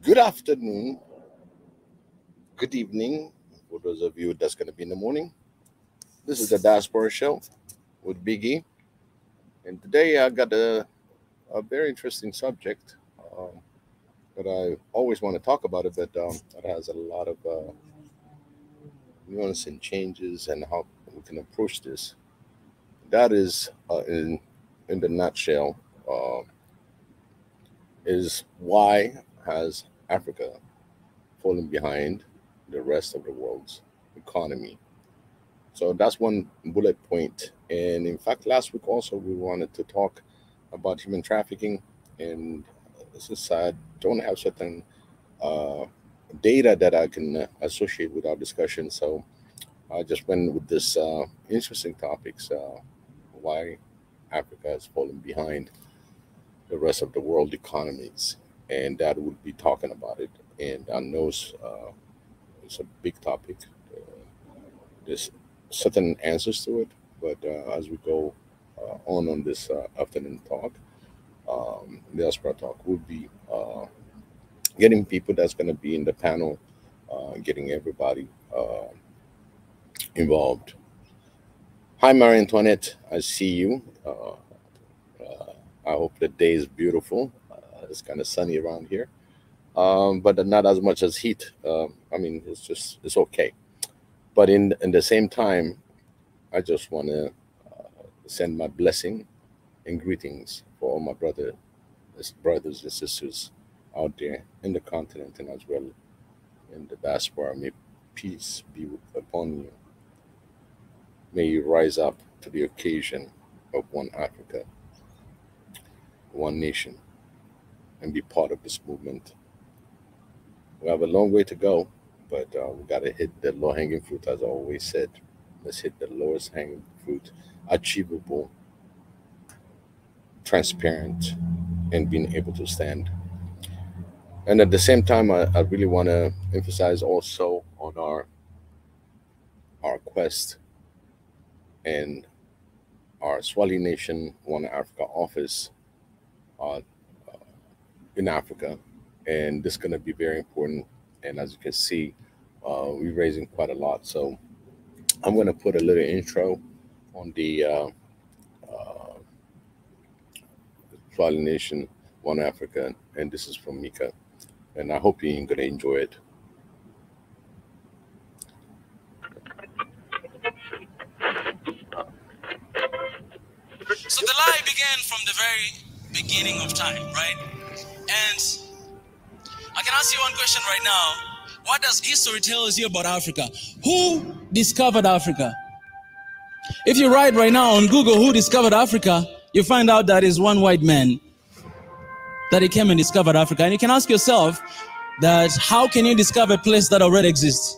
Good afternoon, good evening, for those of you that's going to be in the morning. This is the Diaspora Show with Biggie, and today I got a very interesting subject that I always want to talk about it, but it has a lot of nuance and changes and how we can approach this. That is, in the nutshell, is why has Africa fallen behind the rest of the world's economy? So that's one bullet point. And in fact, last week also we wanted to talk about human trafficking. And since I don't have certain uh, data that I can associate with our discussion, so I just went with this interesting topics: why Africa has fallen behind the rest of the world economies, and that would be talking about it. And I know it's a big topic. Uh, there's certain answers to it, but as we go on this afternoon talk, diaspora talk, we'll be getting people that's going to be in the panel, getting everybody involved. Hi, Marie Antoinette. I see you. I hope the day is beautiful. It's kind of sunny around here, but not as much as heat. I mean, it's okay. But in the same time, I just want to send my blessing and greetings for all my brothers and sisters out there in the continent and as well in the diaspora. May peace be upon you. May you rise up to the occasion of one Africa, one nation, and be part of this movement. We have a long way to go, but we got to hit the low hanging fruit, as I always said. Let's hit the lowest hanging fruit, achievable, transparent, and being able to stand. And at the same time, I really want to emphasize also on our quest and our Swahili Nation One Africa office uh, in Africa. And this is going to be very important. And as you can see, we're raising quite a lot. So I'm going to put a little intro on the Swahili Nation One Africa. And this is from Mika. And I hope you're going to enjoy it. So the lie began from the very beginning of time, right? And I can ask you one question right now. What does history tell us you about Africa? Who discovered Africa? If you write right now on Google who discovered Africa, you find out that is one white man that he came and discovered Africa. And you can ask yourself that how can you discover a place that already exists?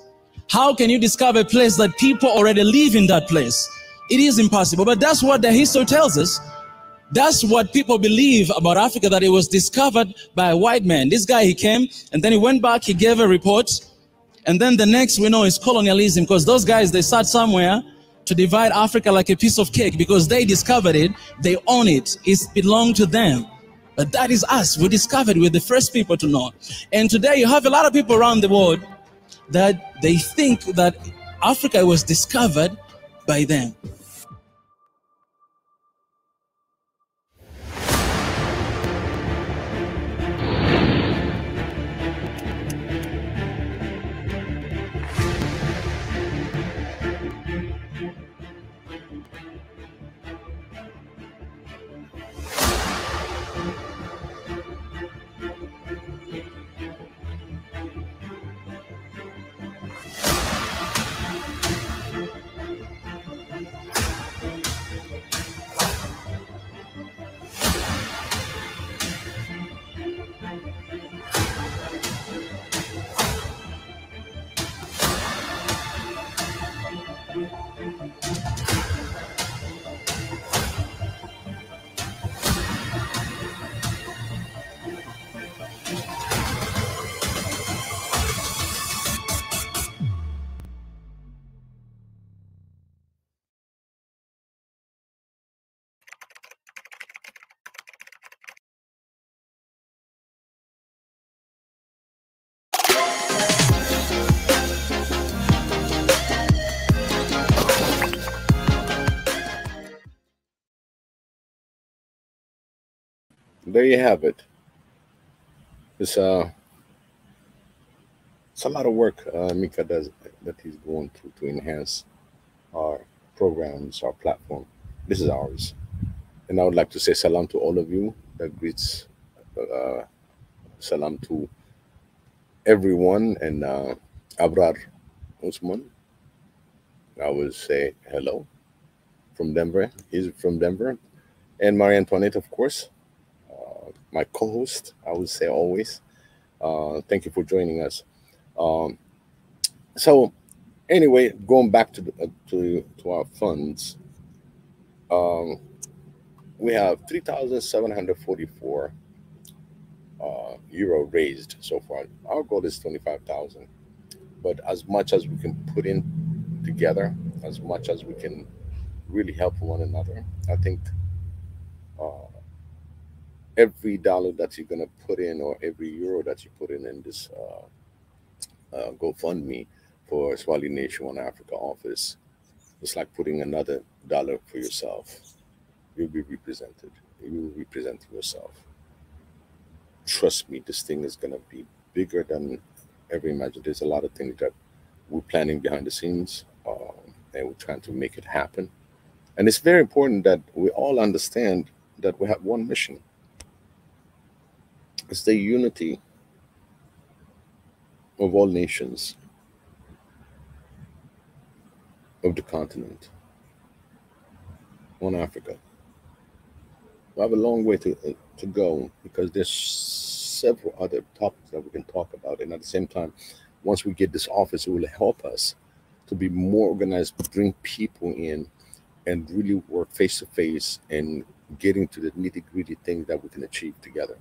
How can you discover a place that people already live in that place? It is impossible, but that's what the history tells us. That's what people believe about Africa, that it was discovered by a white man. This guy, he came, and then he went back, he gave a report, and then the next we know is colonialism, because those guys, they sat somewhere to divide Africa like a piece of cake, because they discovered it, they own it, it belonged to them. But that is us. We discovered, we're the first people to know. And today you have a lot of people around the world that they think that Africa was discovered by them. there you have it. It's it's a lot of work Mika does that he's going to enhance our programs, our platform. This is ours, and I would like to say salam to all of you. That greets uh, salam to everyone, and Abrar Usman. I would say hello from Denver. He's from Denver, and Marie Antoinette, of course, my co-host. I would say always. Thank you for joining us. Um, so anyway, going back to to our funds, um, we have 3,744 euro raised so far. Our goal is 25,000, but as much as we can put in together, as much as we can really help one another, I think uh, every dollar that you're gonna put in, or every euro that you put in this GoFundMe for Swahili Nation One Africa office, it's like putting another dollar for yourself. You'll be represented. You will represent yourself. Trust me, this thing is gonna be bigger than ever imagined. There's a lot of things that we're planning behind the scenes, and we're trying to make it happen. And it's very important that we all understand that we have one mission. It's the unity of all nations of the continent, on Africa. We have a long way to go because there's several other topics that we can talk about. And at the same time, once we get this office, it will help us to be more organized, bring people in, and really work face to face and getting to the nitty gritty things that we can achieve together.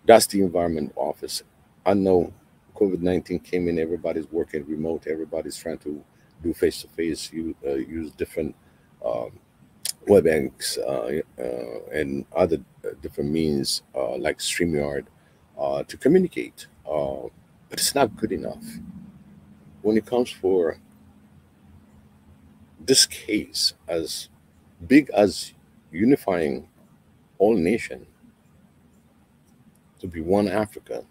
That's the environment office. I know COVID-19 came in, everybody's working remote, everybody's trying to do face to face, use different um, WebEx and other different means like StreamYard to communicate. But it's not good enough. When it comes for this case, as big as unifying all nation to be one Africa,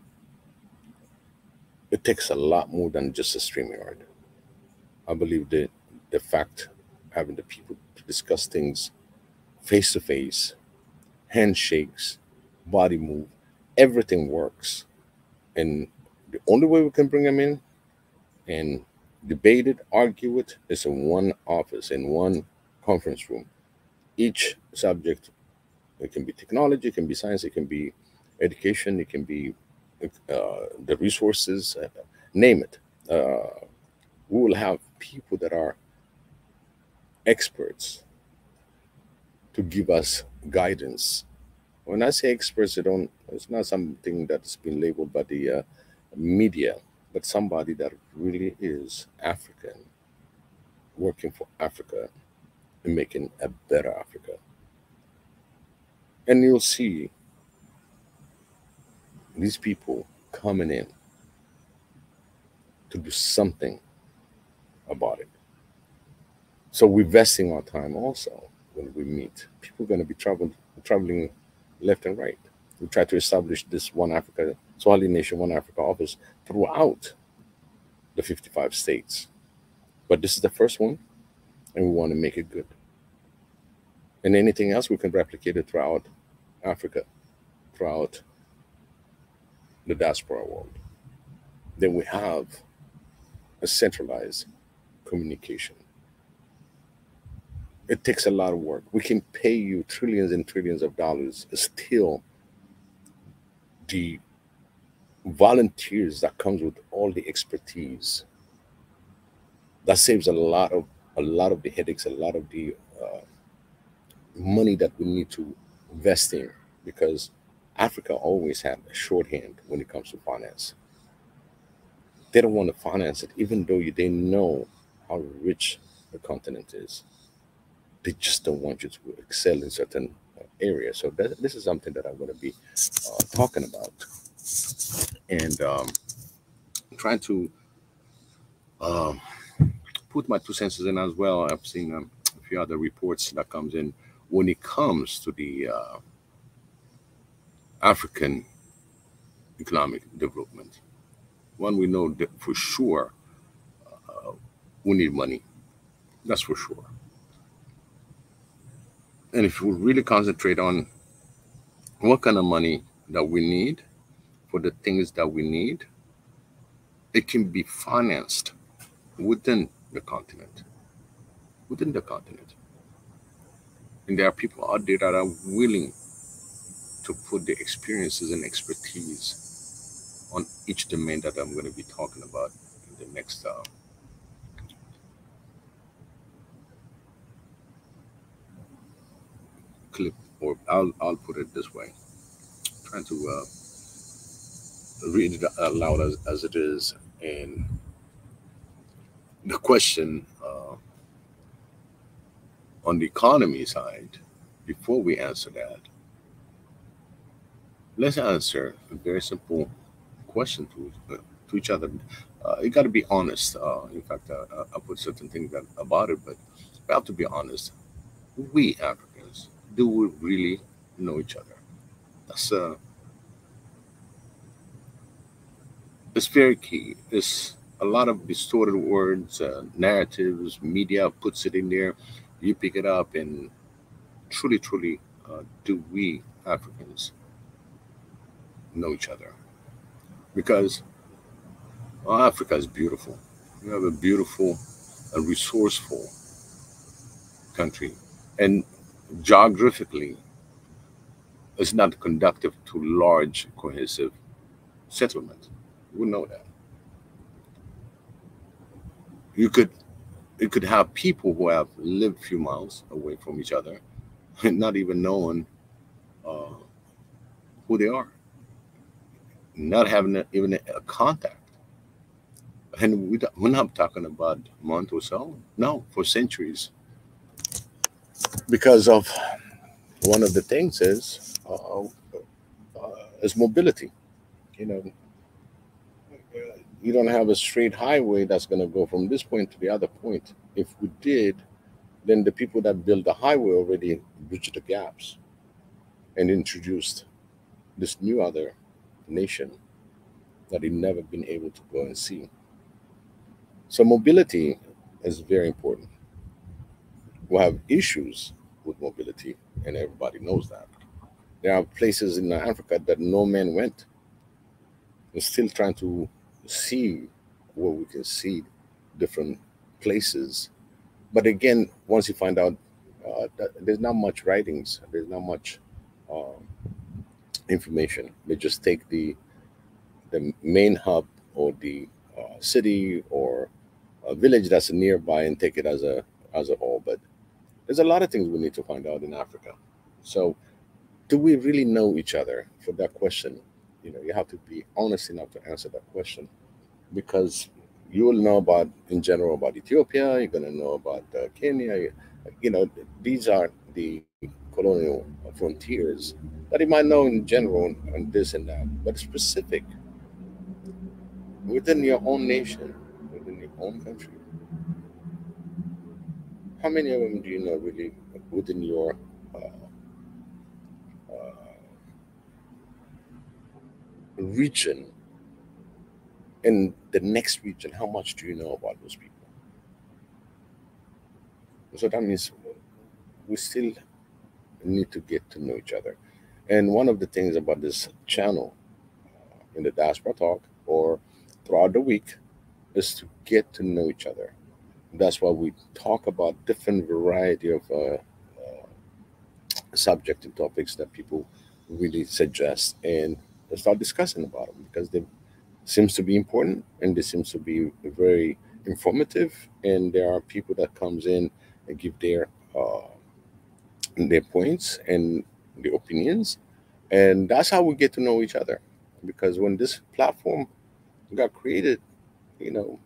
it takes a lot more than just a StreamYard. I believe that the fact having the people to discuss things face to face, handshakes, body move, everything works. And the only way we can bring them in and debate it, argue it, is in one office, in one conference room. Each subject, it can be technology, it can be science, it can be education, it can be the resources, name it. We will have people that are experts to give us guidance. When I say experts, it's not something that's been labeled by the media, but somebody that really is African, working for Africa and making a better Africa. And you'll see these people coming in to do something about it. So we're vesting our time also when we meet. People are going to be traveling left and right. We try to establish this One Africa, Swahili Nation One Africa office throughout the 55 states. But this is the first one, and we want to make it good. And anything else, we can replicate it throughout Africa, throughout the diaspora world. Then we have a centralized communication. It takes a lot of work. We can pay you trillions and trillions of dollars. Still, the volunteers that comes with all the expertise, that saves a lot of the headaches, a lot of the money that we need to invest in, because Africa always had a shorthand when it comes to finance. They don't want to finance it, even though they know how rich the continent is. They just don't want you to excel in certain areas. So this is something that I'm going to be talking about, and trying to um, put my two senses in as well. I've seen a few other reports that comes in when it comes to the African economic development. One, we know that for sure we need money. That's for sure. And if we really concentrate on what kind of money that we need for the things that we need, it can be financed within the continent. Within the continent. And there are people out there that are willing to put their experiences and expertise on each domain that I'm going to be talking about in the next clip, or I'll put it this way, trying to read it aloud as it is. And the question on the economy side, before we answer that, let's answer a very simple question to each other. You got to be honest. In fact, I put certain things about it, but we have to be honest. We Africans, do we really know each other? That's it's very key. It's a lot of distorted words, narratives, media puts it in there. You pick it up, and truly, truly, do we Africans know each other? Because Africa is beautiful. We have a beautiful and resourceful country, and geographically, it's not conducive to large, cohesive settlement. We know that. You could you could have people who have lived a few miles away from each other and not even knowing uh, who they are, not having even a contact. And we're not talking about a month or so. No, for centuries. Because of one of the things is mobility. You know, you don't have a straight highway that's going to go from this point to the other point. If we did, then the people that built the highway already bridged the gaps and introduced this new other nation that had never been able to go and see. So mobility is very important. We have issues with mobility, and everybody knows that. There are places in Africa that no man went. We're still trying to see where we can see different places. But again, once you find out that there's not much writings, there's not much uh, information. They just take the main hub or the city or a village that's nearby and take it as a whole. But there's a lot of things we need to find out in Africa. So, do we really know each other? For that question, you have to be honest enough to answer that question, because you will know about in general about Ethiopia. You're going to know about Kenya. You know, these are the colonial frontiers that you might know in general and this and that, but specific within your own nation, within your own country. How many of them do you know really within your uh, uh, region and the next region? How much do you know about those people? So that means we still need to get to know each other. And one of the things about this channel in the Diaspora Talk or throughout the week is to get to know each other. That's why we talk about different variety of subject and topics that people really suggest, and start discussing about them because they seems to be important and they seems to be very informative. And there are people that comes in and give their points and the opinions, and that's how we get to know each other. Because when this platform got created, you know,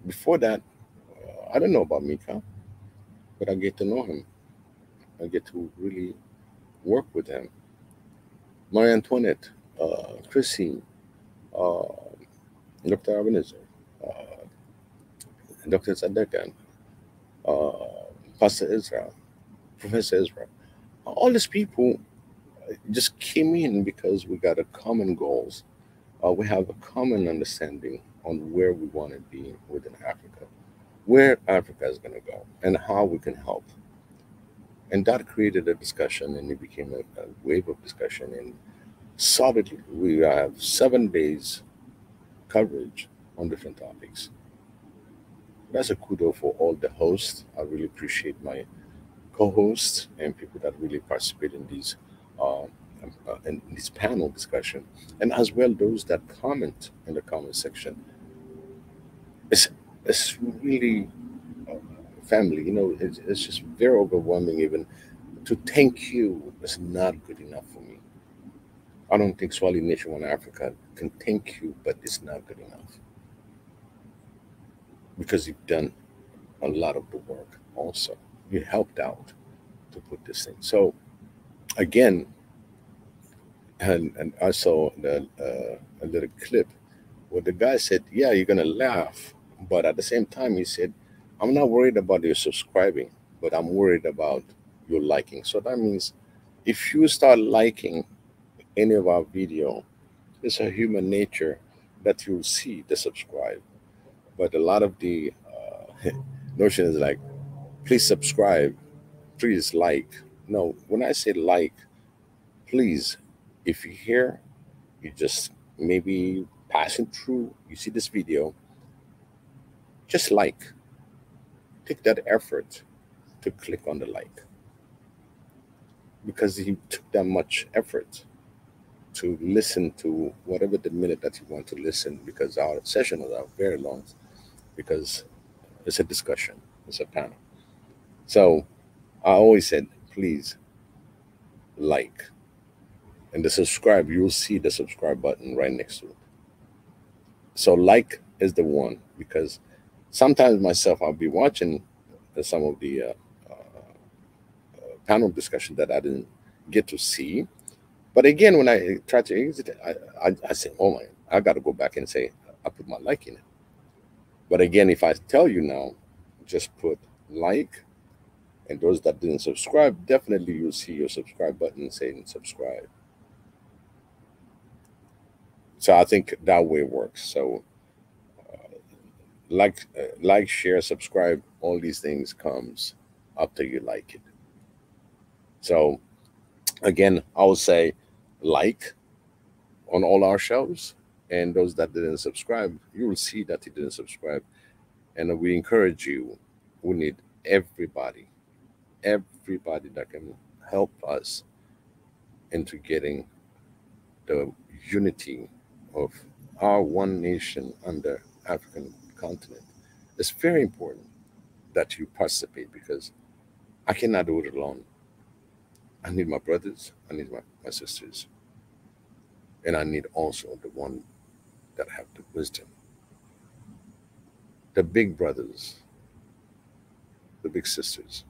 before that, I don't know about Mika, but I get to know him. I get to really work with him. Marie Antoinette, Chrissy, uh, Dr. Ebenezer, uh, Dr. Sadekan, Pastor Israel, Professor Israel. All these people just came in because we got a common goals. We have a common understanding on where we want to be within Africa, where Africa is going to go, and how we can help. And that created a discussion, and it became a wave of discussion. And solidly, we have 7 days coverage on different topics. That's a kudo for all the hosts. I really appreciate my co-hosts and people that really participate in this panel discussion, and as well those that comment in the comment section. It's it's really family. It's just very overwhelming. Even to thank you is not good enough for me. I don't think Swahili Nation One Africa can thank you, but it's not good enough because you've done a lot of the work. Also, you helped out to put this thing. So again, and I saw a little clip where the guy said, "Yeah, you're gonna laugh," but at the same time, he said, "I'm not worried about your subscribing, but I'm worried about your liking." So that means if you start liking any of our video, it's a human nature that you'll see the subscribe. But a lot of the notion is like, please subscribe, please like. No, when I say like, please, if you're here, you just maybe passing through, you see this video, just like, take that effort to click on the like because you took that much effort to listen to whatever the minute that you want to listen because our sessions are very long because it's a discussion, it's a panel. So I always said, please like and the subscribe, you'll see the subscribe button right next to it. So like is the one because sometimes myself I'll be watching some of the panel discussion that I didn't get to see. But again, when I try to exit it, I say, oh my, I got to go back and say, I put my like in it. But again, if I tell you now, just put like, and those that didn't subscribe, definitely you'll see your subscribe button saying subscribe. So I think that way works. So like, share, subscribe, all these things comes after you like it. So again, I would say like on all our shows, and those that didn't subscribe, you will see that you didn't subscribe. And we encourage you. We need everybody, everybody that can help us into getting the unity of our one nation under African continent. It's very important that you participate because I cannot do it alone. I need my brothers, I need my sisters, and I need also the one that have the wisdom, the big brothers, the big sisters,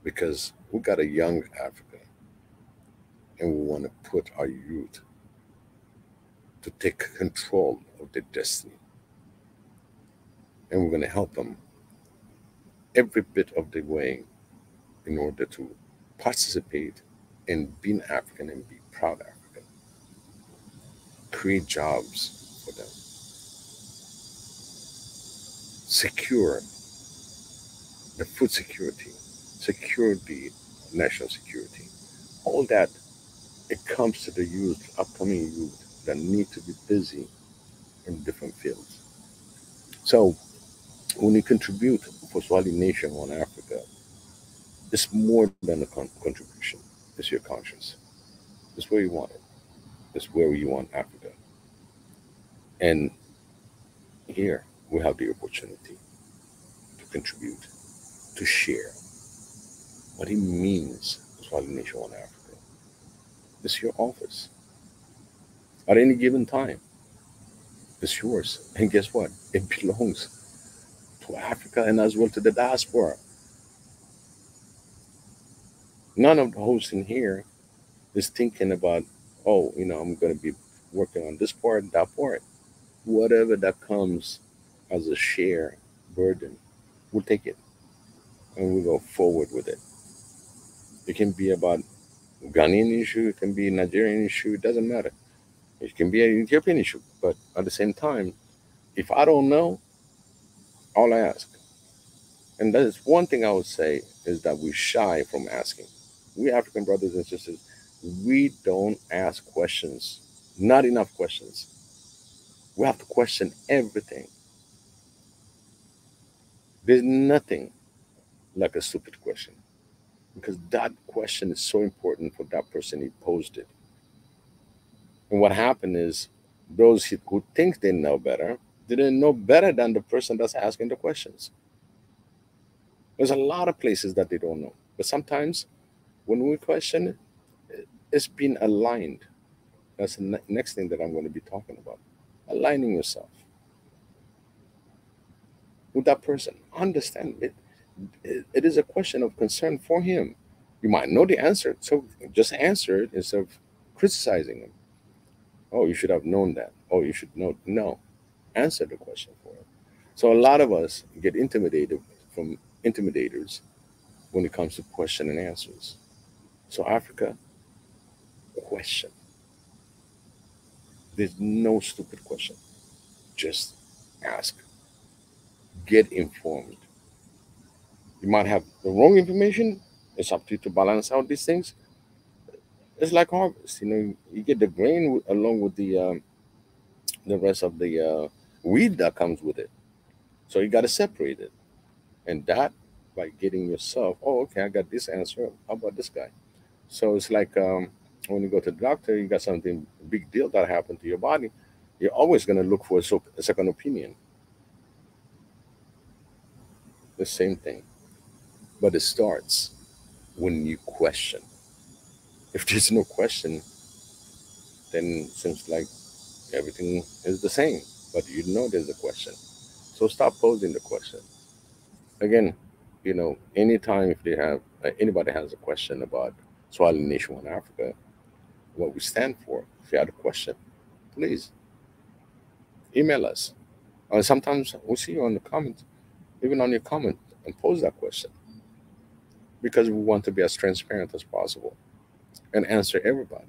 because we got a young Africa and we want to put our youth to take control of their destiny. And we're going to help them every bit of the way in order to participate in being African and be proud African. Create jobs for them. Secure the food security, secure the national security. All that, it comes to the youth, upcoming youth that need to be busy in different fields. So when you contribute for Swahili Nation on Africa, it's more than a contribution. It's your conscience. It's where you want it. It's where you want Africa. And here we have the opportunity to contribute, to share what it means Swahili Nation on Africa. It's your office. At any given time, it's yours. And guess what? It belongs to Africa and as well to the diaspora. None of the hosts in here is thinking about, oh, I'm going to be working on this part, that part. Whatever that comes as a share burden, we'll take it and we'll go forward with it. It can be about Ghanaian issue, it can be a Nigerian issue, it doesn't matter. It can be an Ethiopian issue. But at the same time, if I don't know, I'll ask. And that is one thing I would say is that we shy from asking. We African brothers and sisters, we don't ask questions. Not enough questions. We have to question everything. There's nothing like a stupid question because that question is so important for that person who posed it. And what happened is those who think they know better didn't know better than the person that's asking the questions. There's a lot of places that they don't know. But sometimes when we question, it's been aligned. That's the next thing that I'm going to be talking about. Aligning yourself with that person. Understand it. It is a question of concern for him. You might know the answer, so just answer it instead of criticizing him. Oh, you should have known that. Oh, you should know. No, answer the question for him. So a lot of us get intimidated from intimidators when it comes to question and answers. So Africa, question. There's no stupid question. Just ask. Get informed. You might have the wrong information. It's up to you to balance out these things. It's like harvest. You get the grain along with the rest of the weed that comes with it. So you got to separate it, and that by getting yourself. Oh, okay, I got this answer. How about this guy? So it's like when you go to the doctor, you got something big deal that happened to your body. You're always going to look for a second opinion. The same thing, but it starts when you question. If there's no question, then it seems like everything is the same. But you know there's a question. So stop posing the question. Again, anytime if they have anybody has a question about Swahili Nation in Africa, what we stand for, if you have a question, please email us. Sometimes we see you on the comment, even on your comment, and pose that question because we want to be as transparent as possible and answer everybody.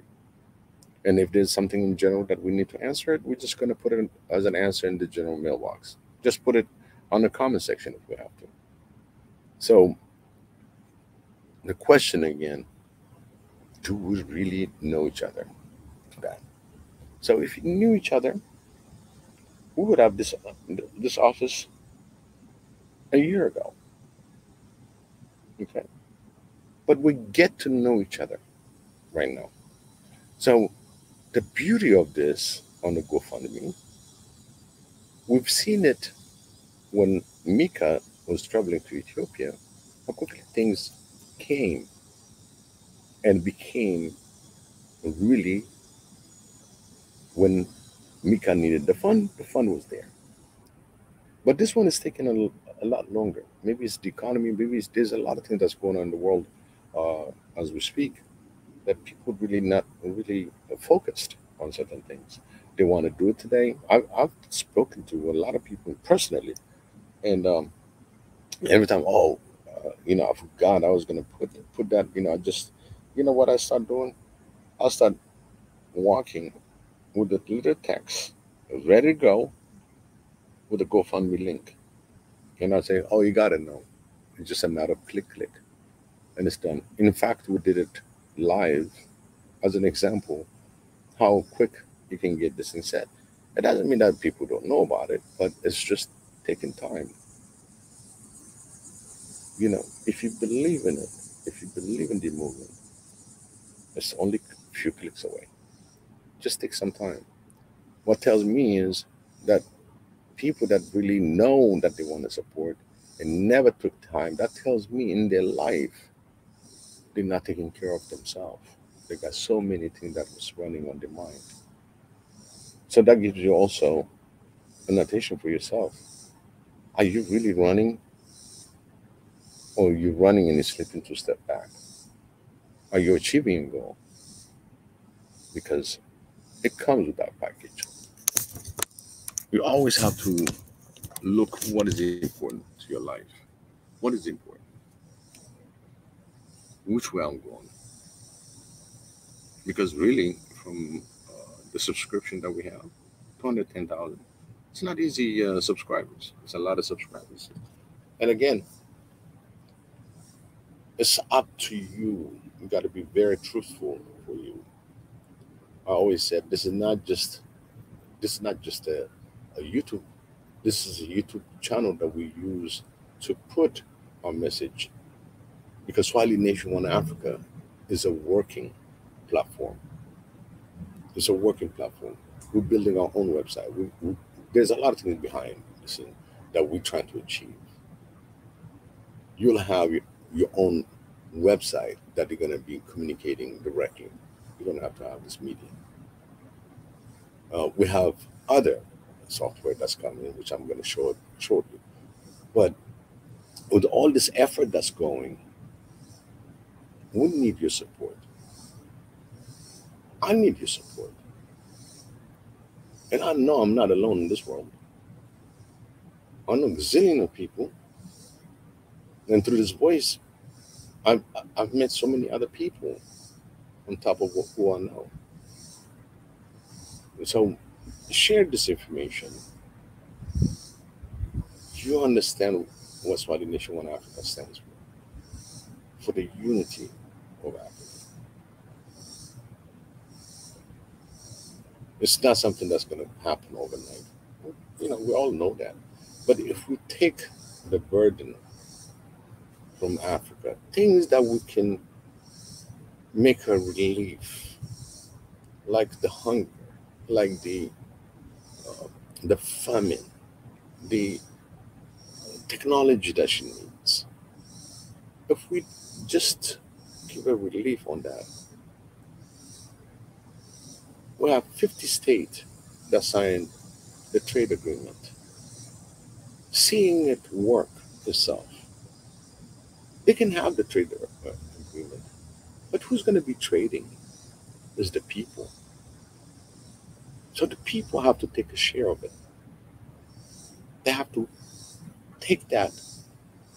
And if there's something in general that we need to answer it, we're just going to put it as an answer in the general mailbox. Just put it on the comment section if we have to. So the question again, do we really know each other? That. So if you knew each other, we would have this office a year ago. Okay. But we get to know each other right now. So the beauty of this on the GoFundMe, we've seen it when Mika was traveling to Ethiopia, how quickly things came and became really when Mika needed the fund was there. But this one is taking a lot longer. Maybe it's the economy, maybe there's a lot of things that's going on in the world as we speak that people really not really focused on certain things. They want to do it today. I've spoken to a lot of people personally, and every time, I forgot I was gonna put that. I just, what I start doing, I start walking with the little text ready to go with the GoFundMe link, and I say, oh, you gotta know, it's just a matter of click, and it's done. In fact, we did it live as an example how quick you can get this thing set. It doesn't mean that people don't know about it, but it's just taking time. If you believe in it, if you believe in the movement, it's only a few clicks away. Just take some time. What tells me is that people that really know that they want to support and never took time, that tells me in their life they're not taking care of themselves. They got so many things that was running on their mind. So that gives you also an attention for yourself. Are you really running? Or are you running and you're slipping to step back? Are you achieving a goal? Because it comes with that package. You always have to look what is important to your life. What is important? Which way I'm going? Because really, from the subscription that we have, 210,000, it's not easy subscribers. It's a lot of subscribers. And again, it's up to you. You got to be very truthful for you. I always said this is not just a YouTube. This is a YouTube channel that we use to put our message, because Swahili Nation One Africa is a working platform. It's a working platform. We're building our own website. There's a lot of things behind this thing that we're trying to achieve. You'll have your own website that you're going to be communicating directly. You don't have to have this media. We have other software that's coming, which I'm going to show it shortly. But with all this effort that's going, we need your support. I need your support. And I know I'm not alone in this world. I know a gazillion of people. And through this voice, I've met so many other people on top of who I know. So share this information. You understand what Swahili Nation One Africa stands for the unity of Africa. It's not something that's going to happen overnight. We all know that. But if we take the burden from Africa, things that we can make a relief, like the hunger, like the famine, the technology that she needs. If we just give a relief on that, we have 50 states that signed the trade agreement. Seeing it work itself, they can have the trade agreement, but who's going to be trading is the people. So the people have to take a share of it. They have to take that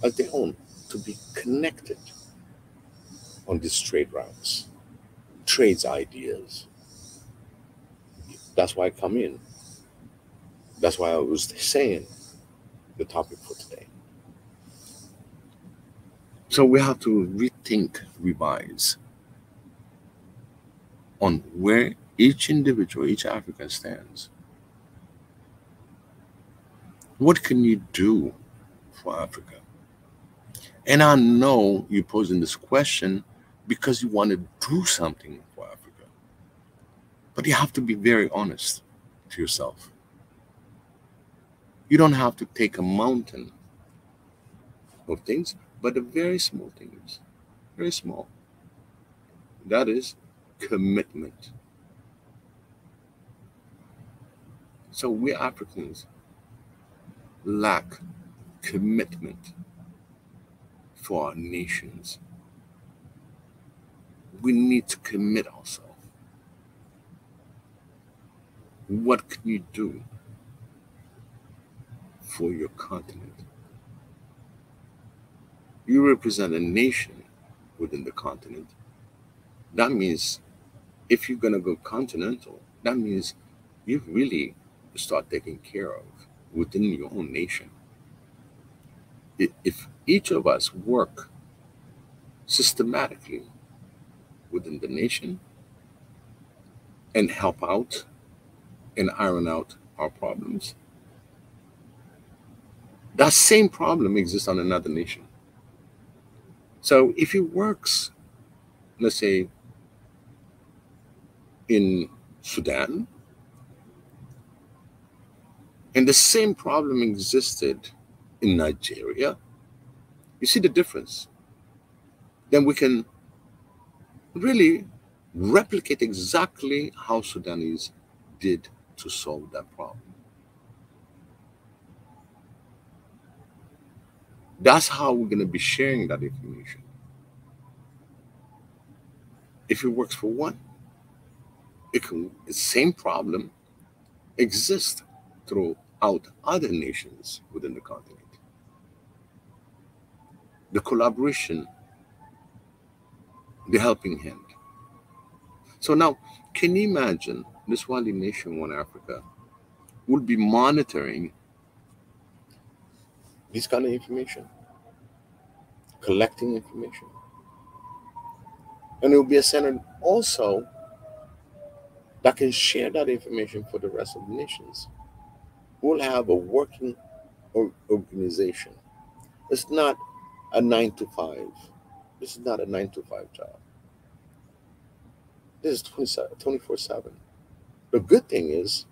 as their own, to be connected on these trade routes, trades ideas. That's why I come in. That's why I was saying the topic for today. So we have to rethink, revise on where each individual, each African stands. What can you do for Africa? And I know you're posing this question because you want to do something for Africa. But you have to be very honest to yourself. You don't have to take a mountain of things, but the very small things, very small. That is commitment. So we Africans lack commitment for our nations. We need to commit ourselves. What can you do for your continent? You represent a nation within the continent. That means if you're going to go continental, that means you really start taking care of within your own nation. If each of us work systematically within the nation and help out and iron out our problems, that same problem exists on another nation. So if it works, let's say, in Sudan, and the same problem existed in Nigeria, you see the difference? Then we can really replicate exactly how Sudanese did to solve that problem. That's how we're going to be sharing that information. If it works for one, the same problem exists throughout other nations within the continent. The collaboration, the helping hand. So now, can you imagine this Wali nation, One Africa, will be monitoring this kind of information, collecting information, and it will be a center also that can share that information for the rest of the nations. We'll have a working organization. It's not a 9 to 5. This is not a 9 to 5 job. This is 24/7. The good thing is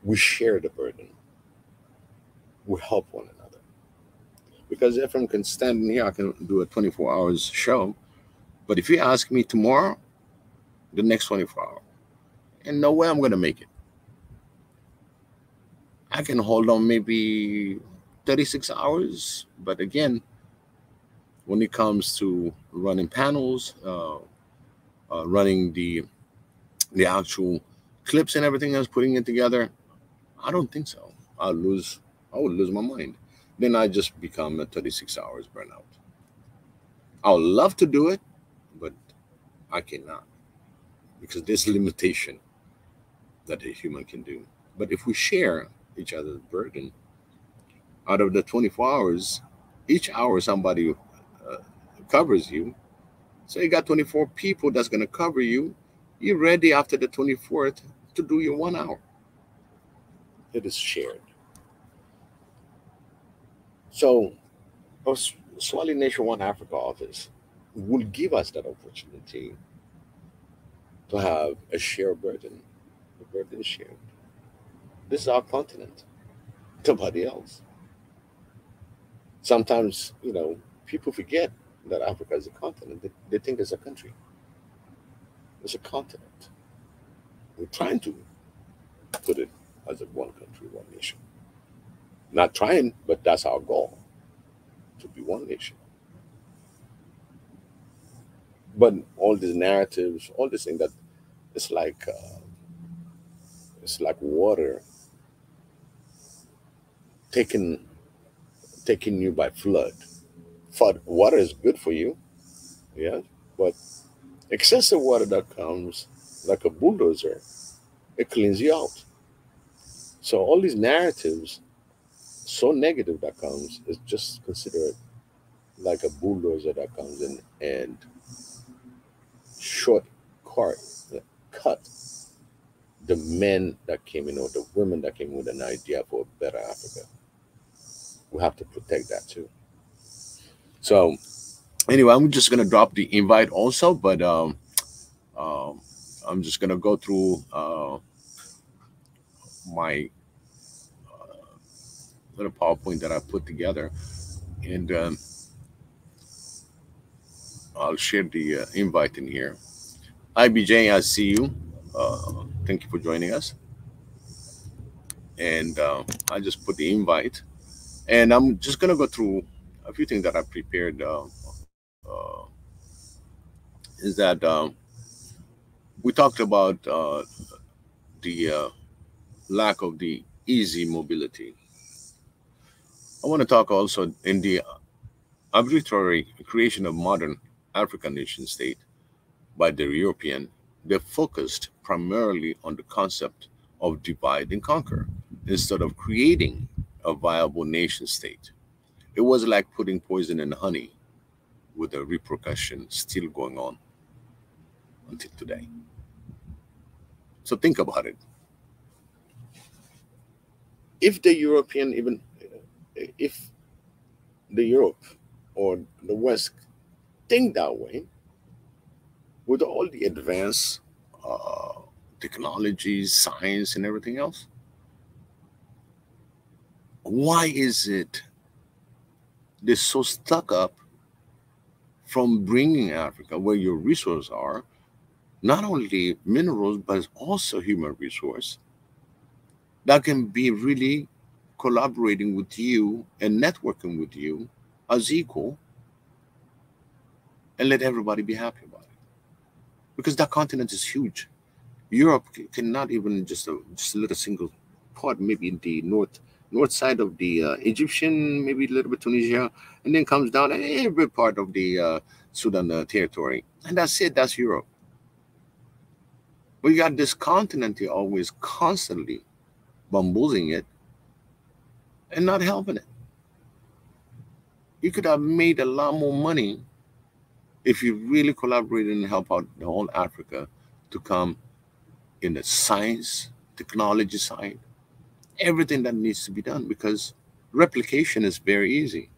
we share the burden. We help one another. Because if I can stand in here, I can do a 24 hours show. But if you ask me tomorrow, the next 24 hours, and no way I'm going to make it. I can hold on maybe 36 hours. But again, when it comes to running panels, running the actual clips and everything else, putting it together, I don't think so. I would lose my mind. Then I just become a 36 hours burnout. I would love to do it, but I cannot because there's limitation that a human can do. But if we share each other's burden, out of the 24 hours, each hour somebody covers you. So you got 24 people that's going to cover you. You're ready after the 24th to do your 1 hour. It is shared. So our Swahili Nation One Africa office will give us that opportunity to have a shared burden. The burden is shared. This is our continent. Nobody else. Sometimes, people forget that Africa is a continent. They think it's a country. It's a continent. We're trying to put it as a one country, one nation. Not trying, but that's our goal, to be one nation. But all these narratives, all this thing that it's like water taking you by flood. Water is good for you, yeah, but excessive water that comes like a bulldozer, it cleans you out. So all these narratives, so negative that comes, is just considered like a bulldozer that comes in and cut the men that came in or the women that came with an idea for a better Africa. We have to protect that too. So anyway, I'm just gonna drop the invite also, but I'm just gonna go through my little PowerPoint that I put together, and I'll share the invite in here. IBJ, I see you. Thank you for joining us. And I just put the invite, and I'm just gonna go through a few things that I prepared. Is that we talked about the lack of the easy mobility. I want to talk also in the arbitrary creation of modern African nation state by the European. They focused primarily on the concept of divide and conquer instead of creating a viable nation state. It was like putting poison in honey, with the repercussion still going on until today. So think about it. If the European, even if the Europe or the West think that way, with all the advanced technologies, science, and everything else, why is it they're so stuck up from bringing Africa, where your resources are, not only minerals, but also human resource, that can be really collaborating with you and networking with you as equal, and let everybody be happy about it? Because that continent is huge. Europe cannot even just let a single part, maybe in the north side of the Egyptian, maybe a little bit Tunisia, and then comes down every part of the Sudan territory. And that's it, that's Europe. But you got this continent, you're always constantly bamboozling it and not helping it. You could have made a lot more money if you really collaborated and help out the whole Africa to come in the science, technology side, everything that needs to be done, because replication is very easy.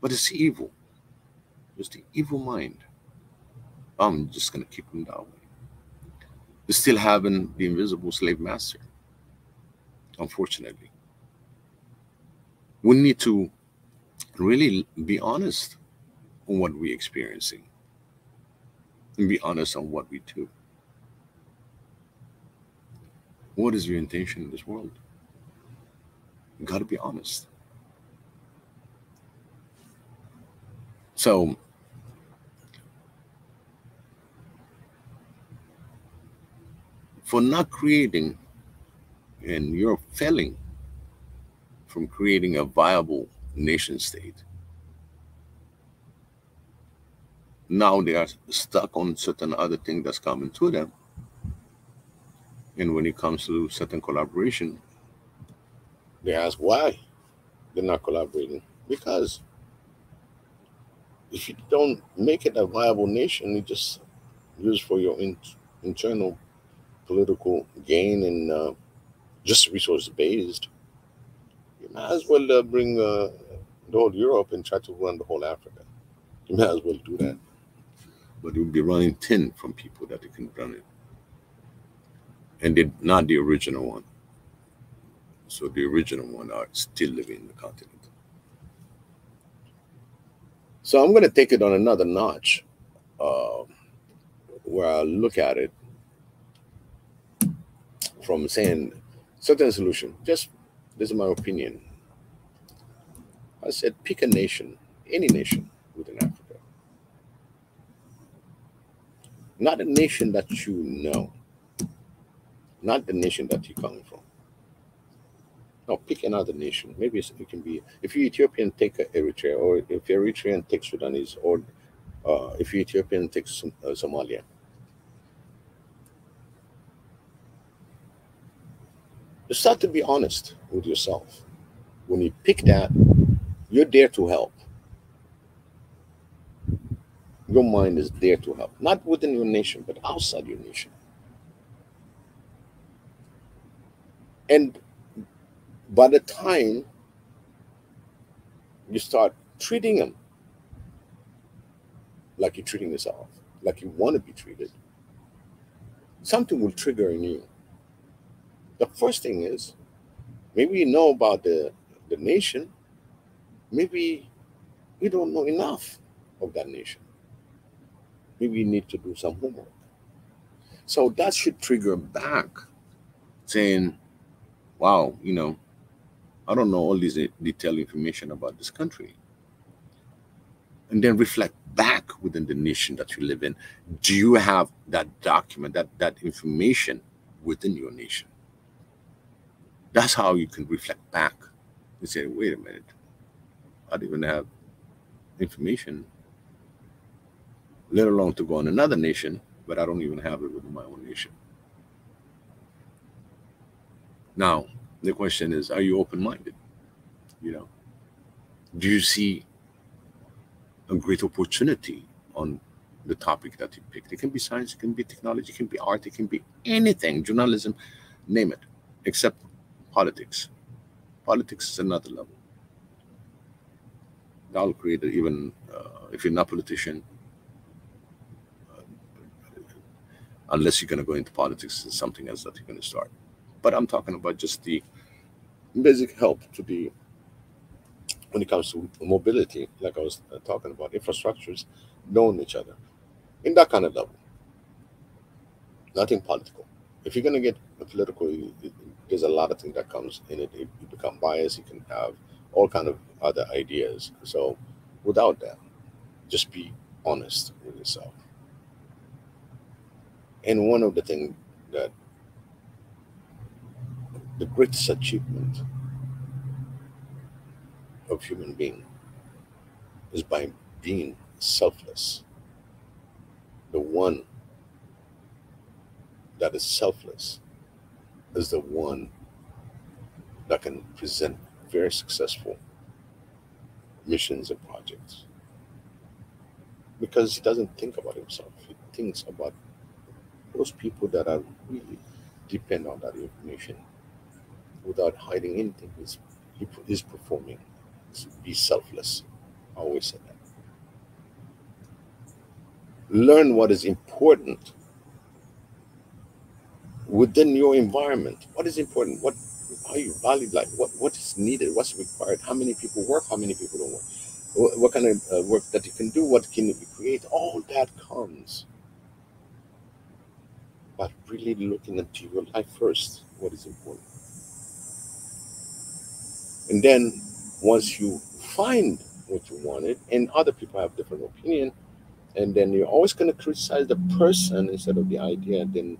But it's evil. It's the evil mind. I'm just going to keep them that way. They're still having the invisible slave master, unfortunately. We need to really be honest on what we're experiencing and be honest on what we do. What is your intention in this world? You got to be honest. So, for not creating, and you're failing from creating a viable nation state, now they are stuck on certain other thing that's coming to them. And when it comes to certain collaboration, they ask why they're not collaborating. Because if you don't make it a viable nation, you just use for your internal political gain and just resource based, you might as well bring the whole Europe and try to run the whole Africa. You might as well do that. But you'll be running thin from people that you can run it. And they're not the original one. So the original one are still living in the continent. So I'm going to take it on another notch, uh, where I look at it from saying certain solution. Just this is my opinion. I said pick a nation, any nation within Africa, not a nation that you know, not the nation that you're coming from. No, pick another nation. Maybe it can be, if you're Ethiopian, take Eritrea, or if you're Eritrean, take Sudanese, or if you're Ethiopian, take Somalia. You start to be honest with yourself. When you pick that, you're there to help. Your mind is there to help, not within your nation, but outside your nation. And by the time you start treating them like you're treating yourself, like you want to be treated, something will trigger in you. The first thing is, maybe you know about the nation, maybe you don't know enough of that nation. Maybe you need to do some homework. So that should trigger back saying, wow, I don't know all this detailed information about this country. And then reflect back within the nation that you live in. Do you have that document, that information within your nation? That's how you can reflect back and say, wait a minute, I don't even have information, let alone to go on another nation, but I don't even have it within my own nation. Now, the question is, are you open-minded? Do you see a great opportunity on the topic that you picked? It can be science, it can be technology, it can be art, it can be anything, journalism, name it, except politics. Politics is another level. That'll create even, if you're not a politician, unless you're going to go into politics, it's something else that you're going to start. But I'm talking about just the basic help to the, when it comes to mobility, like I was talking about, infrastructures, knowing each other, in that kind of level. Nothing political. If you're going to get political, there's a lot of things that comes in it. You become biased. You can have all kind of other ideas. So without that, just be honest with yourself. And one of the things that the greatest achievement of human being is by being selfless. The one that is selfless is the one that can present very successful missions and projects because he doesn't think about himself. He thinks about those people that are really depend on that information without hiding anything. He's performing. Be selfless. I always say that. Learn what is important within your environment. What is important? What how you value life? What is needed? What's required? How many people work? How many people don't work? What kind of work that you can do? What can you create? All that comes by really looking into your life first. What is important, and then once you find what you wanted, and other people have different opinion, and then you're always going to criticize the person instead of the idea, then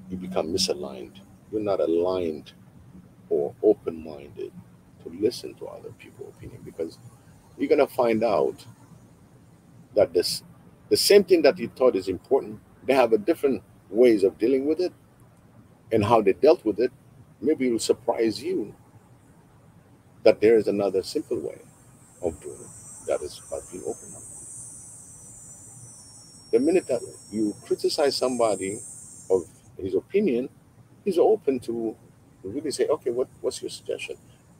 you become misaligned. You're not aligned or open-minded to listen to other people's opinion because you're going to find out that this the same thing that you thought is important, they have a different ways of dealing with it, and how they dealt with it maybe will surprise you that there is another simple way of doing it, that is by being open. The minute that you criticize somebody of his opinion, he's open to really say, okay, what's your suggestion?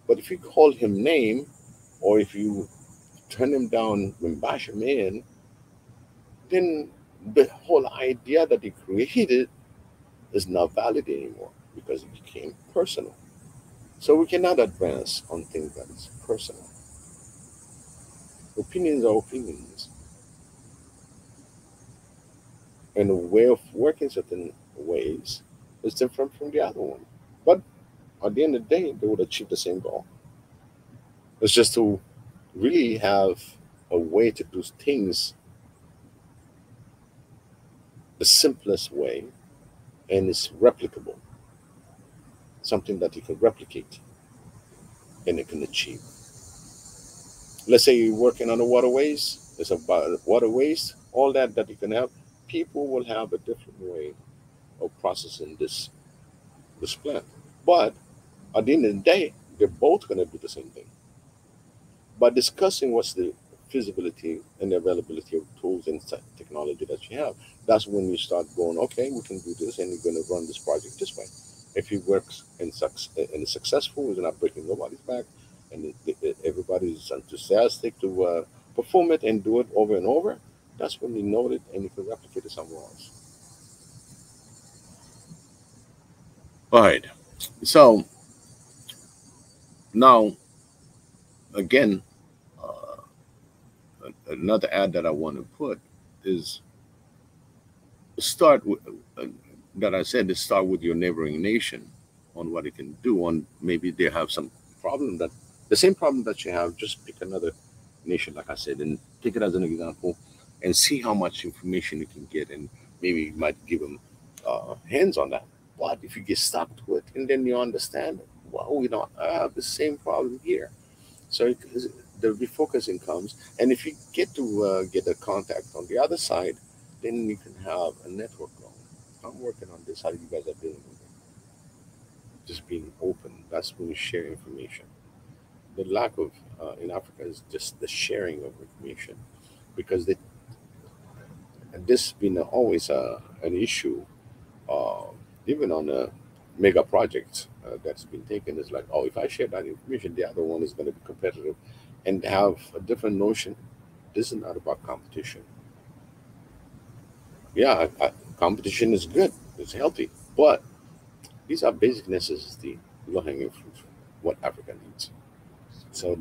But if you call him name, or if you turn him down and bash him in, then the whole idea that he created is not valid anymore because it became personal. So we cannot advance on things that is personal. Opinions are opinions, and a way of working certain ways is different from the other one. But at the end of the day, they would achieve the same goal. It's just to really have a way to do things the simplest way, and it's replicable, something that you can replicate and it can achieve. Let's say you're working on the waterways, it's about waterways, all that you can have. People will have a different way of processing this plant. But at the end of the day, they're both going to do the same thing. By discussing what's the feasibility and the availability of tools and technology that you have, that's when you start going, okay, we can do this, and you're going to run this project this way. If it works and is successful, it's not breaking nobody's back, and everybody's enthusiastic to perform it and do it over and over, that's when you know it and you can replicate it somewhere else. All right. So now, again, uh, another ad that I want to put is start with, uh, that I said to start with your neighboring nation on what it can do. On maybe they have some problem that the same problem that you have. Just pick another nation, like I said, and take it as an example, and see how much information you can get, and maybe you might give them hands on that. But if you get stuck to it, and then you understand, well, I have the same problem here. So the refocusing comes, and if you get to get a contact on the other side, then you can have a network going. I'm working on this. How you guys are dealing with it? Just being open. That's when you share information. The lack of in Africa is just the sharing of information, because and this has been always an issue, uh, even on a mega project that's been taken. Is like, oh, if I share that information, the other one is going to be competitive and have a different notion. This is not about competition. Yeah, competition is good, it's healthy, but these are basic necessities, low hanging fruit, what Africa needs. So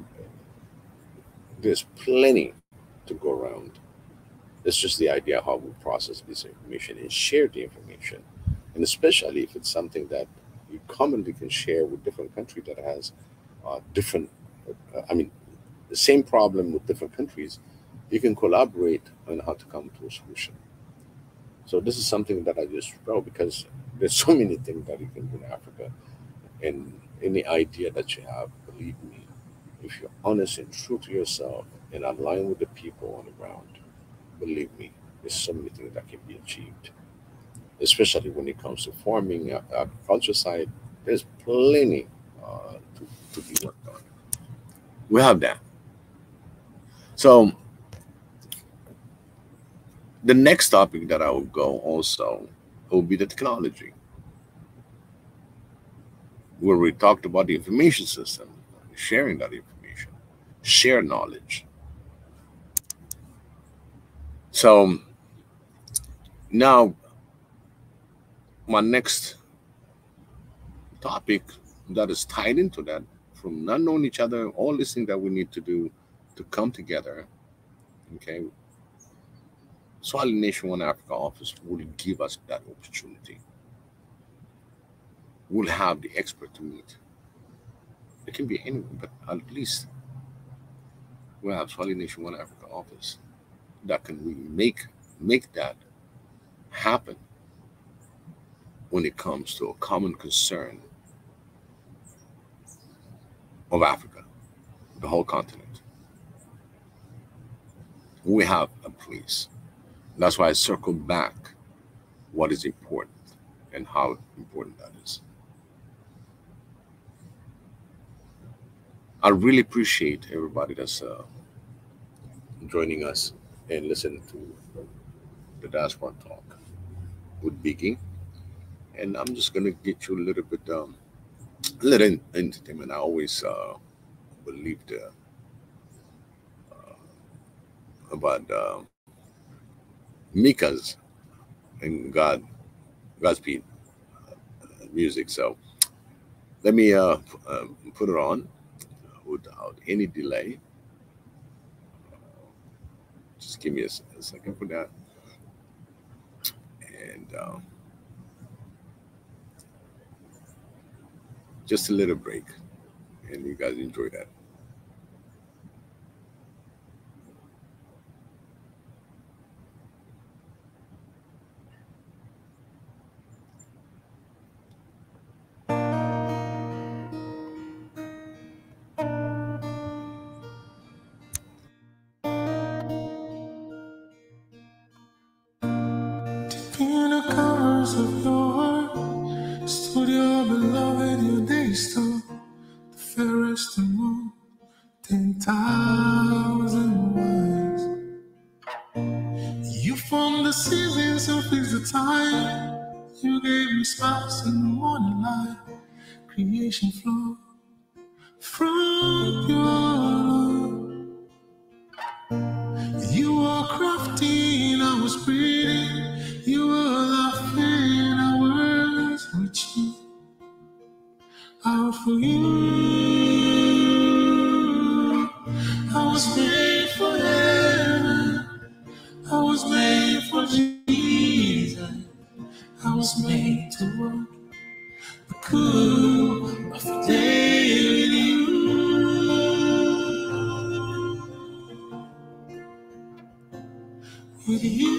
there's plenty to go around. It's just the idea how we process this information and share the information, and especially if it's something that you commonly can share with different country that has different. I mean, the same problem with different countries. You can collaborate on how to come to a solution. So this is something that I just wrote because there's so many things that you can do in Africa, and any idea that you have, believe me, if you're honest and true to yourself and align with the people on the ground, believe me, there's so many things that can be achieved. especially when it comes to farming, agriculture side. There's plenty to be worked on. We have that. So the next topic that I will go also will be the technology, where we talked about the information system, sharing that information, share knowledge. So now my next topic that is tied into that, from not knowing each other, all these things that we need to do to come together. Okay, Swahili Nation One Africa office will give us that opportunity. We'll have the expert to meet. It can be anyone, but at least we'll have Swahili Nation One Africa office that can really make that happen when it comes to a common concern of Africa, the whole continent. We have a place. That's why I circle back what is important and how important that is. I really appreciate everybody that's joining us and listening to the Diaspora Talk with Biggie. And I'm just gonna get you a little bit, a little entertainment. I always believed about Mika's and Godspeed music. So let me put it on without any delay. Just give me a second for that. And just a little break. And you guys enjoy that. In the covers of your heart, stood your beloved, your day star, the fairest among 10,000 wives. You formed the seasons and fixed the time. You gave me sparks in the morning light. Creation flowed from your love. You were crafty and I was breathing. You were laughing, I was reaching out for you. I was made for heaven. I was made for Jesus. I was made to walk the cool of the day with you. With you.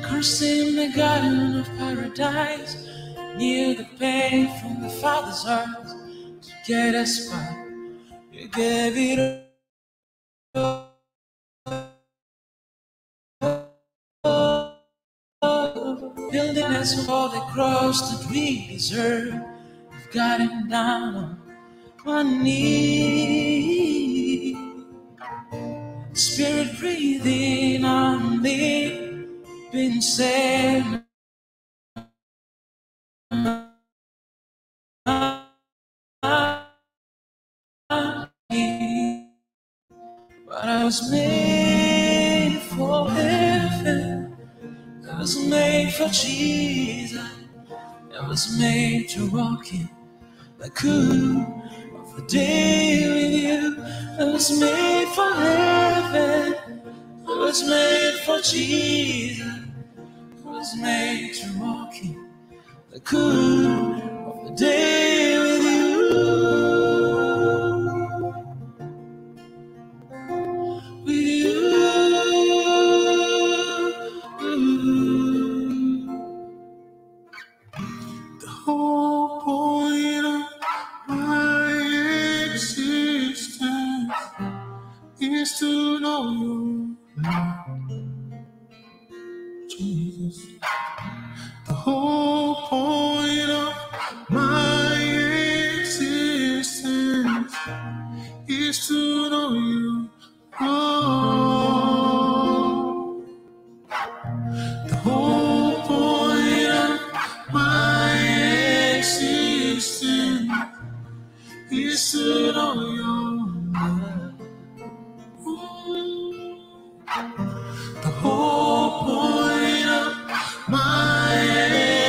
Cursed in the garden of paradise, near the pain from the Father's arms, to get us back. You gave it all. Building us for the cross that we deserve. We've gotten down on one knee. Spirit breathing on me, been saved. But I was made for heaven. I was made for Jesus. I was made to walk in the cool of the day with you. I was made for heaven. I was made for Jesus. I was made to walk in the cool of the day with you. With you. The whole point of my existence is stood on your mind. The whole point of my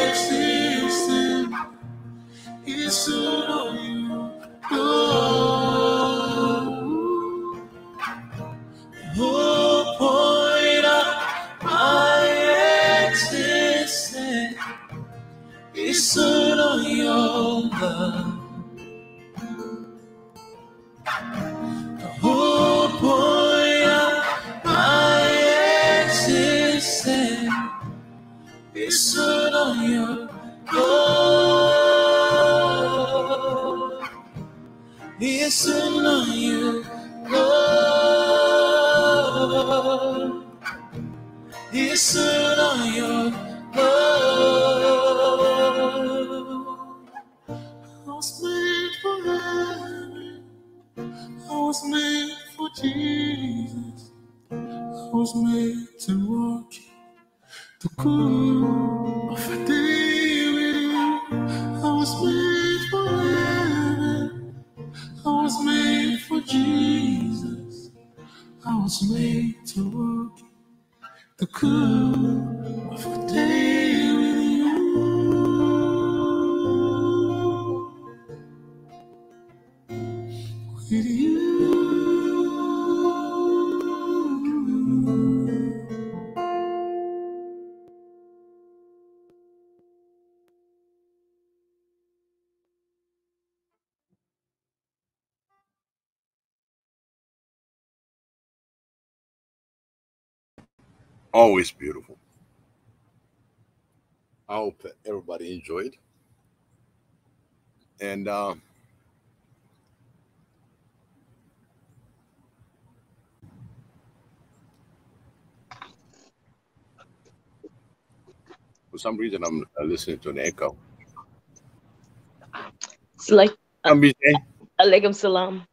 existence is stood on you, Lord. The whole point of my existence is stood on your love. The whole point of my existence is stood on your love. It's stood on you, love. It's stood on your love. I was made for heaven. I was made for Jesus. I was made to walk the cool of a day with you. I was made for heaven. I was made for Jesus. I was made to walk the cool of a day with you. With you. Always beautiful. I hope everybody enjoyed. And for some reason, I'm listening to an echo. It's like I'm BJ. alaikum salam.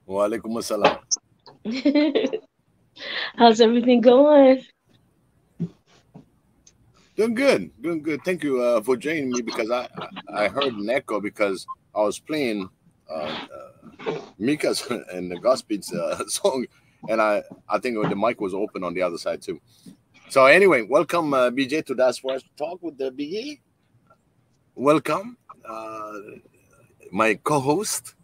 Wa alaikum assalam. How's everything going? Doing good, doing good. Thank you for joining me, because I heard an echo because I was playing Mika's and the Godspeed's song, and I think the mic was open on the other side too. So anyway, welcome BJ to Diaspora Talk with the BJ. Welcome, my co-host.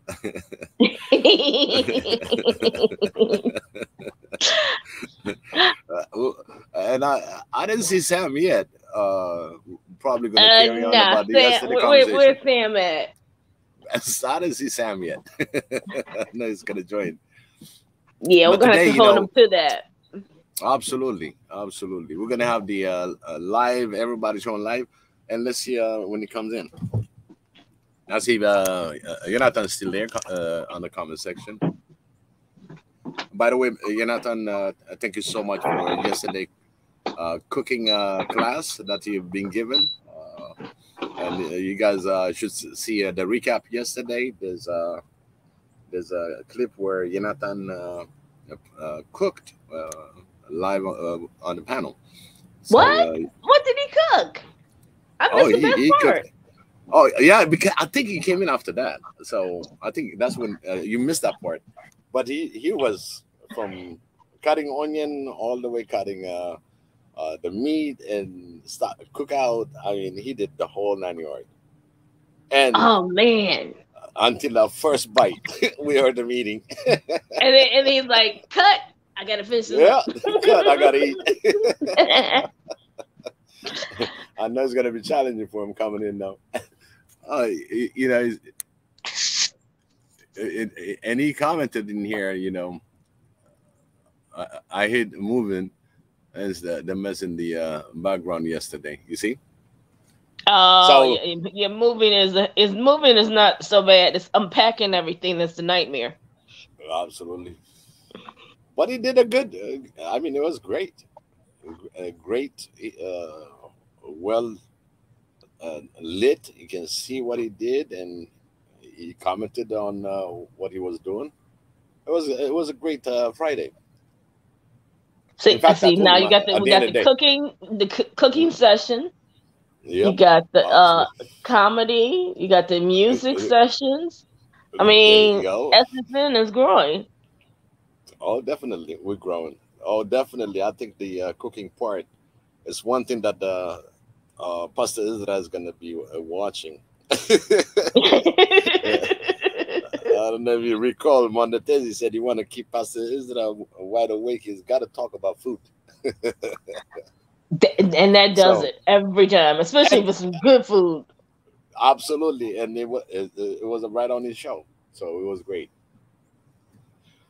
And I didn't see Sam yet. Probably going to carry on about the yesterday conversation. Where's Sam at? I didn't see Sam yet. No, he's going to join. Yeah, we're going to have to hold him to that. Absolutely, absolutely. We're going to have the live, everybody's showing live, and let's see when he comes in. I see Jonathan's still there on the comment section. By the way, Jonathan, thank you so much for yesterday cooking class that you've been given. And you guys should see the recap yesterday. There's a clip where Jonathan cooked live on the panel. So, what did he cook? I missed the best part. Cooked. Oh yeah, because I think he came in after that. So I think that's when you missed that part. But he was from cutting onion all the way cutting the meat and cookout. I mean, he did the whole 9 yards. And oh man, until the first bite, we heard the meeting. and he's like, "Cut! I gotta finish this." Yeah, cut! I gotta eat. I know it's gonna be challenging for him coming in now. You know, and he commented in here. You know, I hate moving. As the mess in the background yesterday. You see? Oh, so, yeah, moving is not so bad. It's unpacking everything that's the nightmare. Absolutely. But he did a good. I mean, it was great. A great, well lit. You can see what he did, and he commented on what he was doing. It was a great Friday. See, now you got the cooking session. Yep. You got the comedy. You got the music sessions. I There you mean, go. SSN is growing. Oh, definitely, we're growing. Oh, definitely. I think the cooking part is one thing that Pastor Israel is going to be watching. Yeah. I don't know if you recall, Monday he said he want to keep Pastor Israel wide awake. He's got to talk about food. And that does So, it every time, especially and with some good food. absolutely, and it was right on his show, so it was great.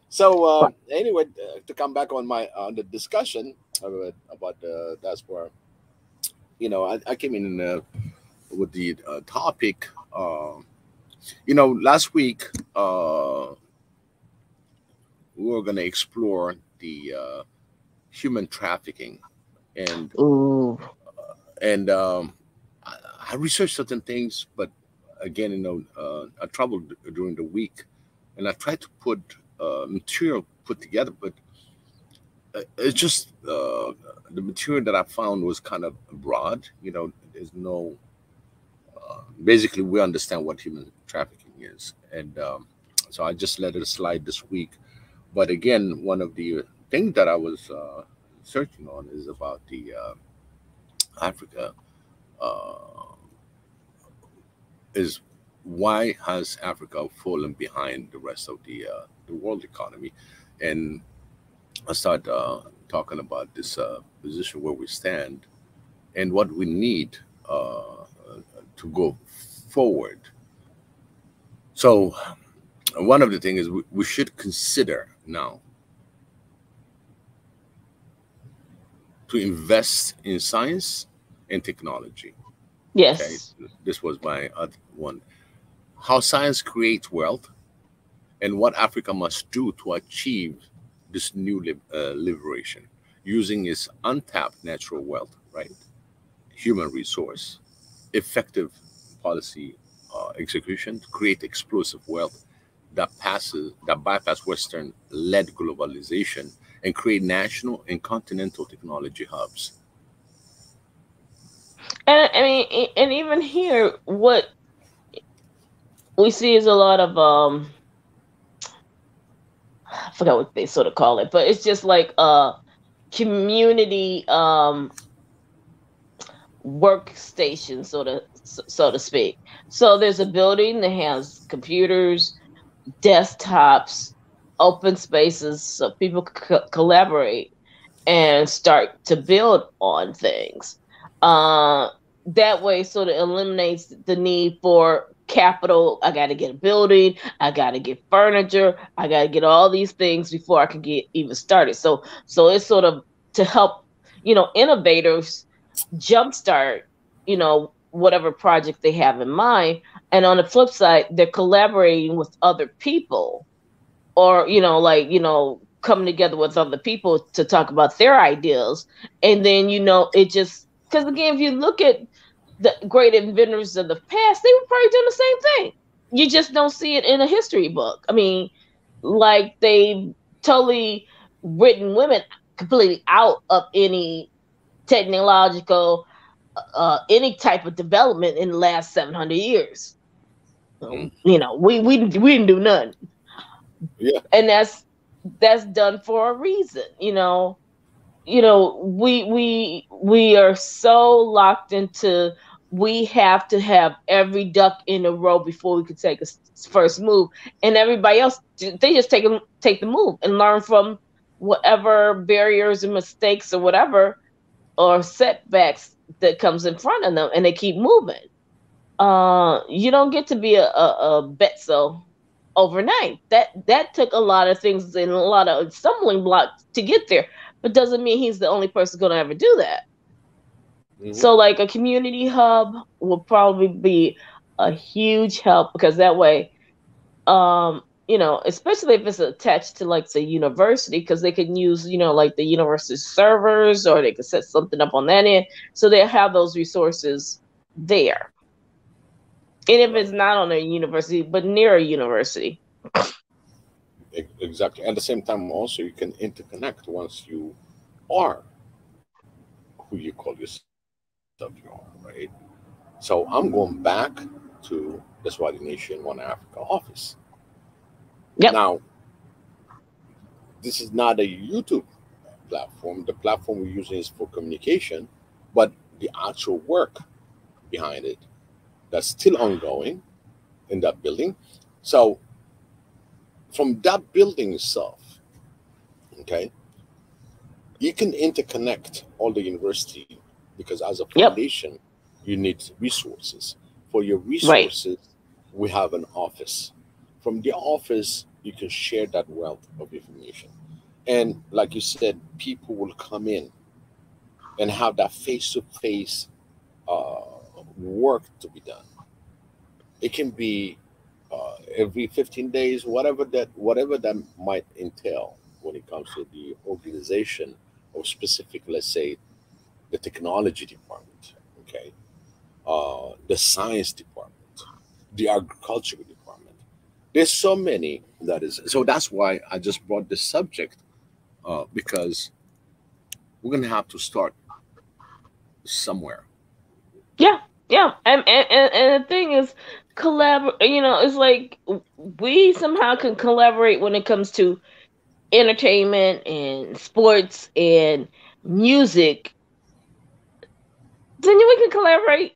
So anyway, to come back on my on the discussion about the diaspora, I came in with the topic. Last week we were going to explore the human trafficking, and Ooh. and I, I researched certain things, but again, I traveled during the week, and I tried to put material put together, but it's just the material that I found was kind of broad. There's no basically we understand what human trafficking is, and so I just let it slide this week. But again, one of the things that I was searching on is about the Africa uh, is why has Africa fallen behind the rest of the world economy, and I start talking about this position where we stand and what we need to go forward. So one of the things is we should consider now to invest in science and technology. Okay, Yes. this was my other one. How science creates wealth and what Africa must do to achieve this new liberation using its untapped natural wealth, right? Human resource, effective policy execution to create explosive wealth that bypass Western led globalization and create national and continental technology hubs. And I mean, and even here, what we see is a lot of I forgot what they sort of call it, but it's just like community workstation, so to speak. So there's a building that has computers, desktops, open spaces, so people collaborate and start to build on things. Uh, that way, sort of eliminates the need for capital. I got to get a building. I got to get furniture. I got to get all these things before I can get even started. So it's sort of to help, innovators jumpstart, whatever project they have in mind. And on the flip side, they're collaborating with other people, or coming together with other people to talk about their ideas. And then it just, because again, if you look at the great inventors of the past, they were probably doing the same thing. You just don't see it in a history book. I mean, like, they totally written women completely out of any technological any type of development in the last 700 years. Mm. We didn't do none. Yeah. And that's done for a reason. We are so locked into, we have to have every duck in a row before we could take a first move, and everybody else, they just take the move and learn from whatever barriers and mistakes or whatever, or setbacks that comes in front of them, and they keep moving. You don't get to be a Betso overnight. That took a lot of things and a lot of stumbling blocks to get there, but doesn't mean he's the only person going to ever do that. Hmm. So, like, a community hub will probably be a huge help, because that way, especially if it's attached to, like, the university, because they can use, like, the university servers, or they can set something up on that end, so they have those resources there. And if it's Right. not on a university, but near a university. Exactly. At the same time, also you can interconnect once you are who you call yourself you are, right? So I'm going back to the Swati Nation One Africa office. Yep. Now, this is not a YouTube platform. The platform we're using is for communication, but the actual work behind it that's still ongoing in that building. So from that building itself, okay, you can interconnect all the university because as a Yep. foundation, you need resources. For your Right. resources, we have an office. From the office, you can share that wealth of information. And like you said, people will come in and have that face to face work to be done. It can be every 15 days, whatever that might entail when it comes to the organization of specific, let's say, the technology department, okay, the science department, the agricultural department. There's so many that is. So that's why I just brought this subject because we're gonna have to start somewhere. Yeah. Yeah. And the thing is, collaborate. It's like we somehow can collaborate when it comes to entertainment and sports and music. Then we can collaborate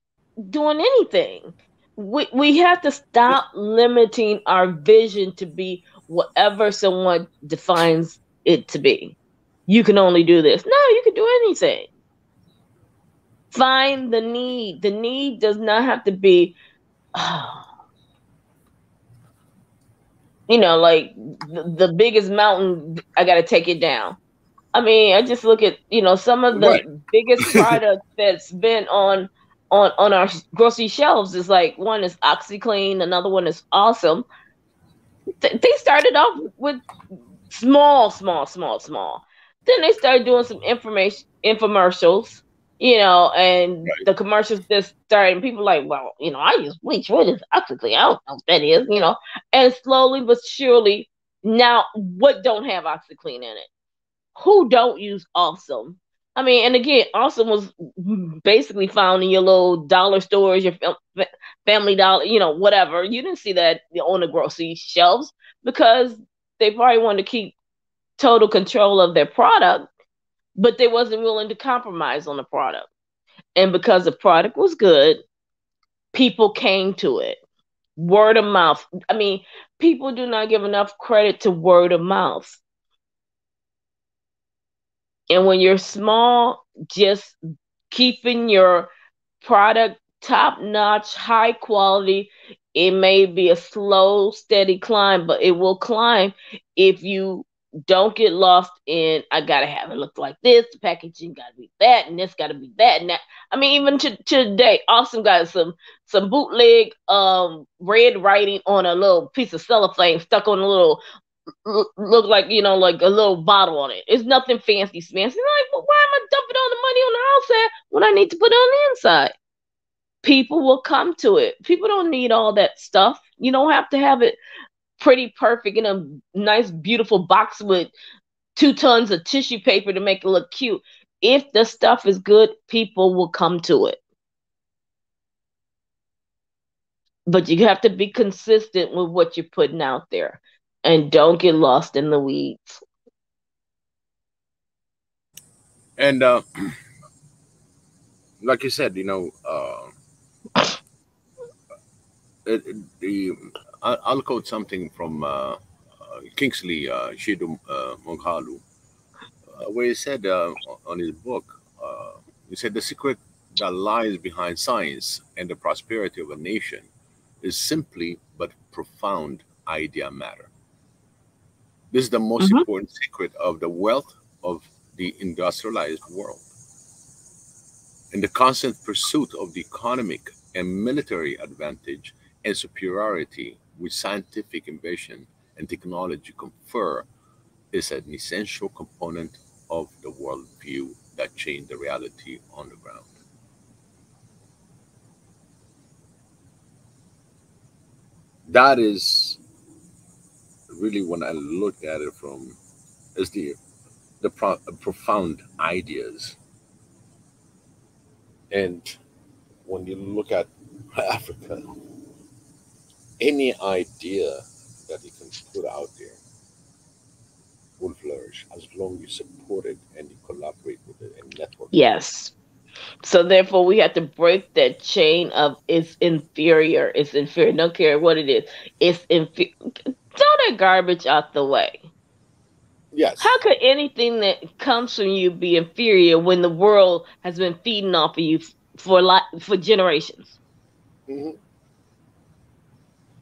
doing anything. We have to stop limiting our vision to be whatever someone defines it to be. You can only do this. No, you can do anything. Find the need. The need does not have to be, like the biggest mountain, I got to take it down. I mean, I just look at, some of Right. the biggest products that's been on our grocery shelves is like one is OxyClean, another one is Awesome. They started off with small, small, small, small. Then they started doing some information infomercials, and Right. the commercials just started. And people like, well, I use bleach. What is OxyClean? I don't know what that is. And slowly but surely, now what don't have OxyClean in it? Who don't use Awesome? I mean, and again, Awesome was basically found in your little dollar stores, your Family Dollar, whatever. You didn't see that on the grocery shelves because they probably wanted to keep total control of their product, but they wasn't willing to compromise on the product. And because the product was good, people came to it. Word of mouth. I mean, people do not give enough credit to word of mouth. And when you're small, just keeping your product top notch, high quality, it may be a slow, steady climb, but it will climb if you don't get lost in I gotta have it look like this, the packaging gotta be that, and this gotta be that and that. I mean, even to today, Awesome got some bootleg red writing on a little piece of cellophane stuck on a little look like like a little bottle on it. It's nothing fancy smancy. Like, well, why am I dumping all the money on the outside when I need to put it on the inside? People will come to it. People don't need all that stuff. You don't have to have it pretty perfect in a nice, beautiful box with 2 tons of tissue paper to make it look cute. If the stuff is good, people will come to it. But you have to be consistent with what you're putting out there and don't get lost in the weeds. And like you said, the I'll quote something from Kingsley Shidu Moghalu, where he said on his book, he said the secret that lies behind science and the prosperity of a nation is simply but profound idea matter. This is the most Hmm. important secret of the wealth of the industrialized world. In the constant pursuit of the economic and military advantage and superiority which scientific invention and technology confer is an essential component of the worldview that change the reality on the ground. That is really when I look at it from is the profound ideas. And when you look at Africa, any idea that he can put out there will flourish as long as you support it and you collaborate with it and network with it. Yes. So therefore, we have to break that chain of it's inferior. It's inferior. Don't care what it is. It's inferior. Throw that garbage out the way. How Yes. could anything that comes from you be inferior when the world has been feeding off of you for generations? Hmm.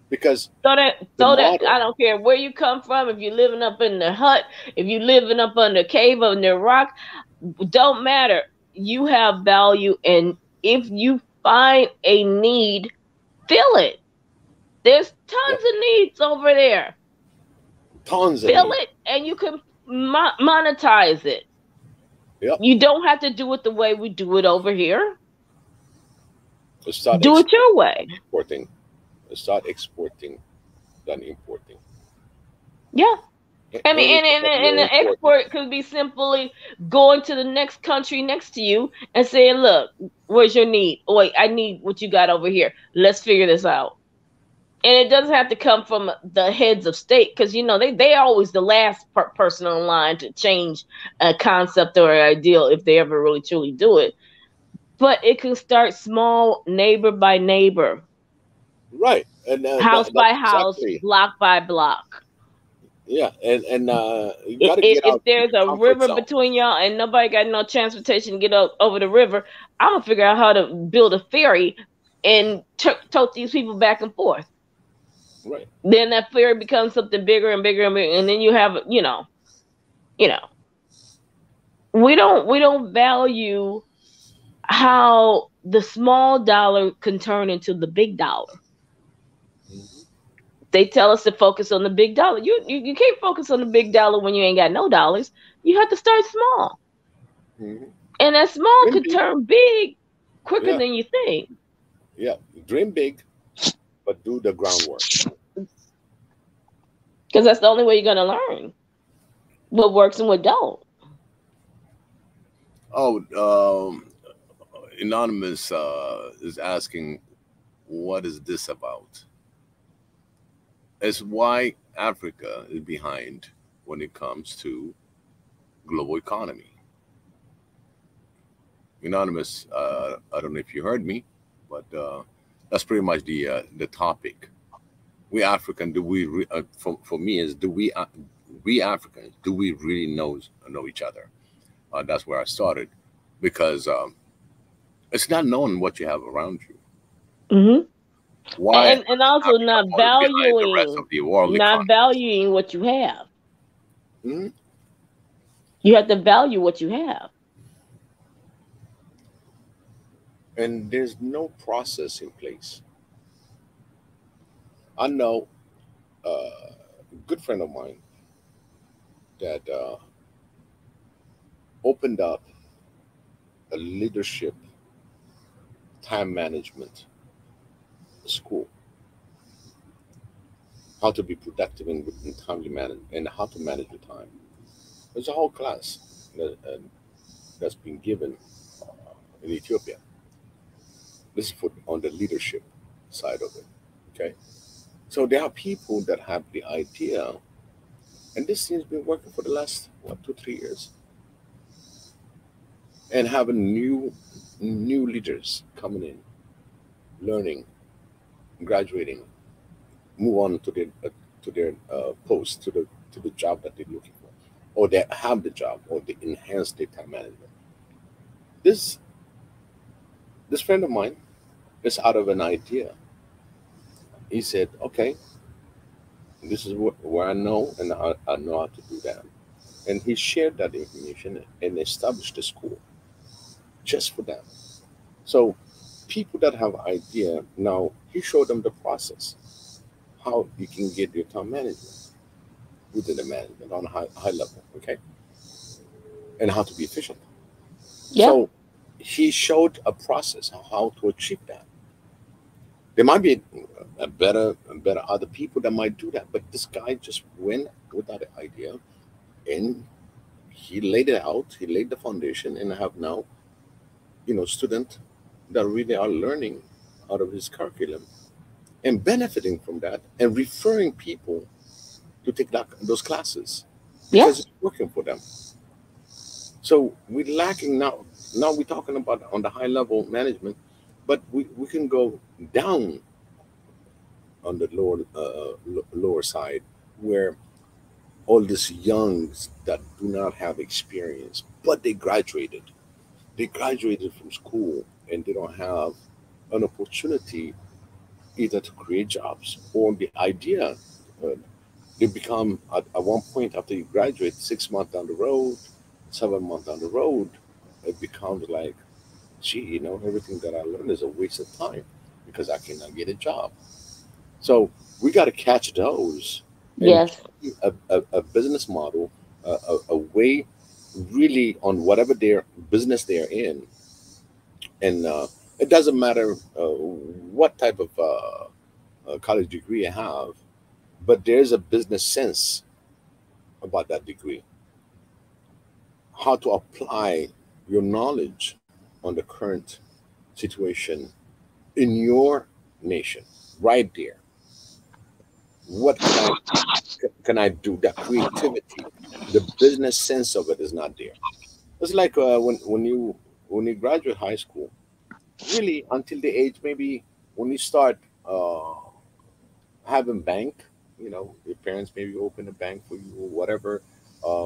Because the Throw that. model, I don't care where you come from. If you're living up in the hut, if you're living up under a cave under a rock, don't matter. You have value, and if you find a need, fill it. There's yep, tons of needs over there. tons of Fill need. it, and you can monetize it. Yep. You don't have to do it the way we do it over here. Let's start Do it your way. exporting. Let's start exporting than importing. Yeah. I mean, Anything that and you're the importing. export could be simply going to the next country next to you and saying, "Look, where's your need? Oh, wait, I need what you got over here. Let's figure this out." And it doesn't have to come from the heads of state because they are always the last person in line to change a concept or an ideal if they ever really truly do it. But it can start small, neighbor by neighbor, Right. And house that's by house, exactly, block by block. yeah. And you got to get If out of there's your a comfort river zone. between y'all and nobody got no transportation to get over the river, I'm gonna figure out how to build a ferry and tote these people back and forth. Right. Then that ferry becomes something bigger and bigger and bigger, and then you have you know, we don't value how the small dollar can turn into the big dollar. Hmm. They tell us to focus on the big dollar. You can't focus on the big dollar when you ain't got no dollars. You have to start small. Hmm. And that small Dream could big. turn big quicker Yeah. than you think. Yeah. Dream big, but do the groundwork. Because that's the only way you're gonna learn what works and what don't. Oh, anonymous is asking, what is this about? It's why Africa is behind when it comes to global economy. Anonymous, I don't know if you heard me, but that's pretty much the topic. We African, do we? For me, is do we Africans, do we really know each other? That's where I started, because it's not knowing what you have around you. Hmm. Why And has also Africa fallen behind the rest of the world not economy? valuing what you have. Mhm. You have to value what you have. And there's no process in place. I know a good friend of mine that opened up a leadership time management school, how to be productive in timely manner and how to manage your time. There's a whole class that's been given in Ethiopia. This is for on the leadership side of it. Okay, so there are people that have the idea, and this thing's been working for the last what 2 3 years, and having new leaders coming in, learning, graduating, move on to their post to the job that they're looking for, or they have the job, or they enhance their time management. This this friend of mine is out of an idea. He said, "Okay, this is where I know, and I know how to do that." And he shared that information and established a school just for that. So people that have idea now, he showed them the process, how you can get your time management within the management on a high level, okay, and how to be efficient. Yeah. So he showed a process of how to achieve that. There might be a better other people that might do that, but this guy just went with that idea and he laid it out. He laid the foundation, and I have now, students that really are learning out of his curriculum and benefiting from that and referring people. to take those classes because Yes. it's working for them. So we're lacking now. Now we're talking about on the high level management, but we can go down on the lower side where all these youngs that do not have experience, but they graduated from school and they don't have an opportunity either to create jobs or the idea. Uh, they become at one point after you graduate, 6 months down the road, 7 months down the road, it becomes like, gee, everything that I learned is a waste of time because I cannot get a job. So we got to catch those and Yes. a business model, a way really on whatever their business they're in. And it doesn't matter what type of college degree you have, but there's a business sense about that degree, how to apply your knowledge on the current situation in your nation right there. What can I do? That creativity, the business sense of it is not there. It's like when you graduate high school, really until the age maybe when you start having bank, your parents maybe open a bank for you or whatever.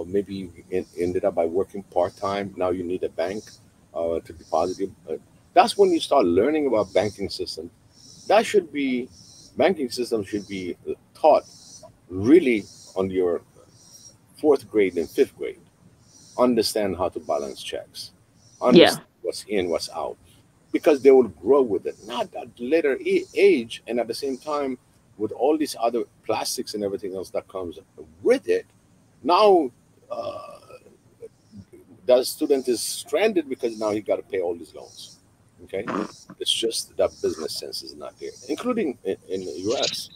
Maybe you ended up by working part time. Now you need a bank to deposit your. That's when you start learning about banking system. That should be banking system should be taught really on your fourth grade and fifth grade. Understand how to balance checks, Yeah. understand what's in, what's out, because they will grow with it. Not at later age, and at the same time, with all these other plastics and everything else that comes with it. Now, that student is stranded because now he got to pay all these loans. Okay, it's just that business sense is not there, including in the U.S.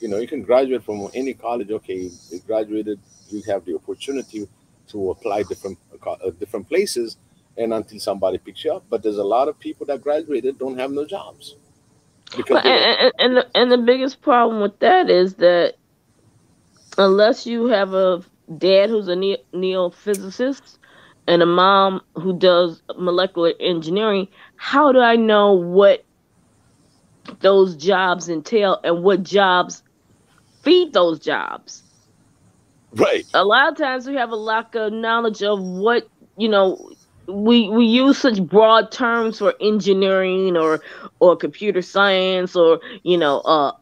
You can graduate from any college. Okay, you graduated, you have the opportunity to apply different places, and until somebody picks you up. But there's a lot of people that graduated don't have no jobs because Well, they don't. and the biggest problem with that is that unless you have a dad who's a neophysicist and a mom who does molecular engineering, how do I know what those jobs entail and what jobs feed those jobs? Right. A lot of times we have a lack of knowledge of what, you know we use such broad terms for engineering or computer science or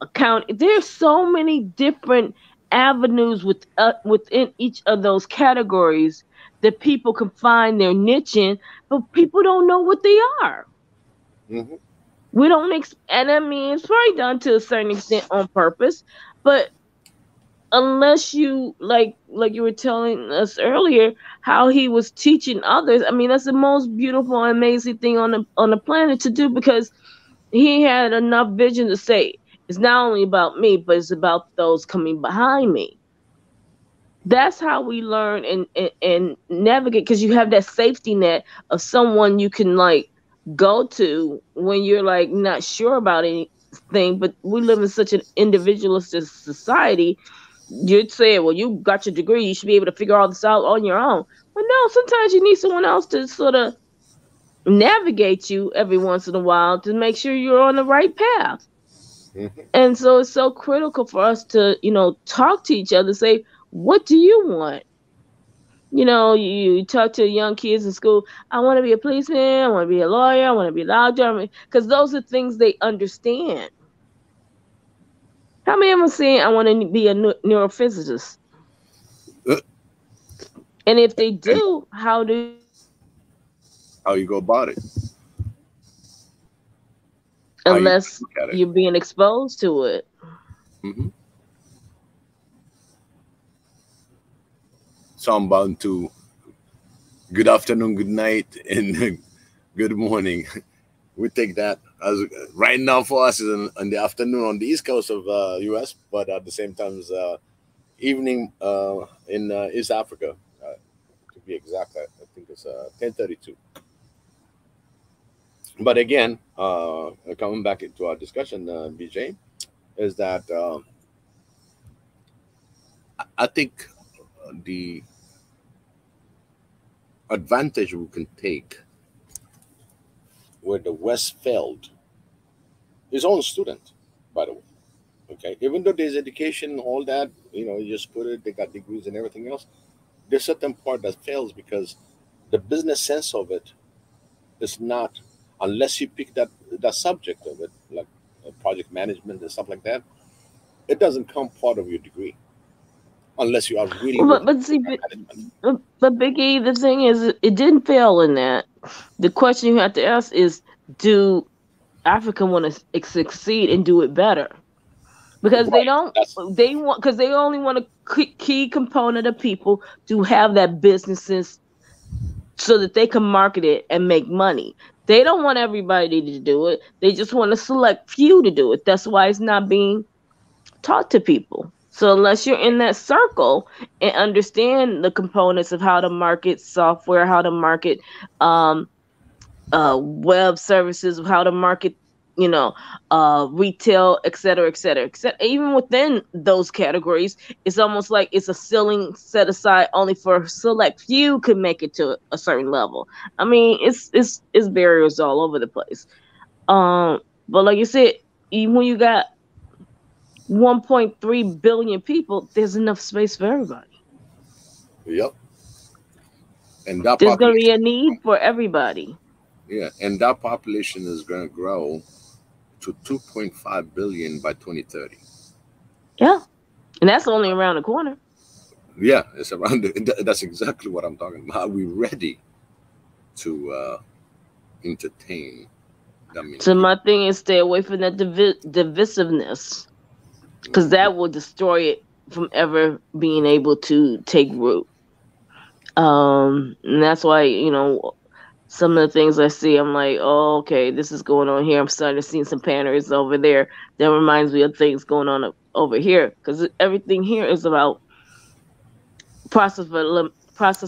account. There's so many different avenues within each of those categories that people can find their niche in, but people don't know what they are. Hmm. We don't and I mean it's probably done to a certain extent on purpose, but unless you like you were telling us earlier how he was teaching others. I mean, that's the most beautiful and amazing thing on the planet to do, because he had enough vision to say it's not only about me, but it's about those coming behind me. That's how we learn and navigate, because you have that safety net of someone you can like go to when you're like not sure about anything. But we live in such an individualistic society. You'd say, well, you got your degree, you should be able to figure all this out on your own. But no, sometimes you need someone else to sort of navigate you every once in a while to make sure you're on the right path. Hmm. And so it's so critical for us to, talk to each other, say, what do you want? You talk to young kids in school, I want to be a policeman, I want to be a lawyer, I want to be a doctor, because those are things they understand. How many of them saying, I want to be a neurophysicist? And if they And do, how do you navigate that? how you go about it, how you Unless look at it. you're being exposed to it. Hmm. So I'm bound to good afternoon, good night, and good morning. We take that as right now for us is in the afternoon on the east coast of U.S., but at the same time is evening in East Africa. To be exact, I think it's 10:32. But again, coming back into our discussion, BJ, is that I think the advantage we can take where the West failed is on student, by the way. Okay, even though there's education, all that, you just put it, they got degrees and everything else. There's certain part that fails because the business sense of it is not, unless you pick that subject of it, like project management and stuff like that. It doesn't come part of your degree unless you are really But working but see, in management. but Biggie, the thing is, it didn't fail in that. The question you have to ask is, do Africa want to succeed and do it better? Because they Right. don't, That's they want, because they only want a key component of people to have that businesses so that they can market it and make money. They don't want everybody to do it. They just want a select few to do it. That's why it's not being taught to people. So unless you're in that circle and understand the components of how to market software, how to market um, web services, how to market, you know, retail, et cetera, et cetera, et cetera. Even within those categories, it's almost like it's a ceiling set aside only for select few could make it to a certain level. I mean, it's barriers all over the place. Um, but like you said, even when you got 1.3 billion people, there's enough space for everybody. yep. And that There's going to be a population, need for everybody. yeah, and that population is going to grow to 2.5 billion by 2030. Yeah. And that's only around the corner. Yeah, it's around. That's exactly what I'm talking about. Are we ready to entertain that many So people? my thing is stay away from that divisiveness because Mhm. that will destroy it from ever being able to take root. And that's why, some of the things I see, I'm like, oh, okay, this is going on here. I'm starting to see some patterns over there. That reminds me of things going on over here because everything here is about process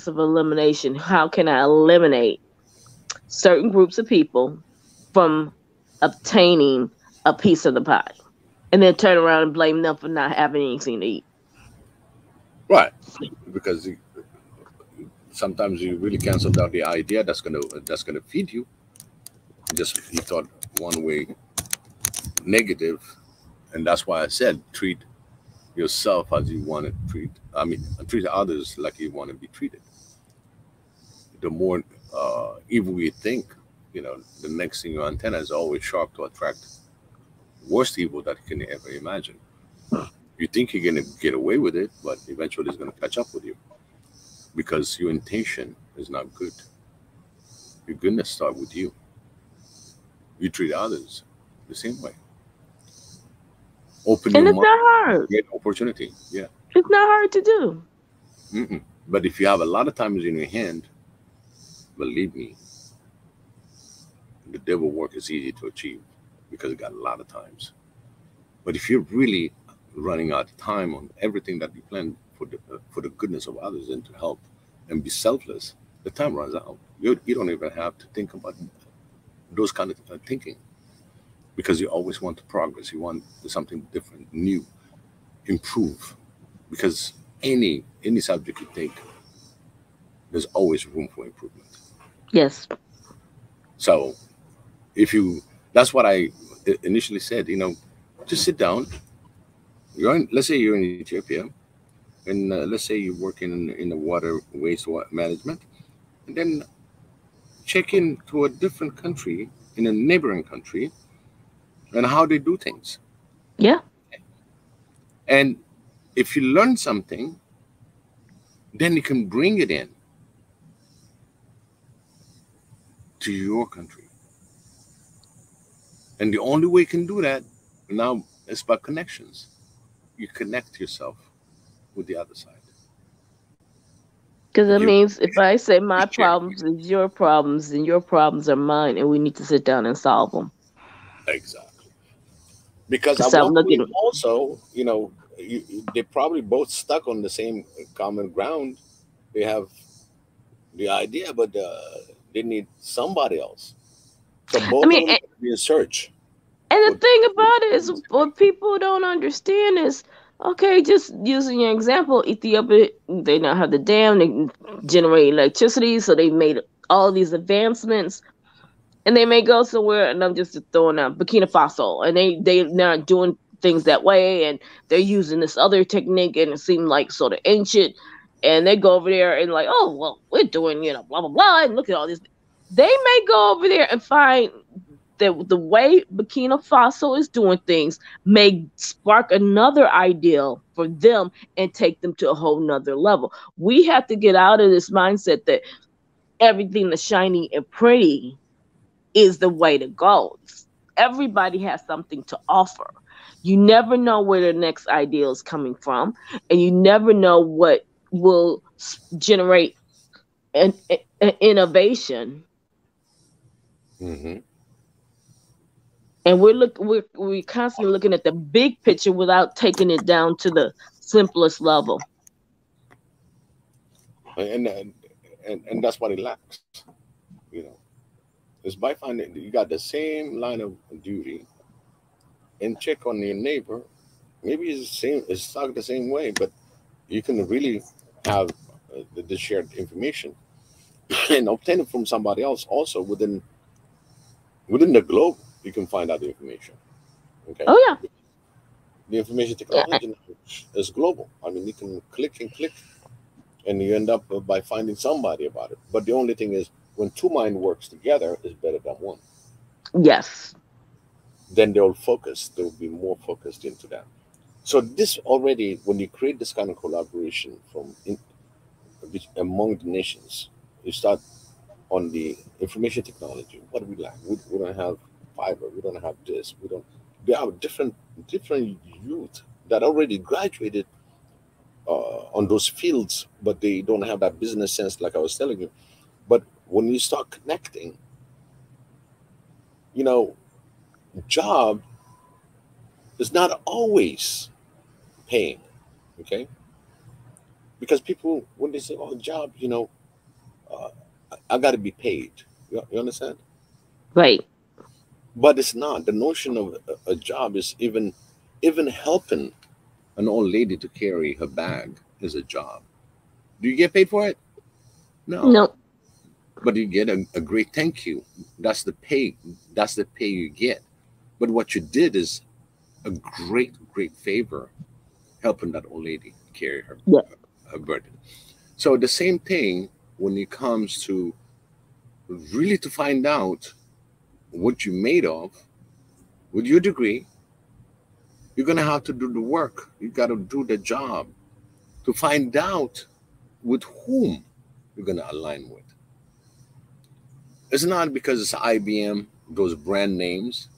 of elimination. How can I eliminate certain groups of people from obtaining a piece of the pie, and then turn around and blame them for not having anything to eat? Right, because sometimes you really cancel out the idea that's gonna feed you. Just you thought one way negative, and that's why I said treat yourself as you want to treat. I mean, treat others like you want to be treated. The more evil you think, the next thing your antenna is always sharp to attract worst evil that you can ever imagine. You think you're gonna get away with it, but eventually it's gonna catch up with you because your intention is not good. Your goodness start with you. You treat others the same way. Open your And it's mind, not hard. get opportunity. Yeah. It's not hard to do. Mm-mm. But if you have a lot of times in your hand, believe me, the devil work is easy to achieve because it got a lot of times. But if you're really running out of time on everything that you plan for the goodness of others and to help and be selfless, the time runs out. You don't even have to think about those kind of thinking because you always want to progress. You want something different, new, improve. Because any subject you take, there's always room for improvement. Yes. So if you, that's what I initially said. Just sit down. Let's say you're in Ethiopia, and let's say you work in the water waste management, and then check in to a different country in a neighboring country and how they do things. Yeah. And if you learn something, then you can bring it in to your country. And the only way you can do that now is by connections. You connect yourself with the other side. Because it You means if I say you my share. problems is your problems and your problems are mine, and we need to sit down and solve them. Exactly. Because at Stop one point looking. also, they probably both stuck on the same common ground. They have the idea, but they need somebody else. So I both of mean, them be in search and for the thing the about it is, what inspiration. people don't understand is, Okay, just using your example, Ethiopia, they now have the dam, they can generate electricity, so they made all these advancements, and they may go somewhere, and I'm just throwing out Burkina Faso, and they're not doing things that way, and they're using this other technique, and it seemed like sort of ancient, and they go over there and like, oh well, we're doing blah blah blah, and look at all this. They may go over there and find that the way Burkina Faso is doing things may spark another ideal for them and take them to a whole nother level. We have to get out of this mindset that everything that's shiny and pretty is the way to go. Everybody has something to offer. You never know where the next ideal is coming from, and you never know what will generate an innovation. Mm-hmm. And we're constantly looking at the big picture without taking it down to the simplest level. And that's what it lacks. You know, is by finding you got the same line of duty and check on your neighbor. Maybe it's the same, it's stuck the same way, but you can really have the shared information and obtain it from somebody else also within the globe. You can find out the information. Okay, Oh yeah. the information Yeah. technology is global. I mean, you can click and click, and you end up by finding somebody about it. But the only thing is, when two mind works together, is better than one. Yes. Then they'll focus. They'll be more focused into that. So this already, when you create this kind of collaboration among the nations, you start on the information technology. What do we lack? We don't have fiber. We don't have this. We don't. There are different youth that already graduated on those fields, but they don't have that business sense, like I was telling you. But when you start connecting, you know, job is not always paying. Okay, because people when they say, "Oh, job," uh, I got to be paid. You understand? Right. But it's not. The notion of a job is even helping an old lady to carry her bag is a job. Do you get paid for it? No. No. But you get a great thank you. That's the pay. That's the pay you get. But what you did is a great favor helping that old lady carry Yeah. her burden. So the same thing when it comes to really to find out what you're made of with your degree, you're gonna have to do the work. You gotta do the job to find out with whom you're gonna align with. It's not because it's IBM, those brand names,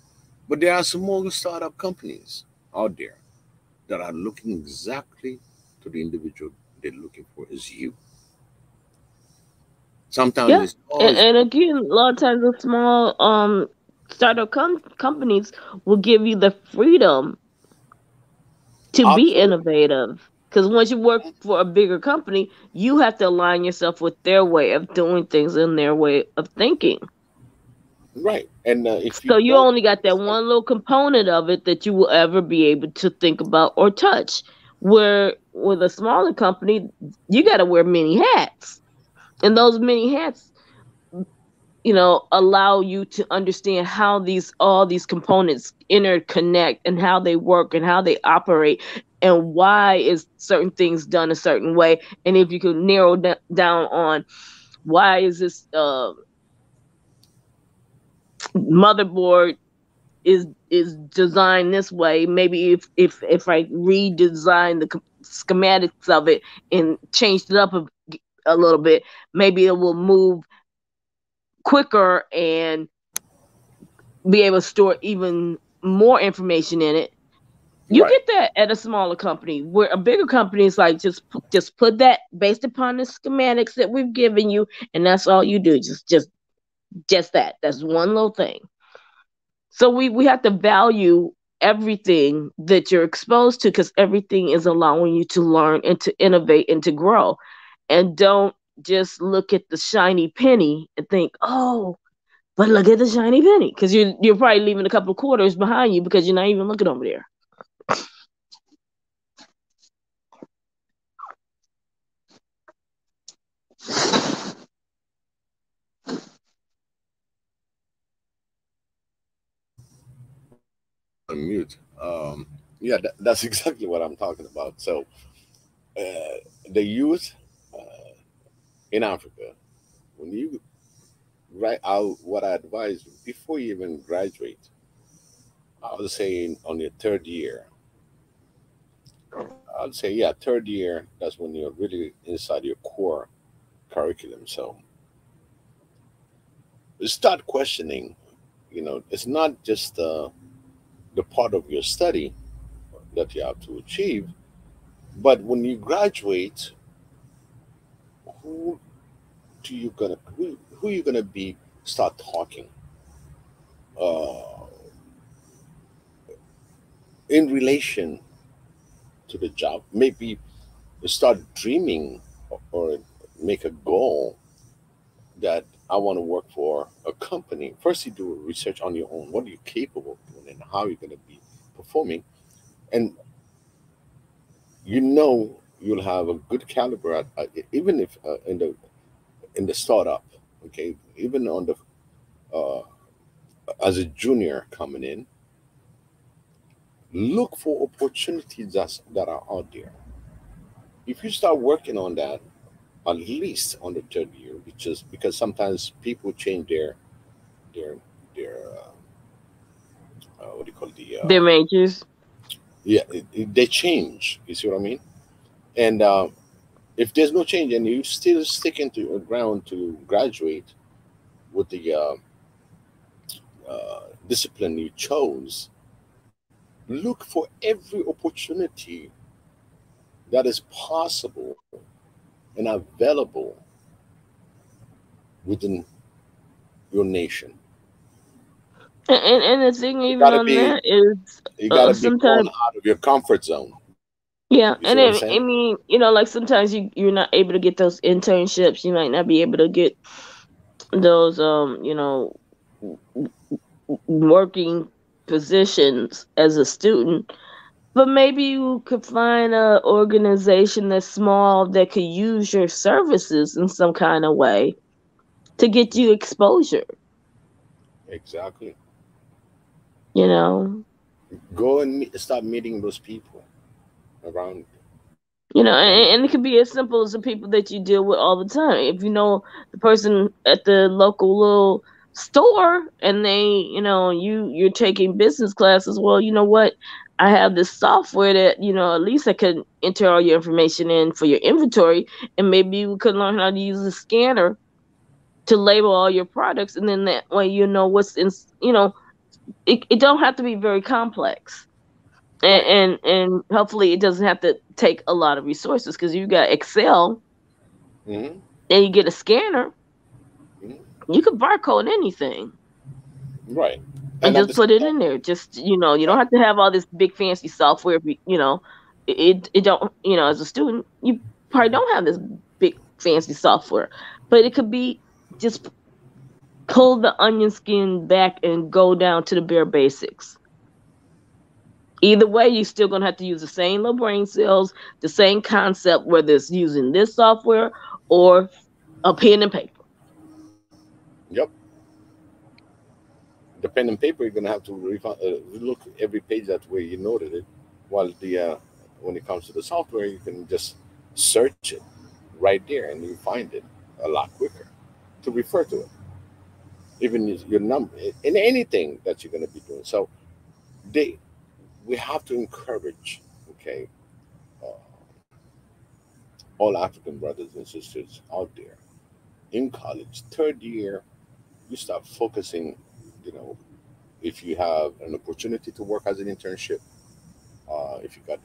but there are small startup companies out there that are looking exactly to the individual they're looking for is you. Sometimes Yeah. it's always And again, a lot of times the small startup companies will give you the freedom to be absolutely innovative. Because once you work for a bigger company, you have to align yourself with their way of doing things and their way of thinking. right. And if you So you don't only got that understand, one little component of it that you will ever be able to think about or touch. Where with a smaller company, you got to wear many hats. And those many hats, allow you to understand how all these components interconnect and how they work and how they operate and why is certain things done a certain way. And if you could narrow down on why is this motherboard is designed this way, maybe if I redesign the schematics of it and changed it up a little bit, maybe it will move quicker and be able to store even more information in it. You right, get that at a smaller company. Where a bigger company is like just put that based upon the schematics that we've given you, and that's all you do. Just that. That's one little thing. So we have to value everything that you're exposed to because everything is allowing you to learn and to innovate and to grow. And don't just look at the shiny penny and think, oh, but look at the shiny penny, because you're probably leaving a couple of quarters behind you because you're not even looking over there. unmute. Yeah, that's exactly what I'm talking about. So, the youth in Africa, when you write out what I advise you before you even graduate, I would say on your third year, I'd say, yeah, third year, that's when you're really inside your core curriculum. So, you start questioning, it's not just the part of your study that you have to achieve, but when you graduate, who who you gonna be? Start talking uh, in relation to the job. Maybe you start dreaming or make a goal that I want to work for a company. First, you do research on your own. What are you capable of doing, and how you're going to be performing, and you'll have a good caliber even if in the startup. Okay, even on the uh, as a junior coming in, look for opportunities that are out there. If you start working on that, at least on the third year, because sometimes people change their their what do you call the Their majors. yeah, they change. You see what I mean? And if there's no change and you still sticking to your ground to graduate with the discipline you chose, look for every opportunity that is possible and available within your nation. And the thing You even gotta on be that is you gotta be going sometimes. out of your comfort zone. Yeah, You see and what I'm then I saying? mean, like sometimes you're not able to get those internships. You might not be able to get those working positions as a student. But maybe you could find a organization that's small that could use your services in some kind of way to get you exposure. Exactly. You know, Go and start meeting those people around around and it could be as simple as the people that you deal with all the time. If you know the person at the local little store and you're taking business classes, well, you know what? I have this software that, at least I could enter all your information in for your inventory, and maybe we could learn how to use a scanner to label all your products, and then that way you know what's in, it don't have to be very complex. and right. and, and hopefully it doesn't have to take a lot of resources, because you got Excel Hmm. and you get a scanner, Hmm. you can barcode anything Right. and And at just the same put it time, in there. Just, you don't right. have to have all this big fancy software. It don't, as a student, you probably don't have this big fancy software, but it could be just pull the onion skin back and go down to the bare basics. Either way, you're still gonna have to use the same little brain cells, the same concept, whether it's using this software or a pen and paper. Yep. The pen and paper, you're gonna have to look every page that way you noted it. While the when it comes to the software, you can just search it right there and you find it a lot quicker to refer to it. Even your number in anything that you're gonna be doing. So they we have to encourage, okay, uh, all African brothers and sisters out there in college, third year, you start focusing, you know, if you have an opportunity to work as an internship, if you got,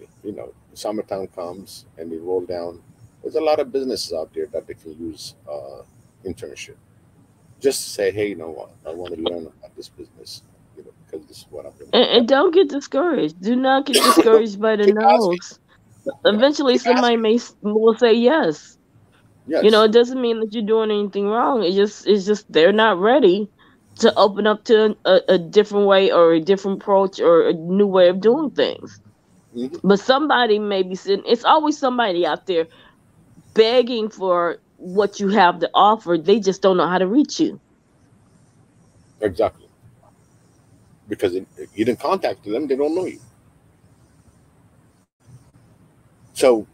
summertime comes and you roll down, there's a lot of businesses out there that they can use internship. Just to say, hey, you know what, I want to learn about this business, because this is what I'm going to be And doing. don't get discouraged. Do not get discouraged by the Keep asking. no's. Yeah, Eventually, keep somebody asking. will say yes. Yes. It doesn't mean that you're doing anything wrong. It's just they're not ready to open up to a different way or a different approach or a new way of doing things. Hmm. But somebody may be sitting. It's always somebody out there begging for what you have to offer. They just don't know how to reach you. Exactly. because you didn't contact them, they don't know you. So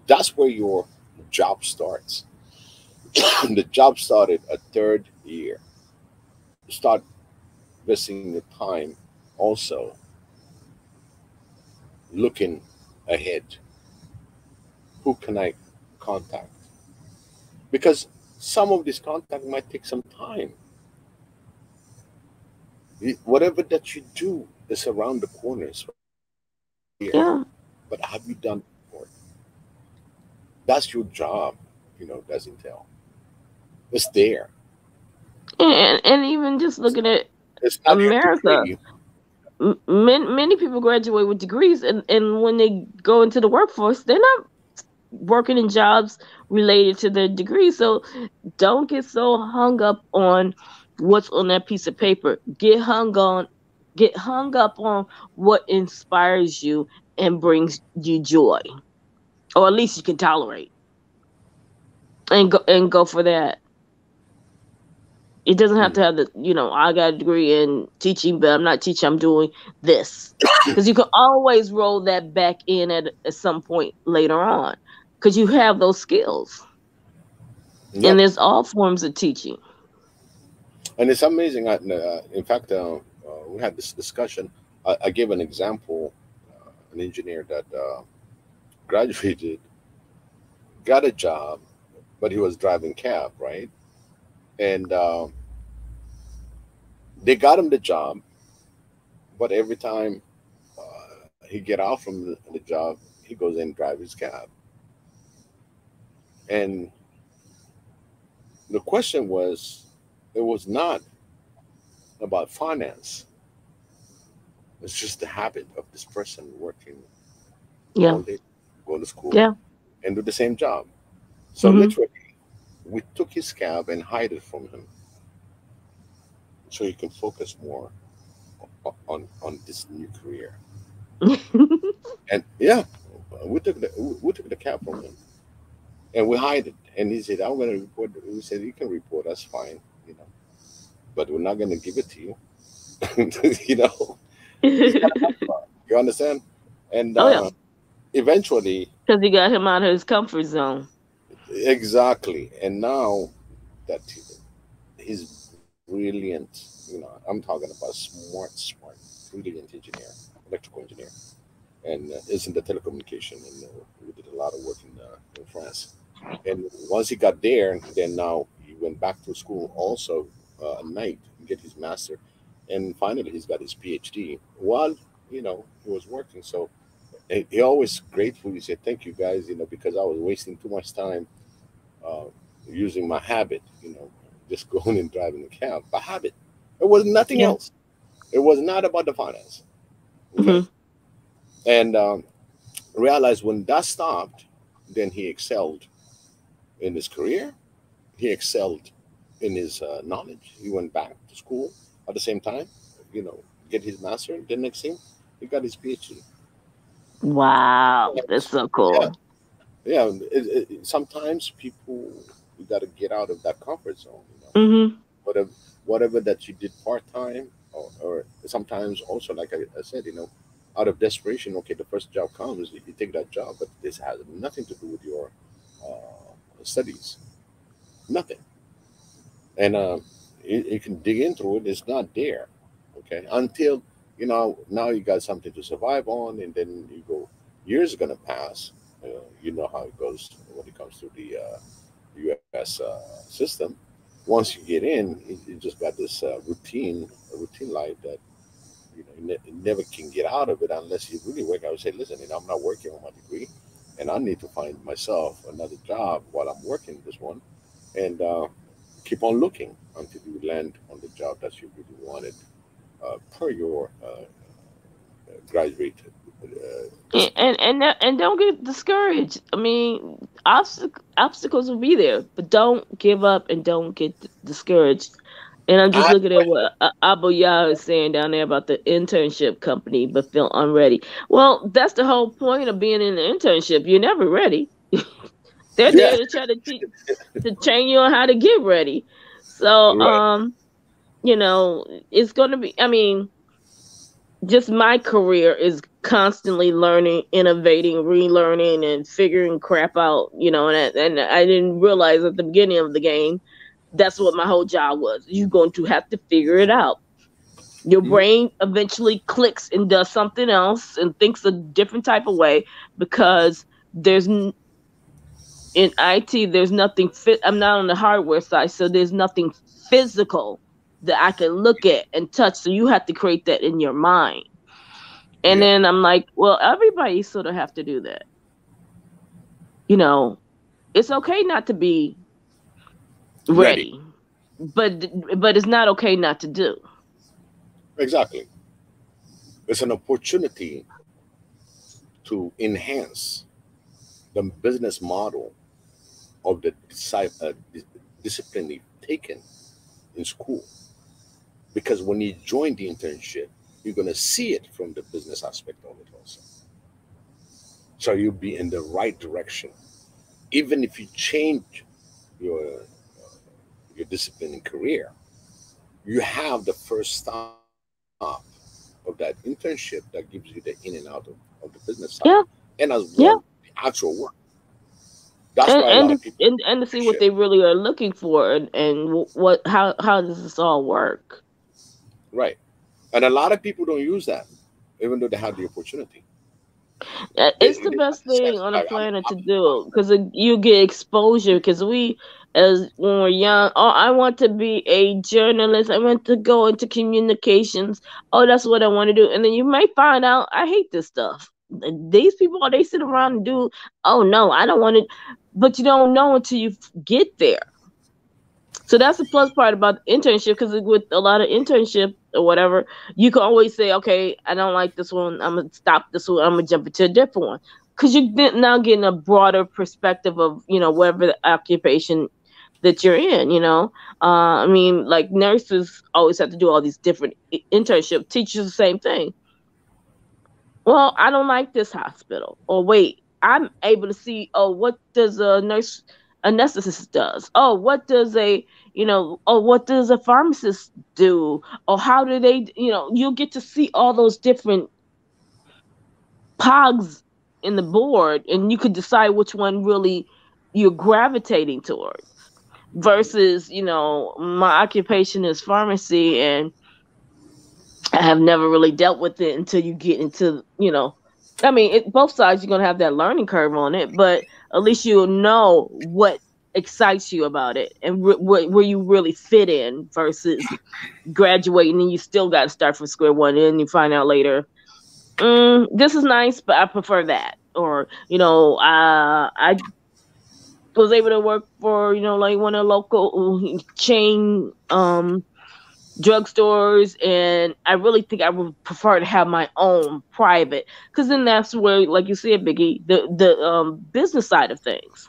that's where your job starts. The job started a third year. Start investing the time also looking ahead. Who can I contact? Because some of this contact might take some time. Whatever that you do is around the corners here. Yeah. But have you done it? That's your job, doesn't tell. It's there. And even just looking at It's not your America, degree. many people graduate with degrees, and when they go into the workforce, they're not working in jobs related to their degree. So don't get so hung up on what's on that piece of paper. Get hung up on what inspires you and brings you joy, or at least you can tolerate, and go for that. It doesn't have Mm. to have I got a degree in teaching, but I'm not teaching, I'm doing this. Because you can always roll that back in at some point later on, because you have those skills. And Yep. there's all forms of teaching. And it's amazing. In fact, we had this discussion. I gave an example. An engineer that graduated, got a job, but he was driving cab, right? And they got him the job, but every time he get out from the job, he goes in and drive his cab. And the question was, it was not about finance. It's just the habit of this person working Yeah. all day, go to school, Yeah. and do the same job. So Hmm. literally, we took his cab and hide it from him so he can focus more on this new career. And yeah, we took the cab from him and we hide it. And he said, "I'm going to report." We said, "You can report. That's fine, you know, but we're not going to give it to you." you know, he got enough car. You understand? And Oh yeah, eventually, because he got him out of his comfort zone. exactly. And now that he's brilliant, I'm talking about smart, brilliant engineer, electrical engineer, and is in the telecommunication. And we did a lot of work in France. And once he got there, then now he went back to school also at night and get his master, and finally he's got his PhD while he was working. So he always grateful. He said, "Thank you guys, because I was wasting too much time uh, using my habit, just going and driving the cab by habit. It was nothing Yeah. else. It was not about the finance." Okay, Hmm. and realized when that stopped, then he excelled in his career. He excelled in his knowledge. He went back to school at the same time, you know, get his master. The next thing, he got his PhD. Wow, that's so Yeah, cool. yeah. Sometimes people, you got to get out of that comfort zone. Hmm. Whatever, whatever that you did part time, or sometimes also, like I said, out of desperation. Okay, the first job comes, you take that job, but this has nothing to do with your studies. Nothing. And you can dig into it. It's not there, okay, until now you got something to survive on, and then you go. Years are gonna pass. You know how it goes when it comes to the U.S. System. Once you get in, you just got this routine life that you never can get out of it unless you really work. I would say, listen, I'm not working on my degree, and I need to find myself another job while I'm working this one, and keep on looking until you land on the job that you really wanted per your graduate. And and don't get discouraged. I mean, obstacles will be there, but don't give up and don't get discouraged. And I'm just I, looking at what Abu is saying down there about the internship company, but feel unready. Well, that's the whole point of being in the internship. You're never ready. They're yeah, there to try to teach, to train you on how to get ready. So, right. it's going to be. I mean, just my career is constantly learning, innovating, relearning, and figuring crap out. And I didn't realize at the beginning of the game that's what my whole job was. You're going to have to figure it out. Your Mhm. brain eventually clicks and does something else and thinks a different type of way because in IT there's nothing fit. I'm not on the hardware side, so there's nothing physical that I can look at and touch. So you have to create that in your mind. And Yeah, then I'm like, well, everybody sort of have to do that. You know, it's okay not to be ready. ready, but but it's not okay not to do. Exactly. It's an opportunity to enhance the business model of the discipline you've taken in school. Because when you join the internship, you're going to see it from the business aspect of it also. So you'll be in the right direction. Even if you change your your discipline and career, you have the first stop of that internship that gives you the in and out of the business side, Yeah, and as well yeah, the actual work. That's why a and lot of and people to, and to see what internship, they really are looking for, and what how does this all work? right? And a lot of people don't use that, even though they have the opportunity. It's They, the like best I said, thing on the like planet to I'm do because you get exposure. Because we, as when we're young, oh, I want to be a journalist. I want to go into communications. Oh, that's what I want to do. And then you may find out I hate this stuff. These people, they sit around and do. Oh no, I don't want to. But you don't know until you get there. So that's the plus part about internship because with a lot of internship or whatever, you can always say, okay, I don't like this one. I'm gonna stop this one. I'm gonna jump into a different one because you're now getting a broader perspective of whatever the occupation that you're in. I mean, like nurses always have to do all these different internship. Teachers the same thing. Well, I don't like this hospital. Or wait, I'm able to see, oh, what does a nurse anesthetist does? Oh, what does what does a pharmacist do? Or how do they, you'll get to see all those different pogs in the board and you could decide which one really you're gravitating toward versus, my occupation is pharmacy and I have never really dealt with it until you get into, I mean, both sides you're gonna have that learning curve on it, but at least you'll know what excites you about it and where you really fit in versus graduating and you still got to start from square one and you find out later, this is nice, but I prefer that. Or I was able to work for like one of the local chain drugstores, and I really think I would prefer to have my own private, because then that's where, like you said, Biggie, the business side of things.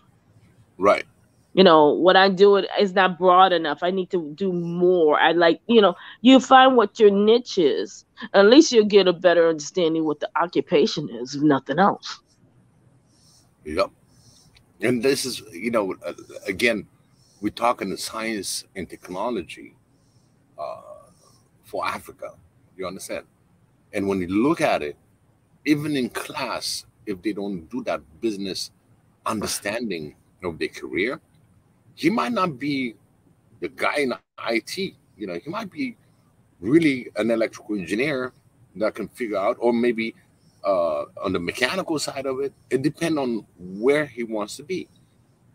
right. What I do it is not broad enough. I need to do more. I like, you find what your niche is. At least you'll get a better understanding what the occupation is, if nothing else. Yep. And this is, again, we're talking the science and technology for Africa. You understand? And when you look at it, even in class, if they don't do that business understanding of their career, he might not be the guy in IT. He might be really an electrical engineer that can figure out, or maybe on the mechanical side of it. It depends on where he wants to be.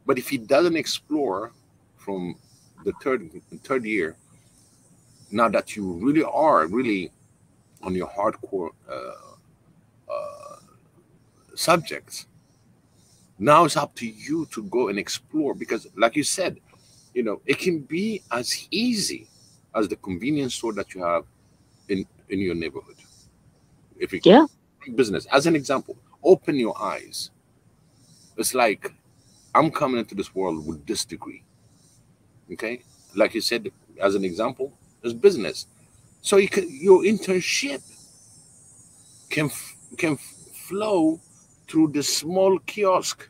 But if he doesn't explore from the third year, now that you really are really on your hardcore subjects, now it's up to you to go and explore because, like you said, it can be as easy as the convenience store that you have in your neighborhood. If you Yeah. business, as an example, open your eyes. It's like I'm coming into this world with this degree. Okay, like you said, as an example, is business. So your internship can flow through the small kiosk.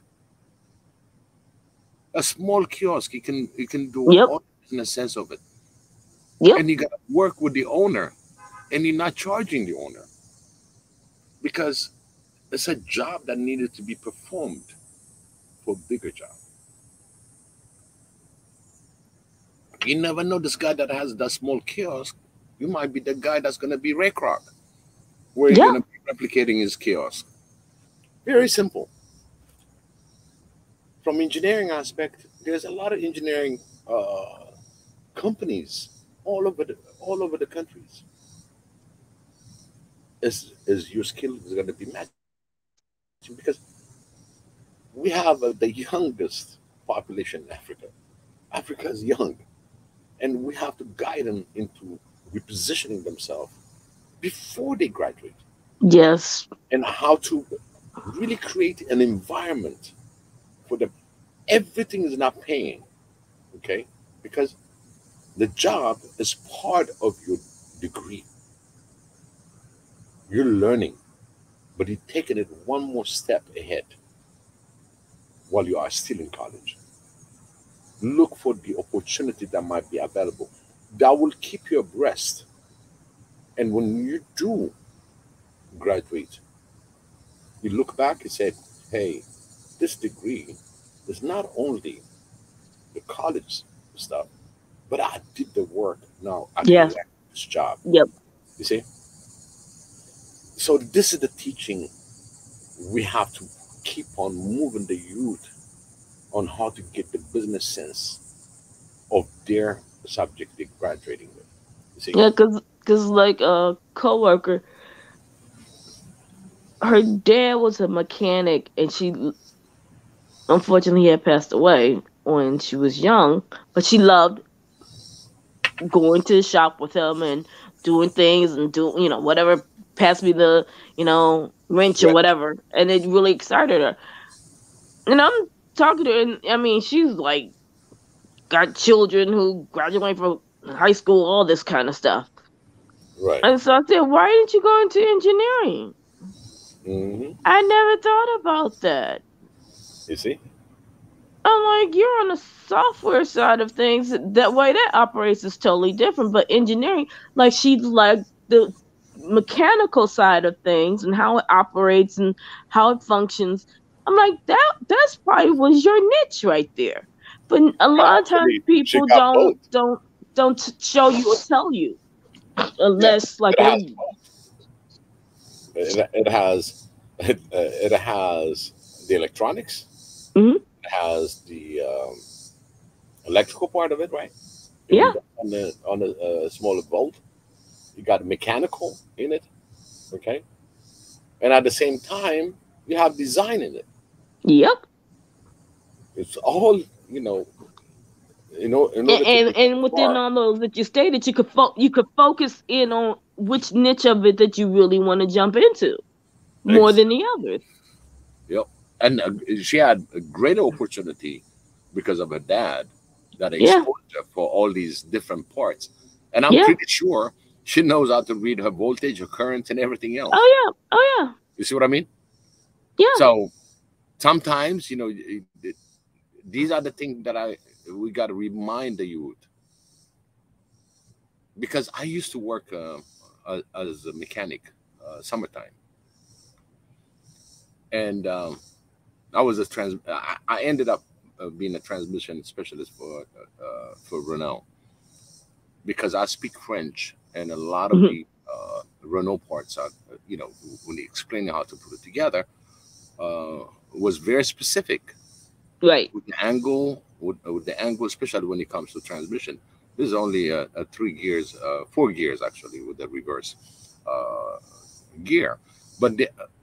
A small kiosk, you can do Yep. all in a sense of it, Yep. and you got to work with the owner, and you're not charging the owner. because it's a job that needed to be performed for a bigger job. You never know, this guy that has that small kiosk, you might be the guy that's going to be Ray Kroc, where you're Yeah. going to be replicating his kiosk. Very simple. From engineering aspect, there's a lot of engineering companies all over the countries. Is your skill is going to be matching? Because we have the youngest population in Africa. Africa is young, and we have to guide them into repositioning themselves before they graduate, Yes. and how to really create an environment for them. Everything is not paying, okay? Because the job is part of your degree. You're learning, but you're taking it one more step ahead while you are still in college. Look for the opportunity that might be available that will keep you abreast. And when you do graduate, you look back and say, hey, this degree is not only the college stuff, but I did the work. Now I can Yes. land this job. Yep. You see? So this is the teaching we have to keep on moving the youth on how to get the business sense of their subject they're graduating with. You see? Yeah, cause like a coworker, her dad was a mechanic, and she unfortunately he had passed away when she was young. But she loved going to the shop with him and doing things and doing whatever. Pass me the wrench or Right. whatever, and it really excited her. And I'm talking to her, and I mean she's like got children who graduate from high school, all this kind of stuff. Right. And so I said, why didn't you go into engineering? Hmm. I never thought about that. You see? I'm like, you're on the software side of things. That way that operates is totally different. But engineering, like she's like the mechanical side of things and how it operates and how it functions. I'm like, that's probably was your niche right there. But a Yeah, lot of times actually, she people got both. don't show you or tell you Yeah, unless like it has both. It has it has the electronics. mhm, It has the electrical part of it, right? yeah, Even on the smaller volt, you got mechanical in it, okay, and at the same time you have design in it. yep. It's all you know. In and order to and, get that and within far, all those that you stated, you could focus in on which niche of it that you really want to jump into more ex- than the others. yep. And she had a great opportunity because of her dad that Yeah, exposed her for all these different parts. And I'm yeah, pretty sure she knows how to read her voltage, her current, and everything else. oh yeah, oh yeah, You see what I mean? yeah. So sometimes, these are the things that we got to remind the youth, because I used to work as a mechanic summertime, and I was a trans. I ended up being a transmission specialist for Renault, because I speak French, and a lot of Mhm. the Renault parts are, when they explain how to put it together, uh, was very specific Right. with the angle, especially when it comes to transmission. This is only a 3 gears, 4 gears actually, with the reverse uh, gear. But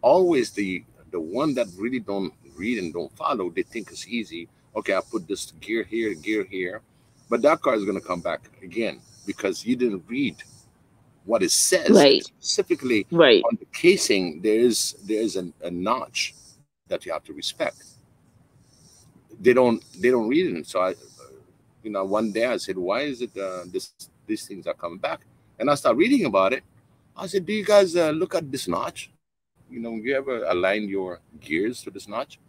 always the one that really don't read and don't follow, they think it's easy. Okay, I put this gear here, but that car is going to come back again because you didn't read what it says. Right. Specifically Right. on the casing, there is a notch that you have to respect. They don't read it. So one day I said, why is it these things are coming back? And I started reading about it. I said, do you guys look at this notch? You ever align your gears to this notch?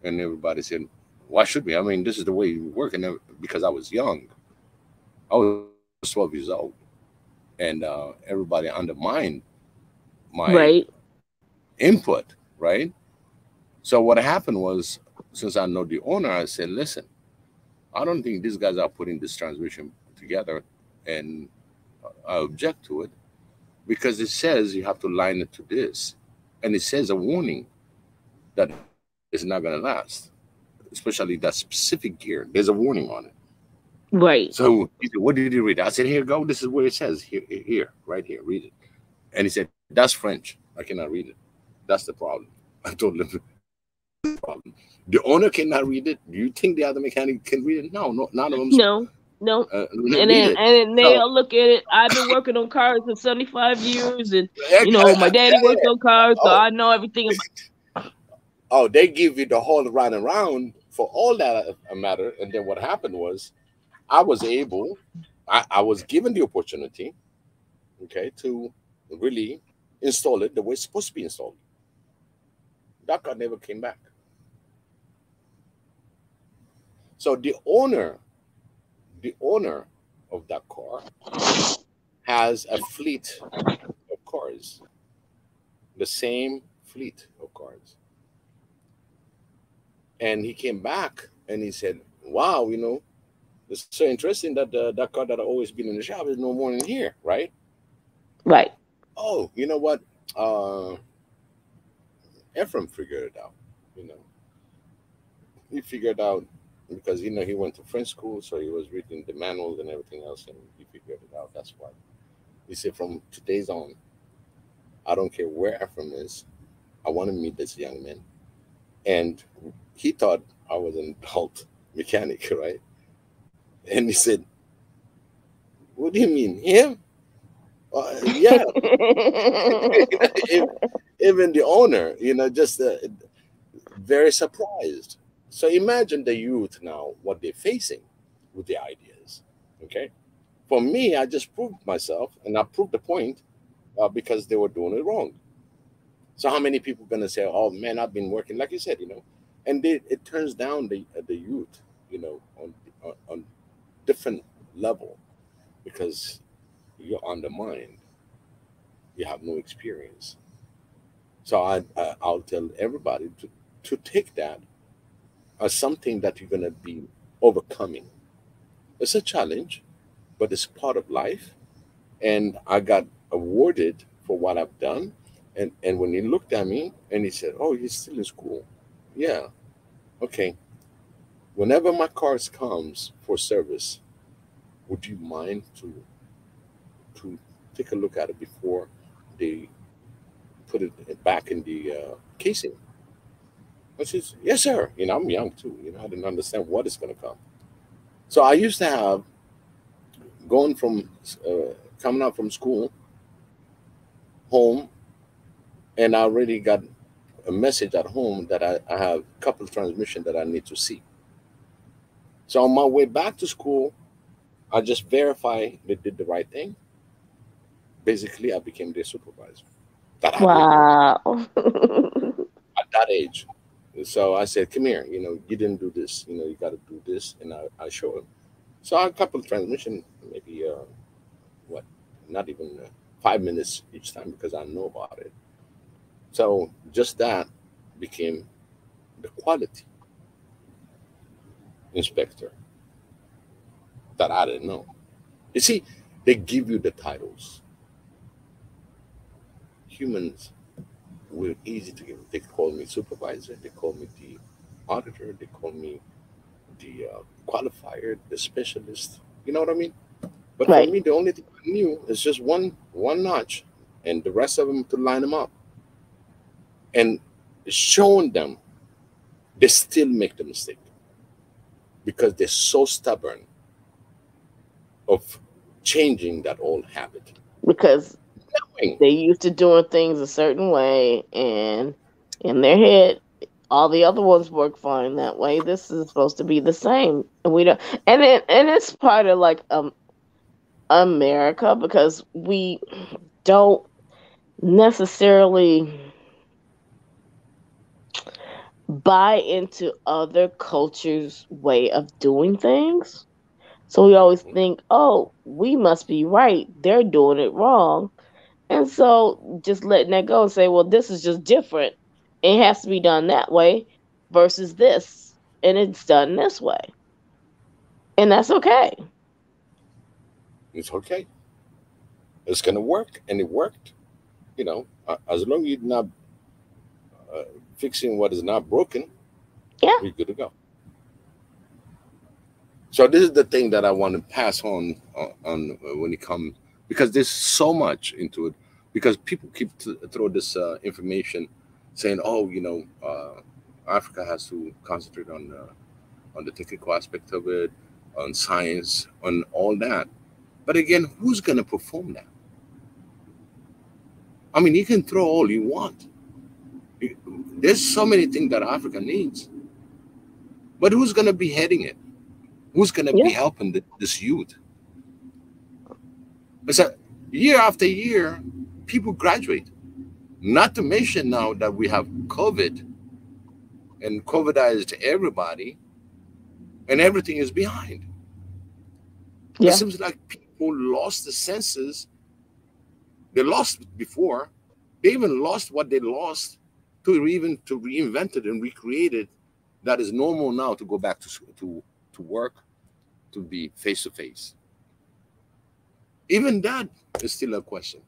And everybody said, why should we? I mean, this is the way you work. And because I was young, I was 12 years old, and everybody undermined my Right. input, right? So what happened was, since I know the owner, I said, listen, I don't think these guys are putting this transmission together, and I object to it because it says you have to line it to this, and it says a warning that it's not going to last, especially that specific gear. There's a warning on it. Right. So he said, what did you read? I said, here, go. This is where it says. Here, right here. Read it. And he said, that's French. I cannot read it. That's the problem. I told him, that's the problem. The owner cannot read it. Do you think the other mechanic can read it? No, no, none of them No, no. read it. And then So, they'll look at it. I've been working on cars for 75 years, and my daddy yeah, worked on cars, so oh, I know everything about. oh, they give you the whole run around for all that matter. And then what happened was, I was able, I was given the opportunity, okay, to really install it the way it's supposed to be installed. That car never came back. So the owner of that car has a fleet of cars, the same fleet of cars. And he came back and he said, wow, it's so interesting that that car that I always been in the shop is no more in here, right? Right. Oh, you know what? Uh, Ephraim figured it out. You know, he figured out because he went to French school, so he was reading the manuals and everything else, and he figured it out. That's why he said, from today's on, I don't care where Ephraim is. I want to meet this young man. And he thought I was an adult mechanic, right? And he said, "What do you mean him?" Yeah, even the owner, just very surprised. So imagine the youth now, what they're facing with the ideas. Okay. For me, I just proved myself and I proved the point because they were doing it wrong. So how many people going to say, oh man, I've been working, like you said, and it turns down the youth, on different level because you're undermined. You have no experience. So I'll tell everybody to take that as something that you're going to be overcoming. It's a challenge, but it's part of life. And I got awarded for what I've done. And when he looked at me and he said, "Oh, he's still in school." Yeah. Okay. Whenever my cars comes for service, would you mind to take a look at it before they put it back in the casing? I says, "Yes, sir." I'm young too. I didn't understand what is going to come. So I used to have going from coming out from school home, and I already got a message at home that I have a couple of transmission that I need to see. So on my way back to school, I just verify they did the right thing. Basically, I became their supervisor. That I didn't know Wow. at that age. So I said, "Come here. You didn't do this. You got to do this," and I show him. So I couple of transmission, maybe what, not even 5 minutes each time because I know about it. So just that became the quality inspector that I didn't know. You see, they give you the titles. Humans were easy to give. They call me supervisor. They call me the auditor. They call me the qualifier, the specialist. You know what I mean? But for Right. me, the only thing I knew is just one notch, and the rest of them to line them up, and showing them they still make the mistake because they're so stubborn of changing that old habit. Because Knowing, they used to doing things a certain way, and in their head, all the other ones work fine that way. This is supposed to be the same, and we don't. And it's part of like America because we don't necessarily buy into other cultures' way of doing things. So we always think, oh, we must be right. They're doing it wrong. And so just letting that go and say, well, this is just different. It has to be done that way versus this. And it's done this way. And that's okay. It's okay. It's gonna work, and it worked. As long as you're not uh, fixing what is not broken, Yeah. we're good to go. So this is the thing that I want to pass on when it comes, because there's so much into it, because people keep throw this information saying, oh, Africa has to concentrate on the technical aspect of it, on science, on all that. But again, who's going to perform that? I mean, you can throw all you want. There's so many things that Africa needs, but who's going to be heading it? Who's going to be Yeah. helping this youth? It's a year after year, people graduate. Not to mention now that we have COVID and COVIDized everybody, and everything is behind. It Yeah. seems like people lost the senses. They lost before. They even lost what they lost to reinvent it and recreate it. That is normal now to go back to work, to be face to face. Even that is still a question.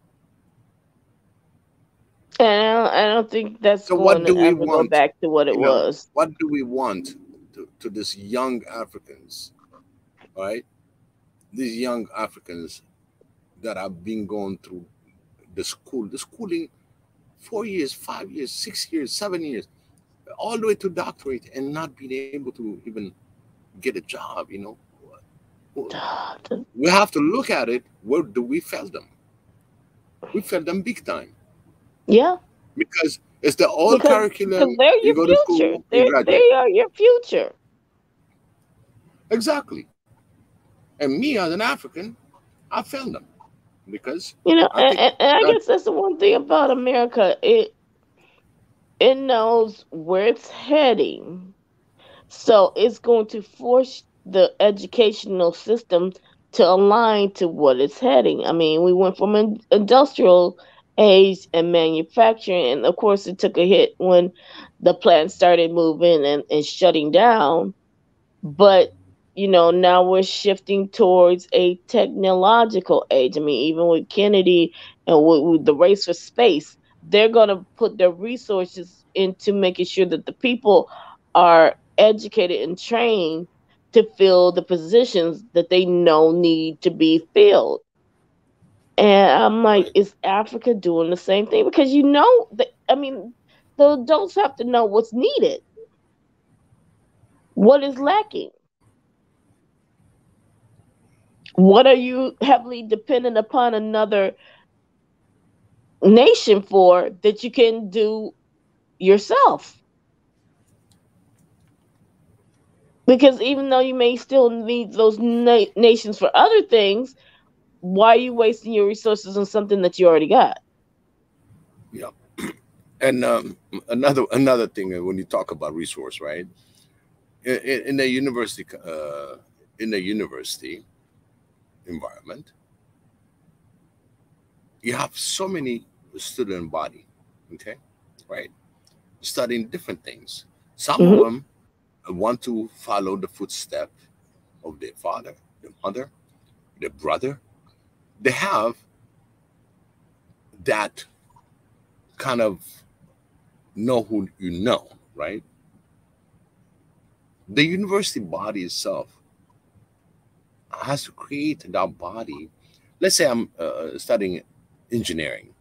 And I don't think that's So going what to do we ever go want? back to what it was. What do we want to these young Africans, right? These young Africans that have been going through the schooling, 4 years, 5 years, 6 years, 7 years, all the way to doctorate, and not being able to even get a job. We have to look at it. Where do we fail them? We fail them big time, Yeah. because it's the old Because curriculum. they're You your go to future. school, you graduate. They are your future. Exactly. And me as an African, I failed them because I And, think and I that, guess that's the one thing about America. It knows where it's heading. So it's going to force the educational system to align to what it's heading. I mean, we went from an industrial age and manufacturing, and of course, it took a hit when the plants started moving and shutting down. But now we're shifting towards a technological age. I mean, even with Kennedy and with the race for space, they're going to put their resources into making sure that the people are educated and trained to fill the positions that they know need to be filled. And I'm like, right, is Africa doing the same thing? Because I mean, the adults have to know what's needed, what is lacking. What are you heavily dependent upon another nation for that you can do yourself? Because even though you may still need those nations for other things, why are you wasting your resources on something that you already got? yeah. And another thing, when you talk about resource, right? In the university environment, you have so many student body, okay, right, studying different things. Some of Hmm. them want to follow the footstep of their father, their mother, their brother. They have that kind of know who you know, right? The university body itself has to create that body. Let's say I'm studying engineering,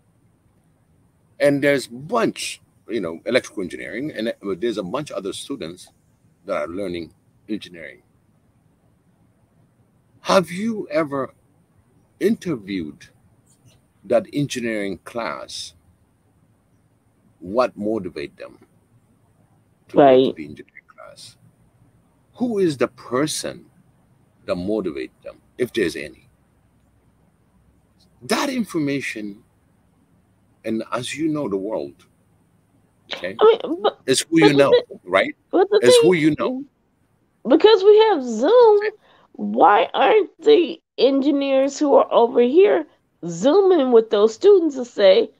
and there's bunch, electrical engineering, and there's a bunch of other students that are learning engineering. Have you ever interviewed that engineering class? What motivate them to go to Right. the engineering class? Who is the person that motivate them, if there's any? That information, and as you know the world, okay, I mean, is who but you know, right? but the Is who thing you know. is, because we have Zoom, why aren't the engineers who are over here? Zoom in with those students and say,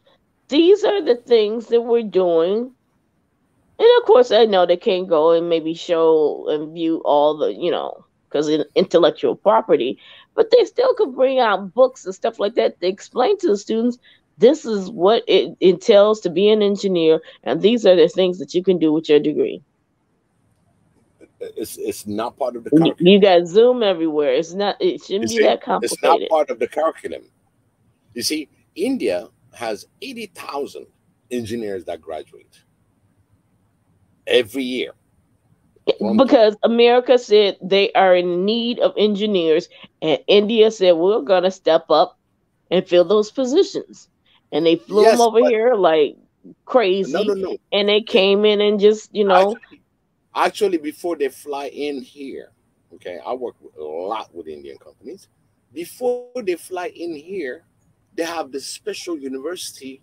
these are the things that we're doing. And of course, I know they can't go and maybe show and view all the, because intellectual property, but they still could bring out books and stuff like that to explain to the students this is what it entails to be an engineer, and these are the things that you can do with your degree. It's not part of the You curriculum. got Zoom everywhere. It's not. It You shouldn't be see, that it's not complicated. part of the curriculum. You see, India has 80,000 engineers that graduate every year from Because America said they are in need of engineers, and India said we're gonna step up and fill those positions. And they flew them yes, over but here like no, no, crazy, no. and they Eh, came in and just, actually, before they fly in here, okay, I work a lot with Indian companies. Before they fly in here, they have this special university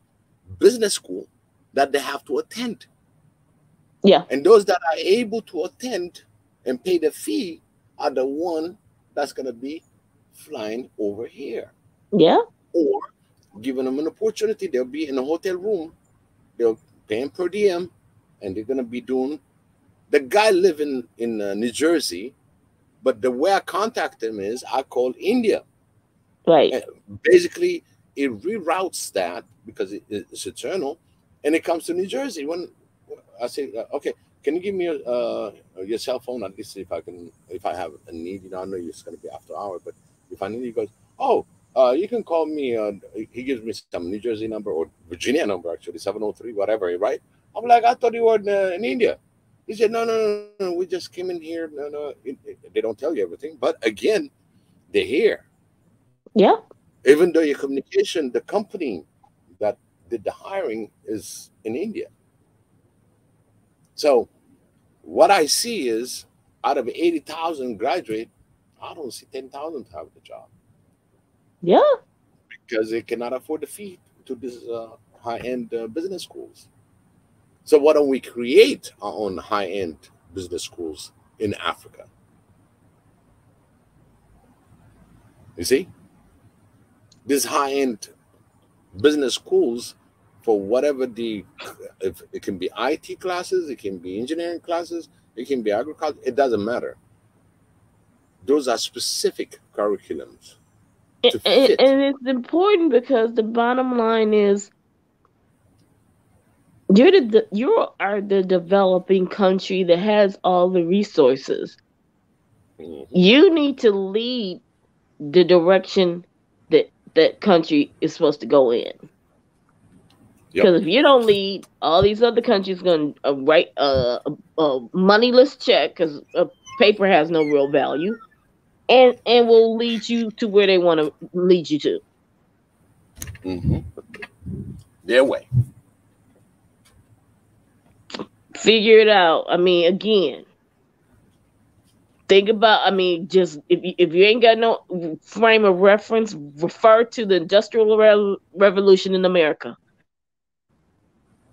business school that they have to attend. yeah, And those that are able to attend and pay the fee are the one that's going to be flying over here. yeah, Or giving them an opportunity, they'll be in a hotel room, they'll pay them per diem, and they're going to be doing. The guy living in New Jersey, but the way I contact him is I call India. right, And basically, it reroutes that because it's eternal, and it comes to New Jersey. When I say, okay, can you give me your cell phone at least if I can, if I have a need? I know it's going to be after hour, but if I need, he goes, oh, you can call me. He gives me some New Jersey number or Virginia number actually, 703, whatever, right? I'm like, I thought you were in India. He said, no, no, no, no, we just came in here. No, no, they don't tell you everything, but again, they're here. yeah, Even though your communication, the company that did the hiring is in India. So what I see is out of 80,000 graduate, I don't see 10,000 to have the job yeah, because they cannot afford the fee to this high-end business schools. So why don't we create our own high-end business schools in Africa? You see, these high-end business schools for whatever the, if it can be IT classes, it can be engineering classes, it can be agriculture, it doesn't matter. Those are specific curriculums to fit. and it's important because the bottom line is you are the developing country that has all the resources. Mhm. You need to lead the direction that that country is supposed to go in. Yep. Because if you don't lead, all these other countries going to write a moneyless check because paper has no real value, and will lead you to where they want to lead you to. Hmm. Their way. Figure it out. I mean, again, think about. I mean, just if you ain't got no frame of reference, refer to the Industrial Revolution in America.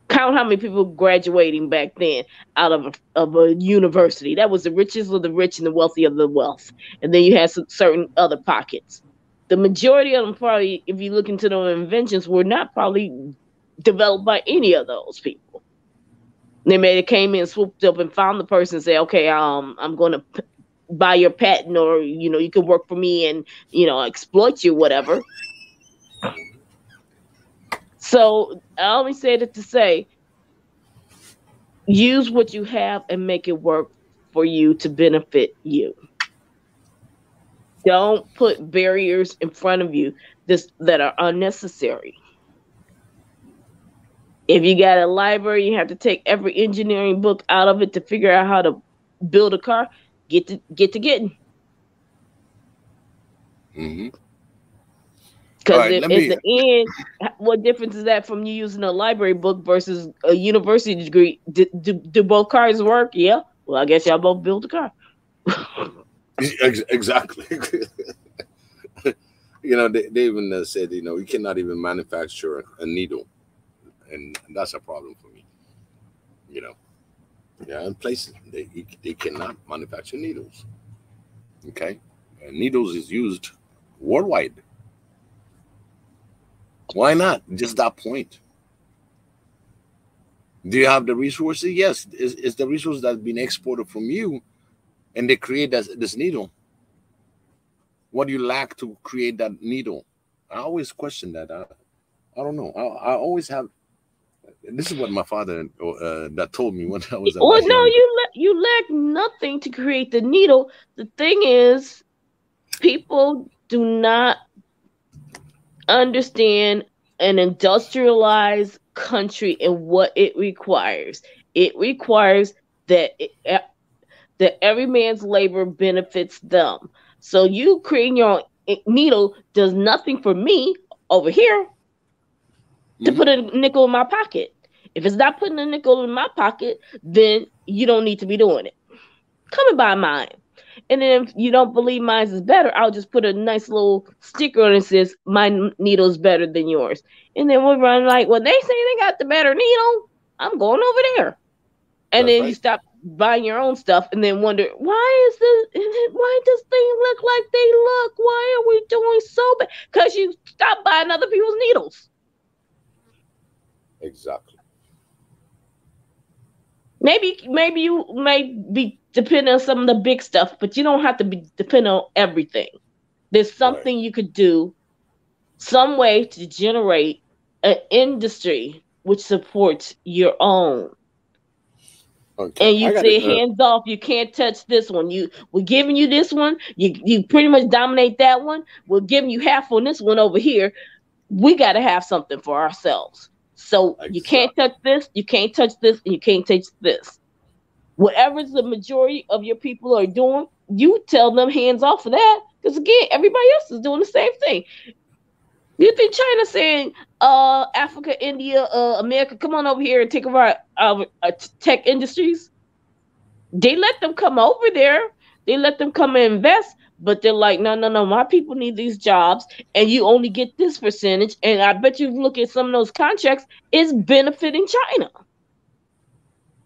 Count how many people graduating back then out of a university. That was the richest of the rich and the wealthy of the wealth. And then you had some certain other pockets. The majority of them probably, if you look into their inventions, were not probably developed by any of those people. They may have came in, swooped up, and found the person and say, "Okay, I'm going to buy your patent, or you can work for me and exploit you, whatever." So I only said it to say use what you have and make it work for you to benefit you. Don't put barriers in front of you that are unnecessary. If you got a library, you have to take every engineering book out of it to figure out how to build a car. Get to getting. Hmm. All Because right, at let me. the end, what difference is that from you using a library book versus a university degree? Do both cars work? Yeah. Well, I guess y'all both built a car. Exactly. They even said, you cannot even manufacture a needle, and that's a problem for me. You know, yeah, in places they cannot manufacture needles. Okay, and needles is used worldwide. Why not? Just that point. Do you have the resources? Yes. Is the resource that's been exported from you, and they create this needle? What do you lack to create that needle? I always question that. I don't know. I always have. This is what my father that told me when I was a Well, lot no, younger. you lack nothing to create the needle. The thing is, people do not understand an industrialized country and what it requires. It requires that that every man's labor benefits them. So you creating your own needle does nothing for me over here to put a nickel in my pocket. If it's not putting a nickel in my pocket, then you don't need to be doing it. Come and buy mine. And then if you don't believe mine is better, I'll just put a nice little sticker on it that says my needle's better than yours. And then we'll run like, well, they say they got the better needle. I'm going over there. And That's then you right. stop buying your own stuff and then wonder, why does things look like they look? Why are we doing so bad? Because you stop buying other people's needles. Exactly. Maybe you may be depending on some of the big stuff, but you don't have to be dependent on everything. There's something you could do, some way to generate an industry which supports your own. Okay. And you say hands off, you can't touch this one. We're giving you this one. You pretty much dominate that one. We're giving you half on this one over here. We got to have something for ourselves. So you can't touch this, you can't touch this, and you can't touch this. Whatever the majority of your people are doing, you tell them hands off of that. Because again, everybody else is doing the same thing. You think China saying, Africa, India, America, come on over here and take over our tech industries? They let them come over there. They let them come and invest, but they're like, no, my people need these jobs, and you only get this percentage. And I bet you look at some of those contracts, it's benefiting China.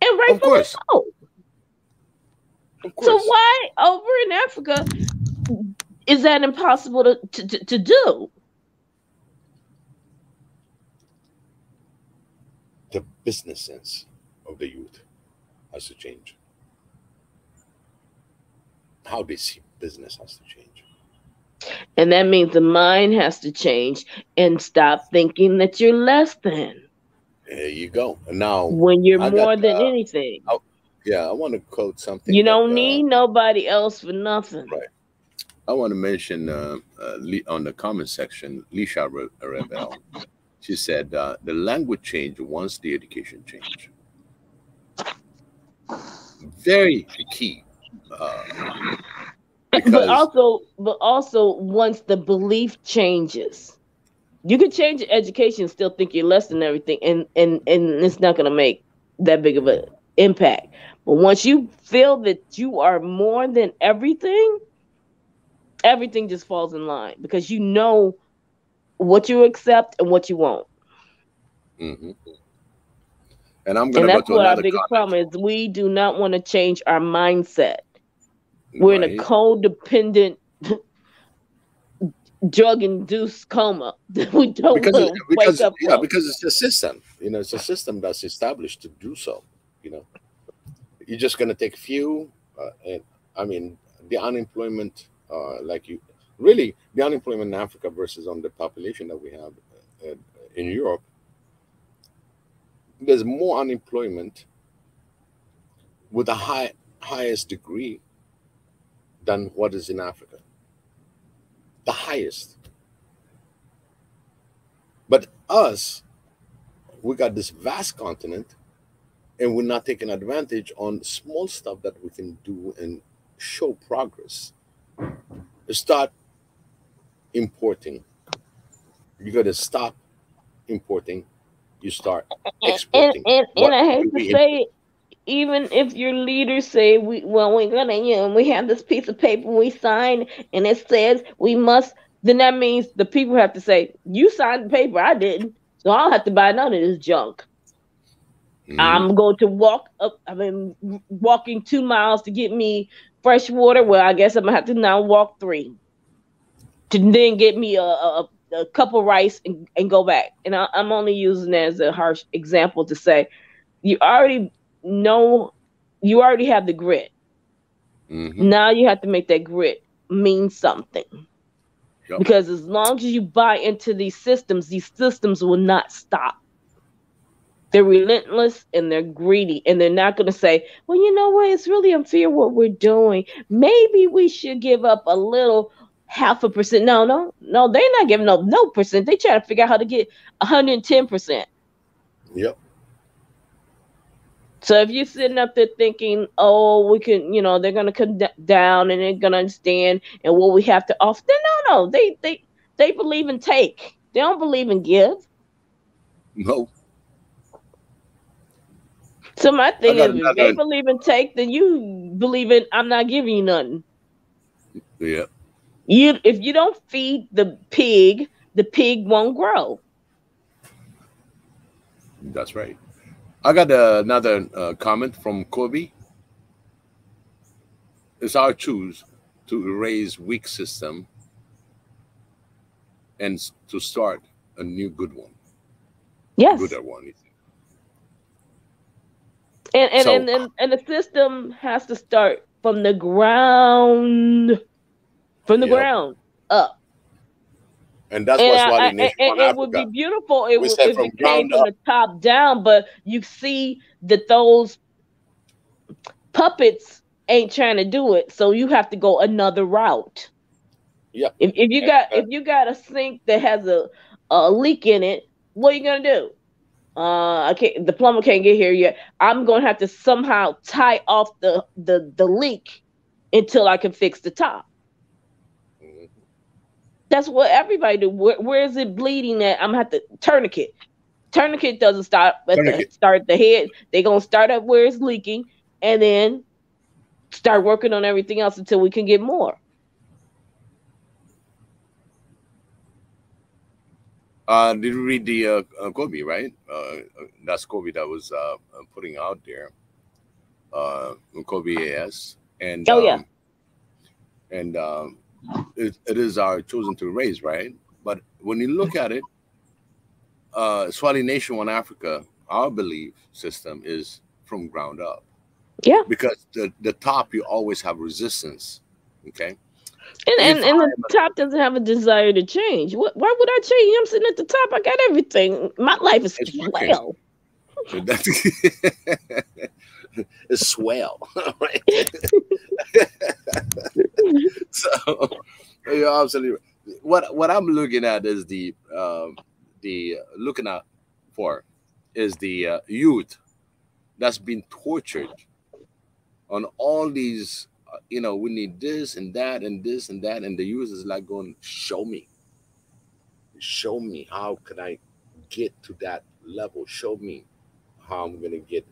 And rightfully so. Of course. So why over in Africa is that impossible to do? The business sense of the youth has to change. How they see business has to change. And that means the mind has to change and stop thinking that you're less than. There you go. And now, when you're more than anything. I want to quote something. You don't need nobody else for nothing. Right. I want to mention on the comment section, Lisha Rebel. She said, the language change once the education change. Very key. But also once the belief changes. You can change your education and still think you're less than everything, and it's not going to make that big of an impact. But once you feel that you are more than everything just falls in line, because you know what you accept and what you won't. Mm-hmm. And I'm going to go to what our biggest problem is. We do not want to change our mindset. We're in a codependent, drug-induced coma. We don't want to wake up. Yeah, because it's a system. It's a system that's established to do so. You're just going to take few, and I mean the unemployment, the unemployment in Africa versus on the population that we have in Europe. There's more unemployment with a highest degree than what is in Africa. The highest. But us, we got this vast continent, and we're not taking advantage on small stuff that we can do and show progress. Start importing. You got to stop importing. You start exporting. And I hate to say it, even if your leaders say we're gonna, we have this piece of paper we sign and it says we must, then that means the people have to say, you signed the paper, I didn't, so I don't have to buy none of this junk. Mm-hmm. I'm going to walking 2 miles to get me fresh water. Well, I guess I'm gonna have to now walk 3 to then get me a a cup of rice and go back. And I'm only using that as a harsh example to say you already know, you already have the grit. Mm-hmm. Now you have to make that grit mean something. Yep. Because as long as you buy into these systems will not stop. They're relentless and they're greedy, and they're not going to say, well, you know what? It's really unfair what we're doing. Maybe we should give up a little 0.5%. No, they're not giving up no percent. They try to figure out how to get 110%. Yep. So if you're sitting up there thinking, oh, we can, they're going to come down and they're going to understand and what we have to offer. No. They believe in take. They don't believe in give. No. So my I thing got is, if they another. believe in take, then you believe in I'm not giving you nothing. Yeah. If you don't feed the pig won't grow. That's right. I got another comment from Kobe. It's our choose to erase weak system and to start a new good one, Yes. gooder one. And and, So, and and and the system has to start from the ground, yep. up. And that's And what Swahili Nation on it would be Africa. beautiful We said if from it came ground from up. the top down, but you see that those puppets ain't trying to do it, so you have to go another route. Yep. If you got a sink that has a leak in it, what are you gonna do? I can't. The plumber can't get here yet. I'm gonna have to somehow tie off the leak until I can fix the top. Mhm. That's what everybody do. Where is it bleeding at? I'm gonna have to tourniquet. Tourniquet doesn't start at Tourniquet. the head. They're gonna start up where it's leaking and then start working on everything else until we can get more. Did you read the Kobe, right? That's Kobe that was putting out there. Kobe AS. And Oh yeah. and it is our chosen to raise, right? But when you look at it, Swahili Nation on Africa, our belief system is from ground up. Yeah. Because the top, you always have resistance. Okay. And the top doesn't have a desire to change. Why would I change? I'm sitting at the top. I got everything. My life is It's working. swell. It's swell, right? So you're absolutely what I'm looking at is the looking at for is the youth that's been tortured on all these. We need this and that and this and that, and the youth is like going, show me how can I get to that level. Show me how I'm gonna get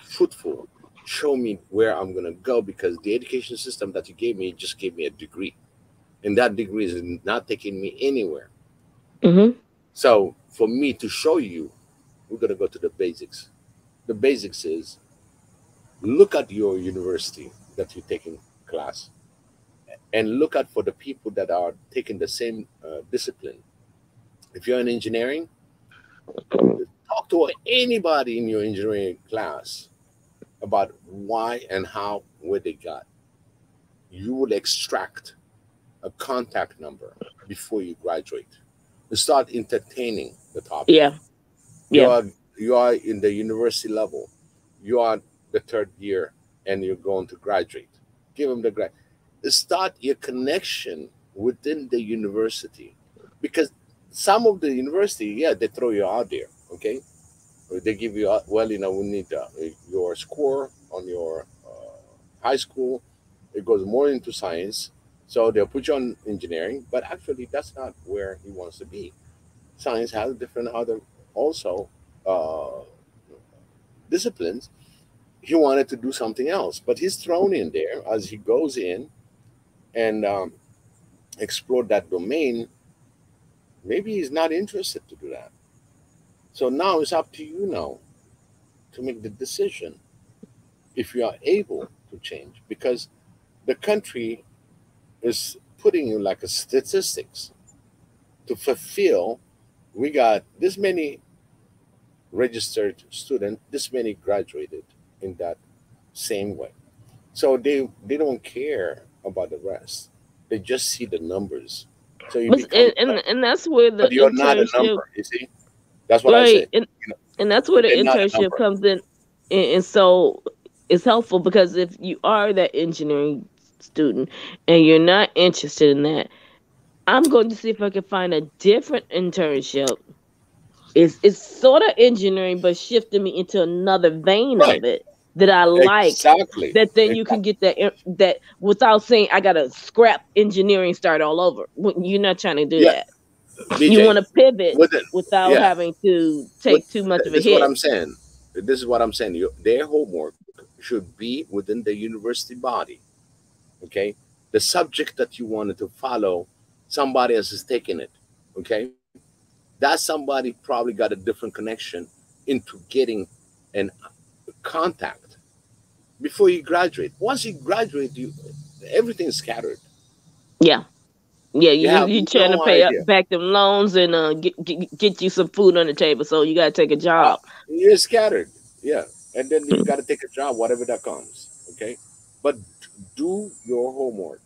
fruitful. Show me where I'm gonna go because the education system that you gave me just gave me a degree, and that degree is not taking me anywhere. Mm-hmm. So for me to show you, we're gonna go to the basics. The basics is look at your university that you're taking class, and look at for the people that are taking the same discipline. If you're in engineering, talk to anybody in your engineering class about why and how where they got. You will extract a contact number before you graduate. You start entertaining the topic. Yeah. You Yeah. are you are in the university level. You are the third year and you're going to graduate. Give them the grad. Start your connection within the university because some of the university, yeah, they throw you out there. Okay, they give you well, we need your score on your high school. It goes more into science, so they'll put you on engineering, but actually that's not where he wants to be. Science has different other also uh, disciplines. He wanted to do something else, but he's thrown in there as he goes in and explore that domain. Maybe he's not interested to do that. So now it's up to you now to make the decision if you are able to change because the country is putting you like a statistics. to fulfill. We got this many registered students, this many graduated in that same way. So they don't care about the rest. They just see the numbers. So you become a number, And that's where the but you're not a internship, number. You see, that's what I right? say. You know, And that's where the they're not a internship number. comes in, and so it's helpful because if you are that engineering student and you're not interested in that, I'm going to see if I can find a different internship. It's sort of engineering, but shifting me into another vein Right. of it that I like. Exactly. That then you can Exactly. get that without saying I gotta scrap engineering, start all over. You're not trying to do Yeah, that. You BJ. want to pivot With it. without Yeah. having to With take too much of a this is what hit. I'm saying. This is what I'm saying. Their homework should be within the university body. Okay, the subject that you wanted to follow, somebody else is taking it. Okay, that somebody probably got a different connection into getting an contact before you graduate. Once you graduate, you everything's scattered. Yeah. Yeah, You have you trying to no pay up idea. back them loans and get you some food on the table, so you got to take a Uh, job. you're scattered. Yeah, and then you got to take a job, whatever that comes. Okay, but do your homework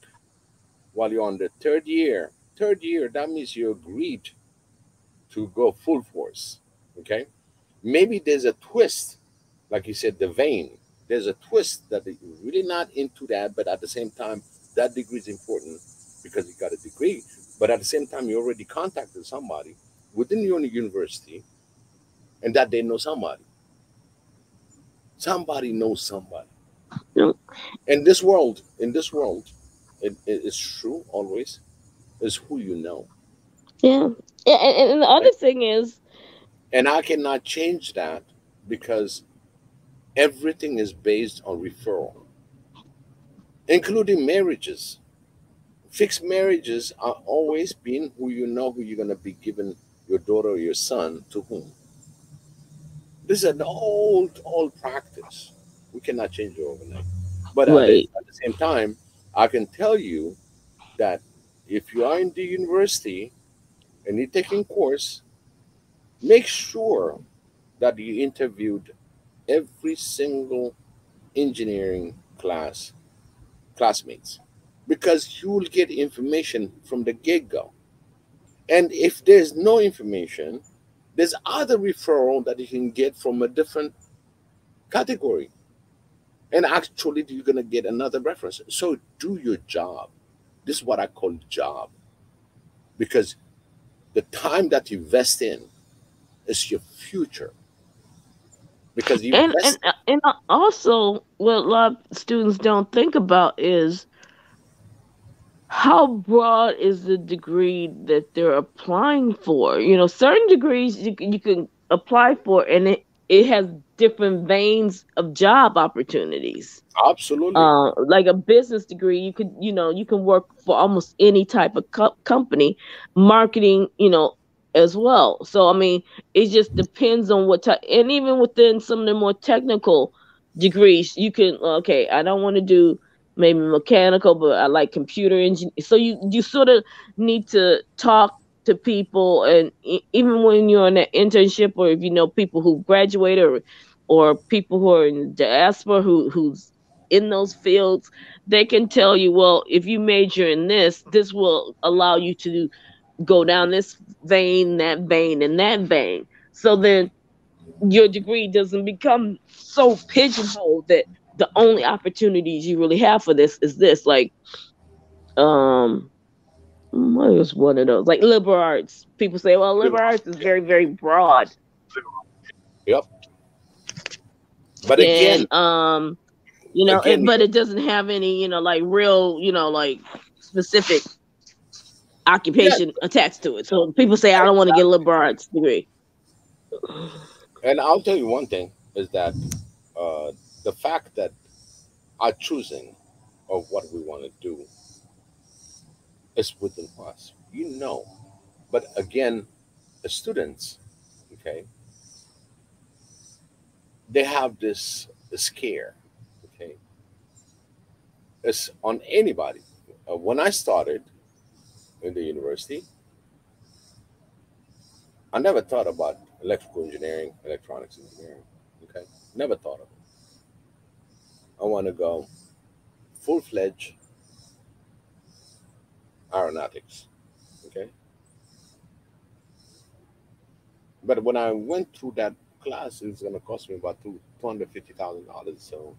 while you're on the third year. Third year, that means you agreed to go full force. Okay, maybe there's a twist, like you said, the vein. There's a twist that you're really not into that, but at the same time, that degree is important because you got a degree. But at the same time, you already contacted somebody within your university, and that they know somebody. Somebody knows somebody. You In this world, it's true always. Is who you know, Yeah, yeah, and the other right? thing is, And I cannot change that because everything is based on referral, including marriages. Fixed marriages are always being who you know who you're going to be giving your daughter or your son to whom. This is an old practice. We cannot change it overnight. But right, at the same time, I can tell you that if you are in the university and you're taking course, make sure that you interviewed every single engineering classmates because you will get information from the get-go. And if there's no information, there's other referral that you can get from a different category. And actually, you're going to get another reference. So do your job. This is what I call job because the time that you invest in is your future because you and invest. also what a lot of students don't think about is how broad is the degree that they're applying for. Certain degrees you can apply for, and it has different veins of job opportunities. Absolutely. Like a business degree, you can work for almost any type of company, marketing, as well. So I mean, it just depends on what type. And even within some of the more technical degrees, you can, okay, I don't want to do maybe mechanical, but I like computer engineering. So you sort of need to talk to people, and even when you're in an internship, or if you know people who graduated, or people who are in the diaspora who's in those fields, they can tell you, well, if you major in this will allow you to go down this vein, that vein, and that vein. So then your degree doesn't become so pigeonholed that the only opportunities you really have for this is this. Like, um, what was one of those? Like liberal arts. People say, well, liberal arts is very, very broad. Yep. But And again, but it doesn't have any, like real, like specific yeah, occupation attached to it. So people say, I don't want to get a exactly. liberal arts degree. And I'll tell you one thing is that uh, the fact that our choosing of what we want to do is within us, you know. But again, the students, okay, they have this scare, okay, it's on anybody. When I started in the university, I never thought about electrical engineering, electronics engineering. Okay, never thought of it. I want to go full fledged aeronautics. Okay, but when I went through that class, it's going to cost me about $250,000. So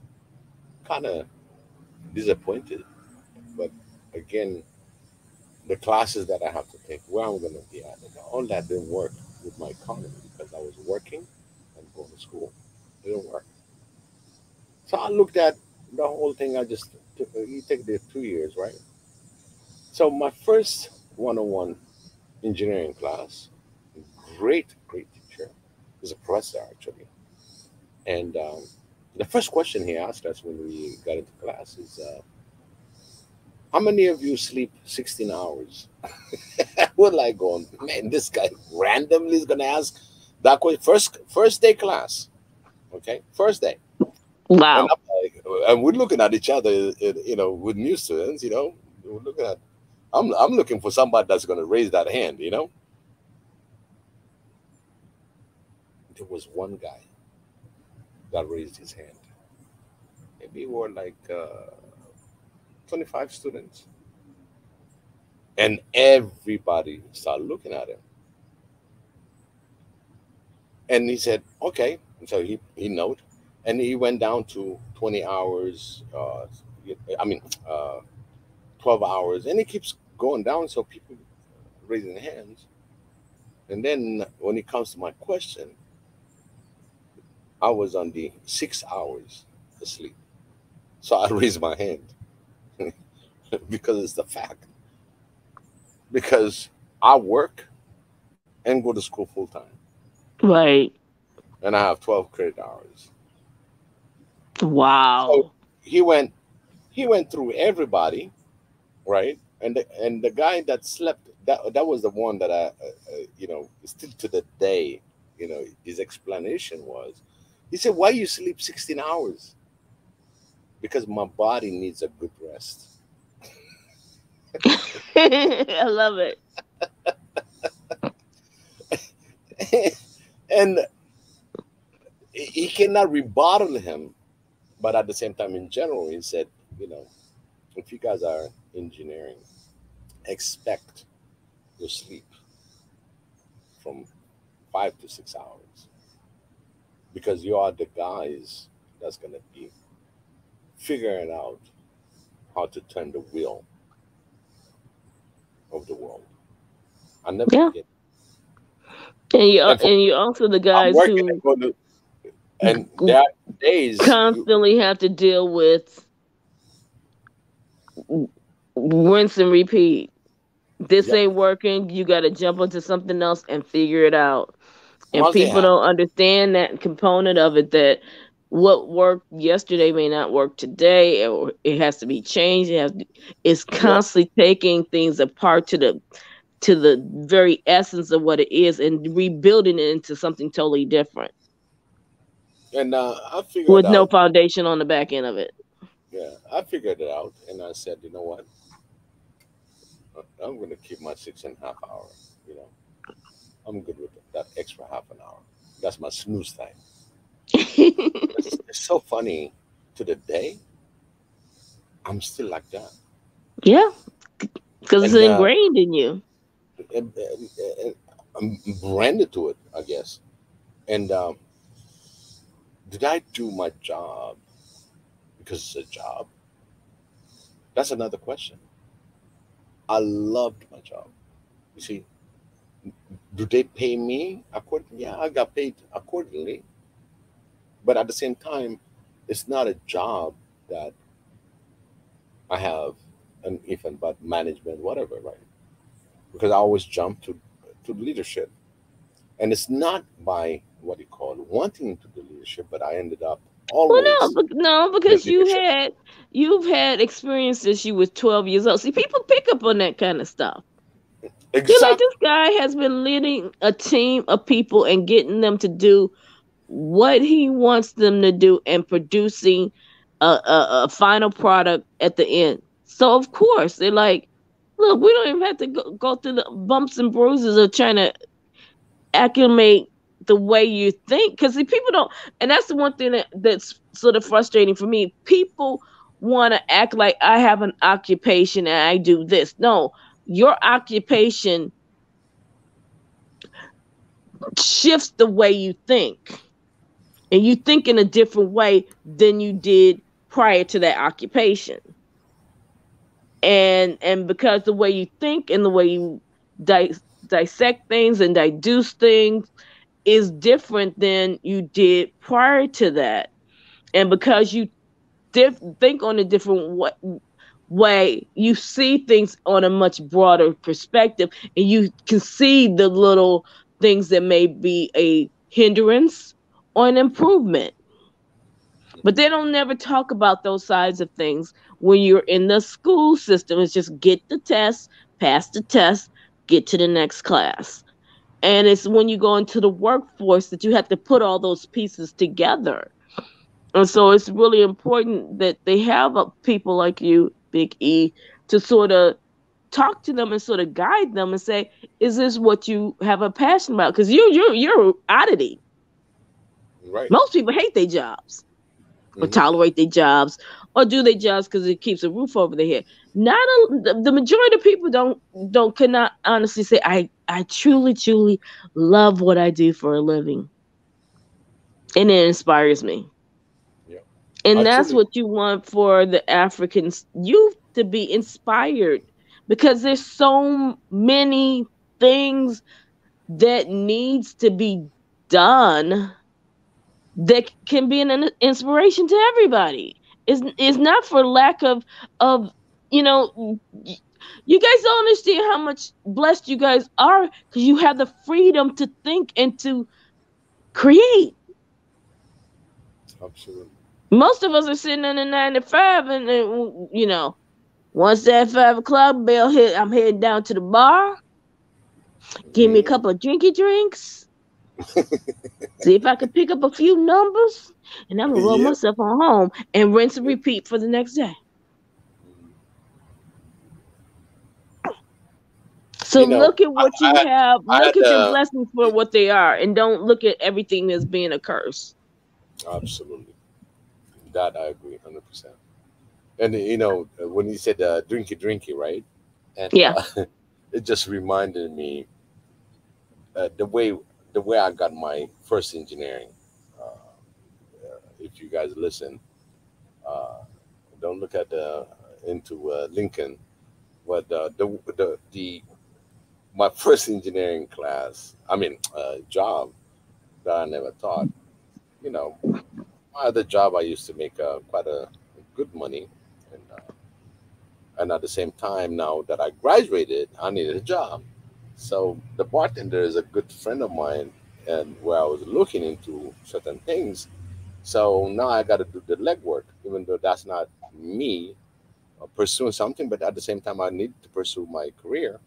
kind of disappointed. But again, the classes that I have to take, where I'm going to be at, all that didn't work with my economy because I was working and going to school. It didn't work. So I looked at the whole thing. I just took, you take the 2 years, right? So my first one-on-one engineering class, great, great teacher, is a professor actually. And the first question he asked us when we got into class is, how many of you sleep 16 hours? We're like going, man, this guy randomly is going to ask that question. First day class, okay? First day. And Wow. I'm like, and we're looking at each other, with new students, we're looking at, I'm looking for somebody that's going to raise that hand. There was one guy that raised his hand. Maybe we were like 25 students. And everybody started looking at him. And he said, okay. So he noted. And he went down to 20 hours, I mean, 12 hours. And he keeps going down. So people raising their hands. And then when it comes to my question, I was on the 6 hours asleep. So I raised my hand because it's the fact. Because I work and go to school full time. Right. And I have 12 credit hours. So Wow. he went he went through everybody, right? And the guy that slept, that was the one that still to the day, his explanation was, he said, "Why you sleep 16 hours?" Because my body needs a good rest. I love it. And he cannot rebuttal him, but at the same time, in general, he said, you know, if you guys are engineering, expect your sleep from 5 to 6 hours because you are the guys that's going to be figuring out how to turn the wheel of the world. I never Yeah. forget. And for And you also the I'm guys working who and going to, and there are days you, constantly have to deal with rinse and repeat. This yep, ain't working. You got to jump onto something else and figure it out. And once they people have don't understand that component of it, that what worked yesterday may not work today, or it has to be changed. It's yep, constantly taking things apart to the very essence of what it is and rebuilding it into something totally different and I figured with no out, foundation on the back end of it. yeah, I figured it out, and I said, you know what, I'm going to keep my 6.5 hour. You know, I'm good with that extra half an hour. That's my snooze time. It's so funny. To the day, I'm still like that, Yeah, because it's and ingrained in you. I'm branded to it, I guess. And did I do my job because it's a job? That's another question. I loved my job. You see, do they pay me accordingly? Yeah, I got paid accordingly. But at the same time, it's not a job that I have an if and but management, whatever, right? Because I always jump to leadership. And it's not by what you call wanting to do leadership, but I ended up Well, always no, in because leadership. you've had experience since you was 12 years old. See, people pick up on that kind of stuff. They're like, Exactly. this guy has been leading a team of people and getting them to do what he wants them to do and producing a final product at the end. So of course they're like, look, we don't even have to go through the bumps and bruises of trying to acclimate the way you think, because people don't, and that's the one thing that's sort of frustrating for me. People want to act like I have an occupation and I do this. No, your occupation shifts the way you think, and you think in a different way than you did prior to that occupation. And because the way you think and the way you dissect things and deduce things is different than you did prior to that, and because you think on a different way, you see things on a much broader perspective, and you can see the little things that may be a hindrance or an improvement. But they don't never talk about those sides of things when you're in the school system. It's just get the test, pass the test, get to the next class. And it's when you go into the workforce that you have to put all those pieces together. And so it's really important that they have people like you, Big E, to sort of talk to them and sort of guide them and say, is this what you have a passion about? Because you're oddity. Right. Most people hate their jobs or tolerate their jobs or do their jobs because it keeps a roof over their head. The majority of people cannot honestly say, I truly love what I do for a living. And it inspires me. Yeah. And that's Actually, what you want for the African youth, to be inspired, because there's so many things that needs to be done that can be an inspiration to everybody. It's not for lack of you know you guys don't understand how much blessed you guys are, because you have the freedom to think and to create. absolutely. Most of us are sitting in a 9 to 5, and once that 5 o'clock bell hit, I'm heading down to the bar, give me a couple of drinky drinks, see if I can pick up a few numbers, and I'm gonna roll Yep. myself on home and rinse and repeat for the next day. So You know, look at what you have. I Look had at your blessings for what they are, and don't look at everything as being a curse. absolutely that I agree 100%. And when you said drinky drinky, right? And Yeah. it just reminded me the way I got my first engineering. If you guys listen, uh, don't look at into Lincoln, but the my first engineering class, I mean job that I never taught. You know, my other job I used to make quite a good money, and at the same time, now that I graduated, I needed a job. So the bartender is a good friend of mine, and where I was looking into certain things. So now I got to do the legwork, even though that's not me pursuing something, but at the same time, I need to pursue my career.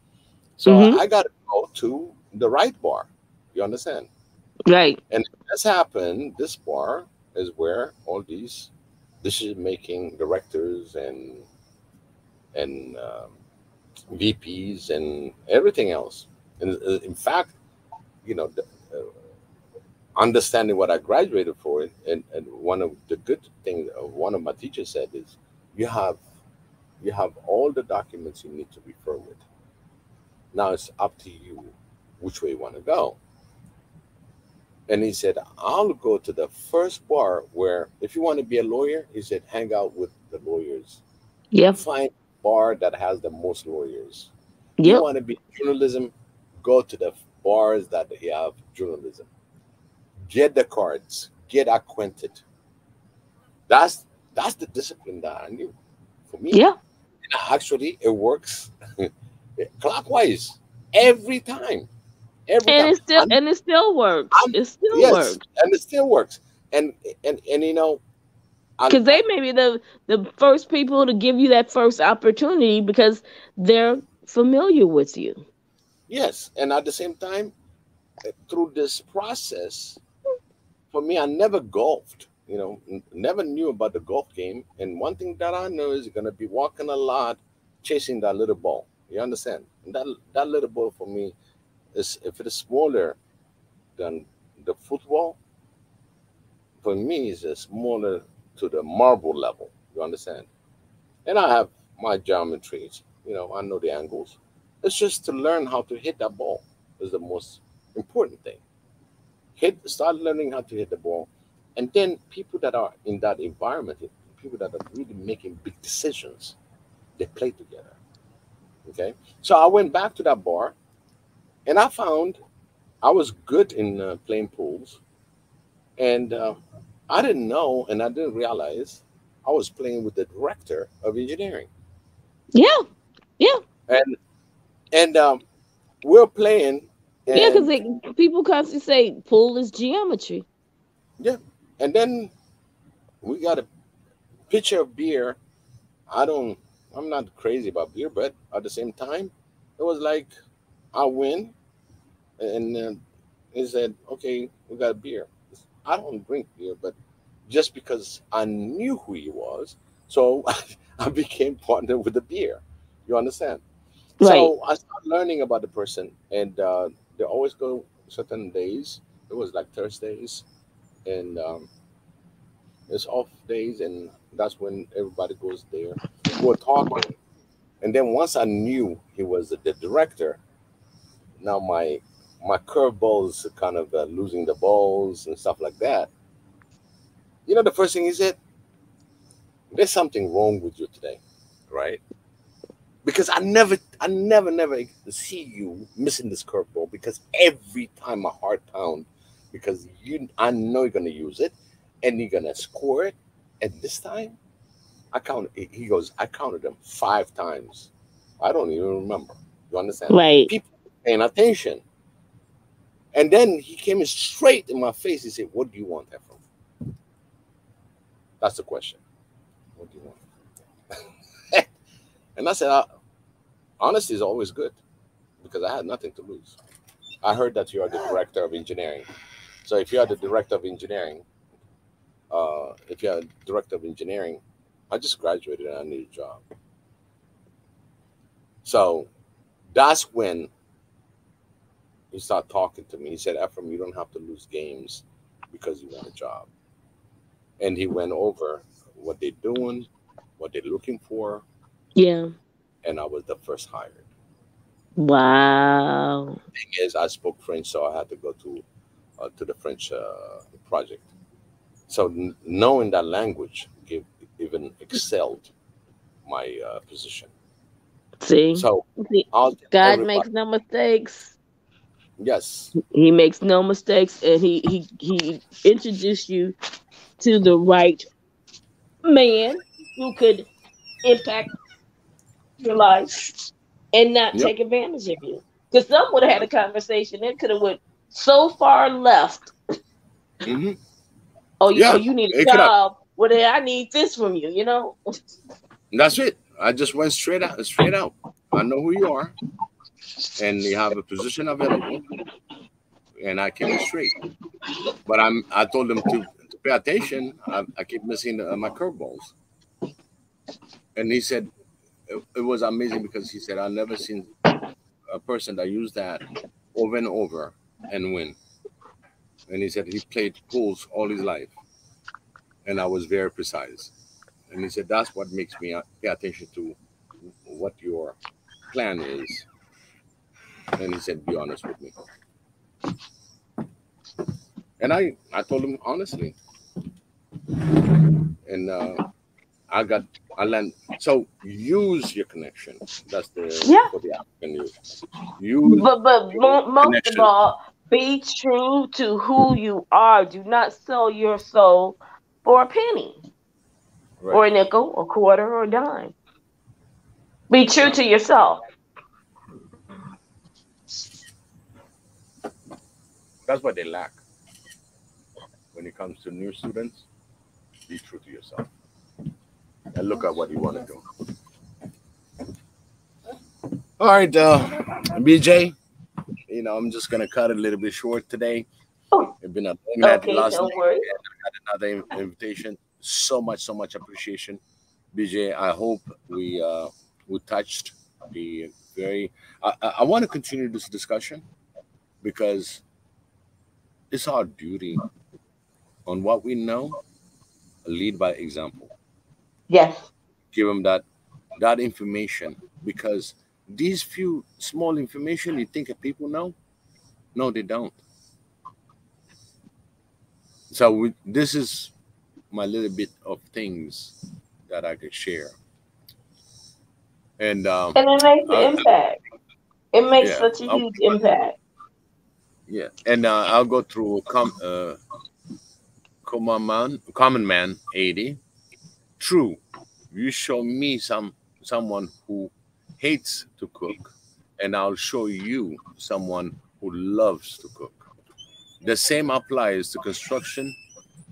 So Mm-hmm. I got to go to the right bar. You understand? Right. And this happened. This bar is where all these decision-making directors and VPs and everything else. And in fact, the, understanding what I graduated for, and one of the good things one of my teachers said is, you have all the documents you need to refer with. Now it's up to you which way you want to go. And he said, I'll go to the first bar where, if you want to be a lawyer, he said, hang out with the lawyers. Yep. Find a bar that has the most lawyers. You Yep. want to be journalism, go to the bars that they have journalism. Get the cards, get acquainted. That's the discipline that I knew for me. Yeah. And actually, it works clockwise every time. Every And time. it still works. I'm It still yes, works. and it still works. And Because they may be the first people to give you that first opportunity because they're familiar with you. yes, and at the same time, through this process, for me, I never golfed. Never knew about the golf game. And one thing that I know is you're gonna be walking a lot, chasing that little ball. You understand? And that little ball for me is, if it is smaller, than the football. For me, is just more to the marble level. You understand? And I have my geometries. I know the angles. It's just to learn how to hit that ball is the most important thing. Start learning how to hit the ball, and then people that are in that environment, people that are really making big decisions, they play together. Okay, so I went back to that bar, and I found I was good in playing pools, and I didn't know, and I didn't realize I was playing with the director of engineering, Yeah, yeah, and and we're playing, yeah. Because and people constantly say pool is geometry. yeah, and then we got a pitcher of beer. I don't, I'm not crazy about beer, but at the same time, it was like I win, and he said, "Okay, we got a beer." I don't drink beer, but just because I knew who he was, so I became partner with the beer. You understand? Right. So I started learning about the person, and they always go certain days. It was like Thursdays, and it's off days, and that's when everybody goes there. We're talking, and then once I knew he was the director, now my curveballs are kind of losing the balls and stuff like that. The first thing he said, "There's something wrong with you today, right?" Because I never see you missing this curveball because every time my heart pound because I know you're gonna use it and you're gonna score it, and this time I count. He goes, I counted them 5 times. I don't even remember. You understand? Right. People paying attention. And then he came straight in my face. He said, "What do you want, Ephraim?" That's the question. What do you want? And I said, honesty is always good because I had nothing to lose. I heard that you are the director of engineering. So if you are the director of engineering, if you are director of engineering, I just graduated and I need a job. So that's when he started talking to me. He said, "Ephraim, you don't have to lose games because you want a job." And he went over what they're doing, what they're looking for, Yeah. and I was the first hired. Wow. Thing is, I spoke French, so I had to go to the French project. So knowing that language gave even excelled my position. See, So See, I'll tell God everybody, makes no mistakes. yes, He makes no mistakes, and he introduced you to the right man who could impact your life and not yep, take advantage of you. Because some would have had a conversation. It could have went so far left. hmm Oh, yeah, you need a it could have. job. Well, then I need this from you. You know. That's it. I just went straight out, straight out. I know who you are, and you have a position available, and I came straight. But I told them to pay attention. I keep missing my curveballs, and he said it was amazing because he said I've never seen a person that used that over and over and win. And he said he played pools all his life, and I was very precise. And he said that's what makes me pay attention to what your plan is. And he said, "Be honest with me." And I told him honestly, and I learned. So use your connection. That's the Yeah. for the African youth. Use But your most of connection. all, be true to who you are. Do not sell your soul for a penny or Right. a nickel, or quarter, or a dime. Be true Yeah. to yourself. That's what they lack when it comes to new students. Be true to yourself and look at what you want to do. All right, BJ. I'm just gonna cut it a little bit short today. Oh, It's been a long night okay, last no night, worries. and I got another invitation. So much appreciation, BJ. I hope we touched the very. I want to continue this discussion because it's our duty on what we know, lead by example. Yes. Give them that information, because these few small information you think that people know, no, they don't. So this is my little bit of things that I could share, and And it makes an I, impact. It makes yeah, such a huge impact. yeah, and I'll go through common man 80. True, you show me someone who hates to cook, and I'll show you someone who loves to cook. The same applies to construction,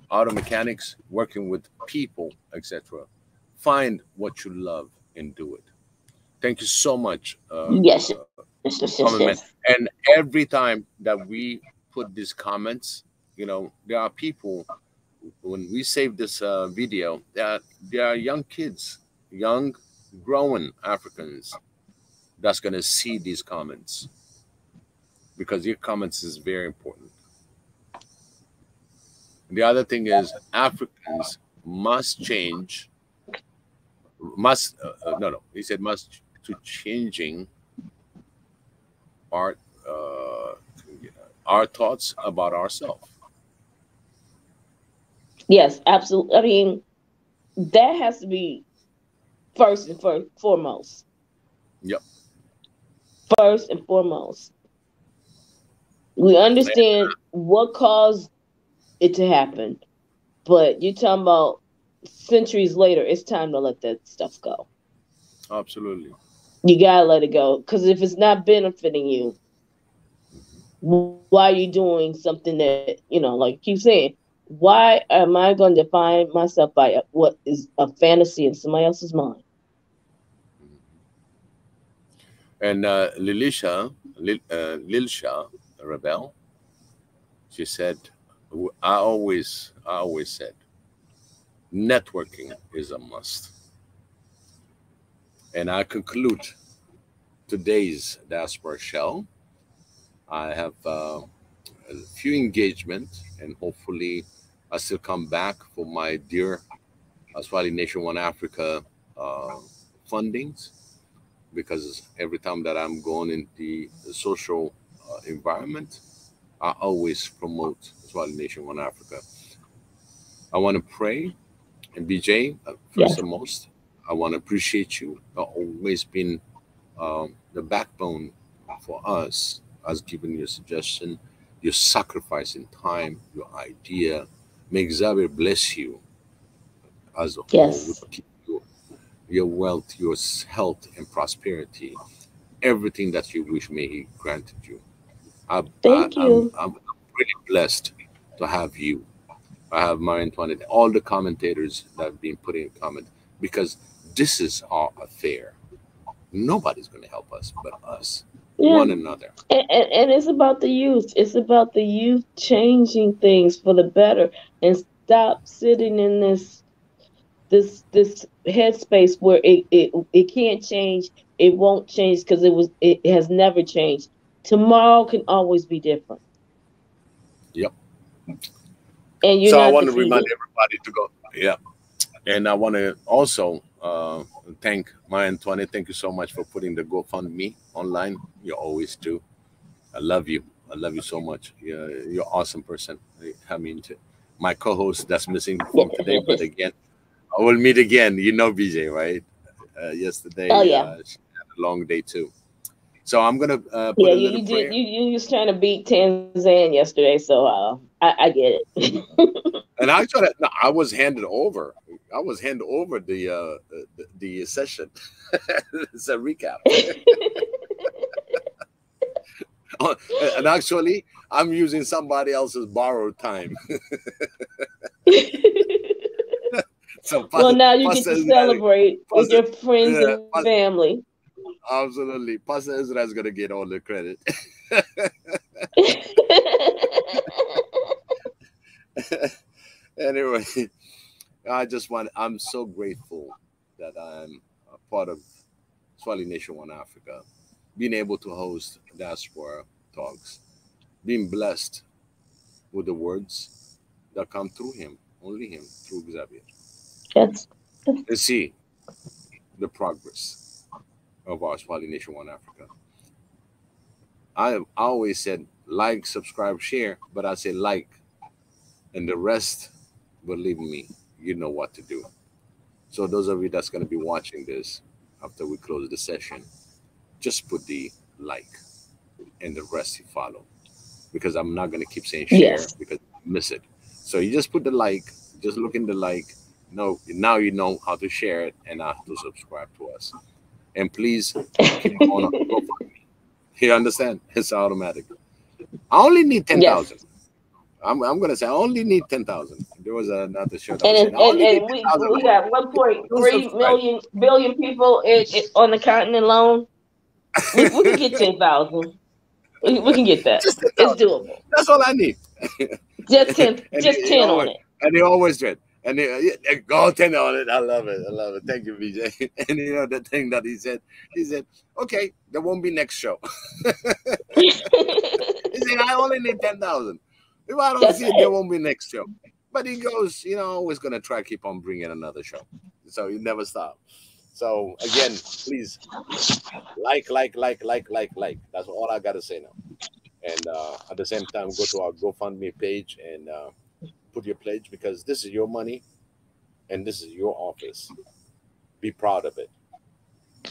auto mechanics, working with people, etc. Find what you love and do it. Thank you so much, Yes, yes, yes, yes, common man. yes. And every time that we put these comments, there are people, when we save this video, that there are young kids, young, growing Africans that's going to see these comments, because your comments is very important. The other thing is Africans must change, must, no, he said must to changing our, uh, our thoughts about ourselves. Yes, absolutely. I mean, that has to be first and foremost. Yep. First and foremost. We understand what caused it to happen, but you're talking about centuries later, it's time to let that stuff go. Absolutely. You gotta let it go. Because if it's not benefiting you, why are you doing something that, like you saying, why am I going to define myself by what is a fantasy in somebody else's mind? And Lilsha Rebel, she said, I always said, networking is a must. And I conclude today's Diaspora show. I have a few engagement, and hopefully I still come back for my dear Swahili Nation One Africa uh, fundings, because every time that I'm going in the social environment, I always promote Swahili Nation One Africa. I want to pray, and BJ, first Yes. and most, I want to appreciate you. You've always been the backbone for us, as giving your suggestion, your sacrifice in time, your idea. May Xavier bless you as a whole. We Yes. keep your wealth, your health, and prosperity. Everything that you wish, may He granted you. I, I, Thank you. I'm really blessed to have you. I have Marie Antoinette, all the commentators that have been putting in comment, because this is our affair. Nobody's going to help us but us, Yeah. one another. And it's about the youth. It's about the youth changing things for the better, and stop sitting in this headspace where it can't change. It won't change because it has never changed. Tomorrow can always be different, Yep. and you're So I not want to remind defeated. everybody to go. Yeah. And I want to also thank Marie Antoinette. Thank you so much for putting the GoFundMe online. You always do. I love you. I love you so much. You're an awesome person. I mean, my co-host that's missing from today, but again, I will meet again. You know, BJ, right? Oh Yesterday, yeah, she had a long day too. So I'm gonna put yeah. a You little you did prayer, you was trying to beat Tanzan yesterday, so I get it. and actually, no, I was handed over. I was handed over the session. It's a recap. And actually, I'm using somebody else's borrowed time. So Well, now you get Pastor to Israel, celebrate with Pastor, your friends yeah, and family. absolutely. Pastor Israel is gonna get all the credit. Anyway, I'm so grateful that I'm a part of Swahili Nation One Africa, being able to host Diaspora Talks, being blessed with the words that come through him, only him, through Xavier, That's and see the progress of our Swahili Nation One Africa. I always said like, subscribe, share, but I say like, and the rest, believe me, you know what to do. So those of you that's going to be watching this after we close the session, just put the like, and the rest you follow, because I'm not going to keep saying share yes. because I miss it. So you just put the like, just look in the like. No, now you know how to share it and how to subscribe to us. And please keep going on GoFundMe. You understand? It's automatic. I only need Yes. 10,000. I'm gonna say I only need 10,000. There was another show that And was saying I and only need and ten we thousand we likes. got one point Don't three subscribe. million billion people on the continent alone. We can get 10,000. We can get that. Just ten It's thousand. doable. That's all I need. Just 10, and just they 10 on always it. do it. And they go 10 on it. I love it. I love it. Thank you, VJ. And you know the thing that he said, okay, there won't be next show. He said, I only need 10,000. If I don't That's see it, there it. won't be next show. But he goes, always gonna try keep on bringing another show. So you never stop. So again, please like. That's all I gotta say now. And at the same time, go to our GoFundMe page and put your pledge, because this is your money and this is your office. Be proud of it.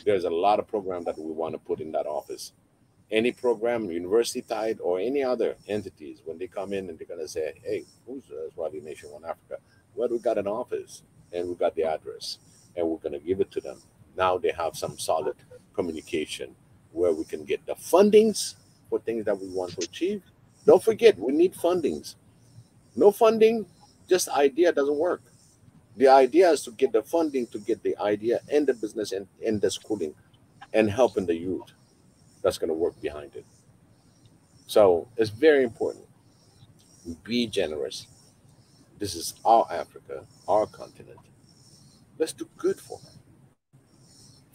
There's a lot of program that we want to put in that office. Any program, university tied or any other entities, when they come in and they're gonna say, "Hey, who's Swahili Nation One Africa?" Well, we got an office and we got the address, and we're gonna give it to them. Now they have some solid communication where we can get the fundings for things that we want to achieve. Don't forget, we need fundings. No funding, just idea doesn't work. The idea is to get the funding to get the idea and the business and the schooling and helping the youth that's going to work behind it. So it's very important. Be generous. This is our Africa, our continent. Let's do good for it.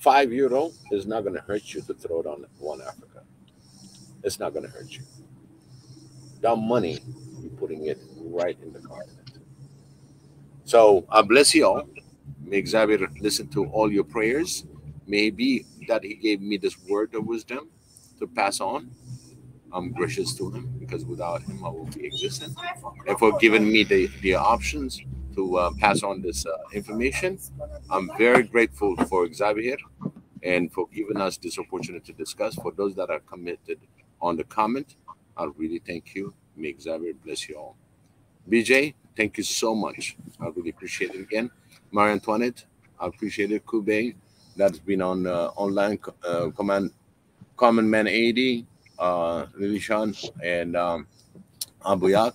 €5 is not going to hurt you to throw it on one Africa. It's not going to hurt you. That money, you're putting it right in the continent. So I bless you all. May Xavier listen to all your prayers. Maybe that he gave me this word of wisdom to pass on. I'm gracious to him because without him I will be existent. And for giving me the options to pass on this information, I'm very grateful for Xavier and for giving us this opportunity to discuss. For those that are committed on the comment, I really thank you. May Xavier bless you all. BJ, thank you so much. I really appreciate it again. Marie Antoinette, I appreciate it. Kube, that's been on online Common Man 80, Lilishan, and Abuyak,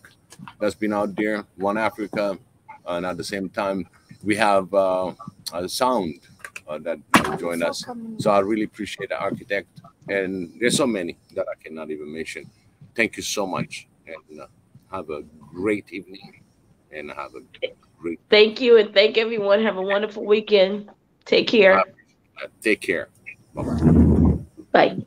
that's been out there. One Africa, and at the same time, we have Sound that joined us. So I really appreciate the architect, and there's so many that I cannot even mention. Thank you so much, and have a great evening, and have a great. Thank you, and thank everyone. Have a wonderful weekend. Take care. Take care. Bye bye. Bye.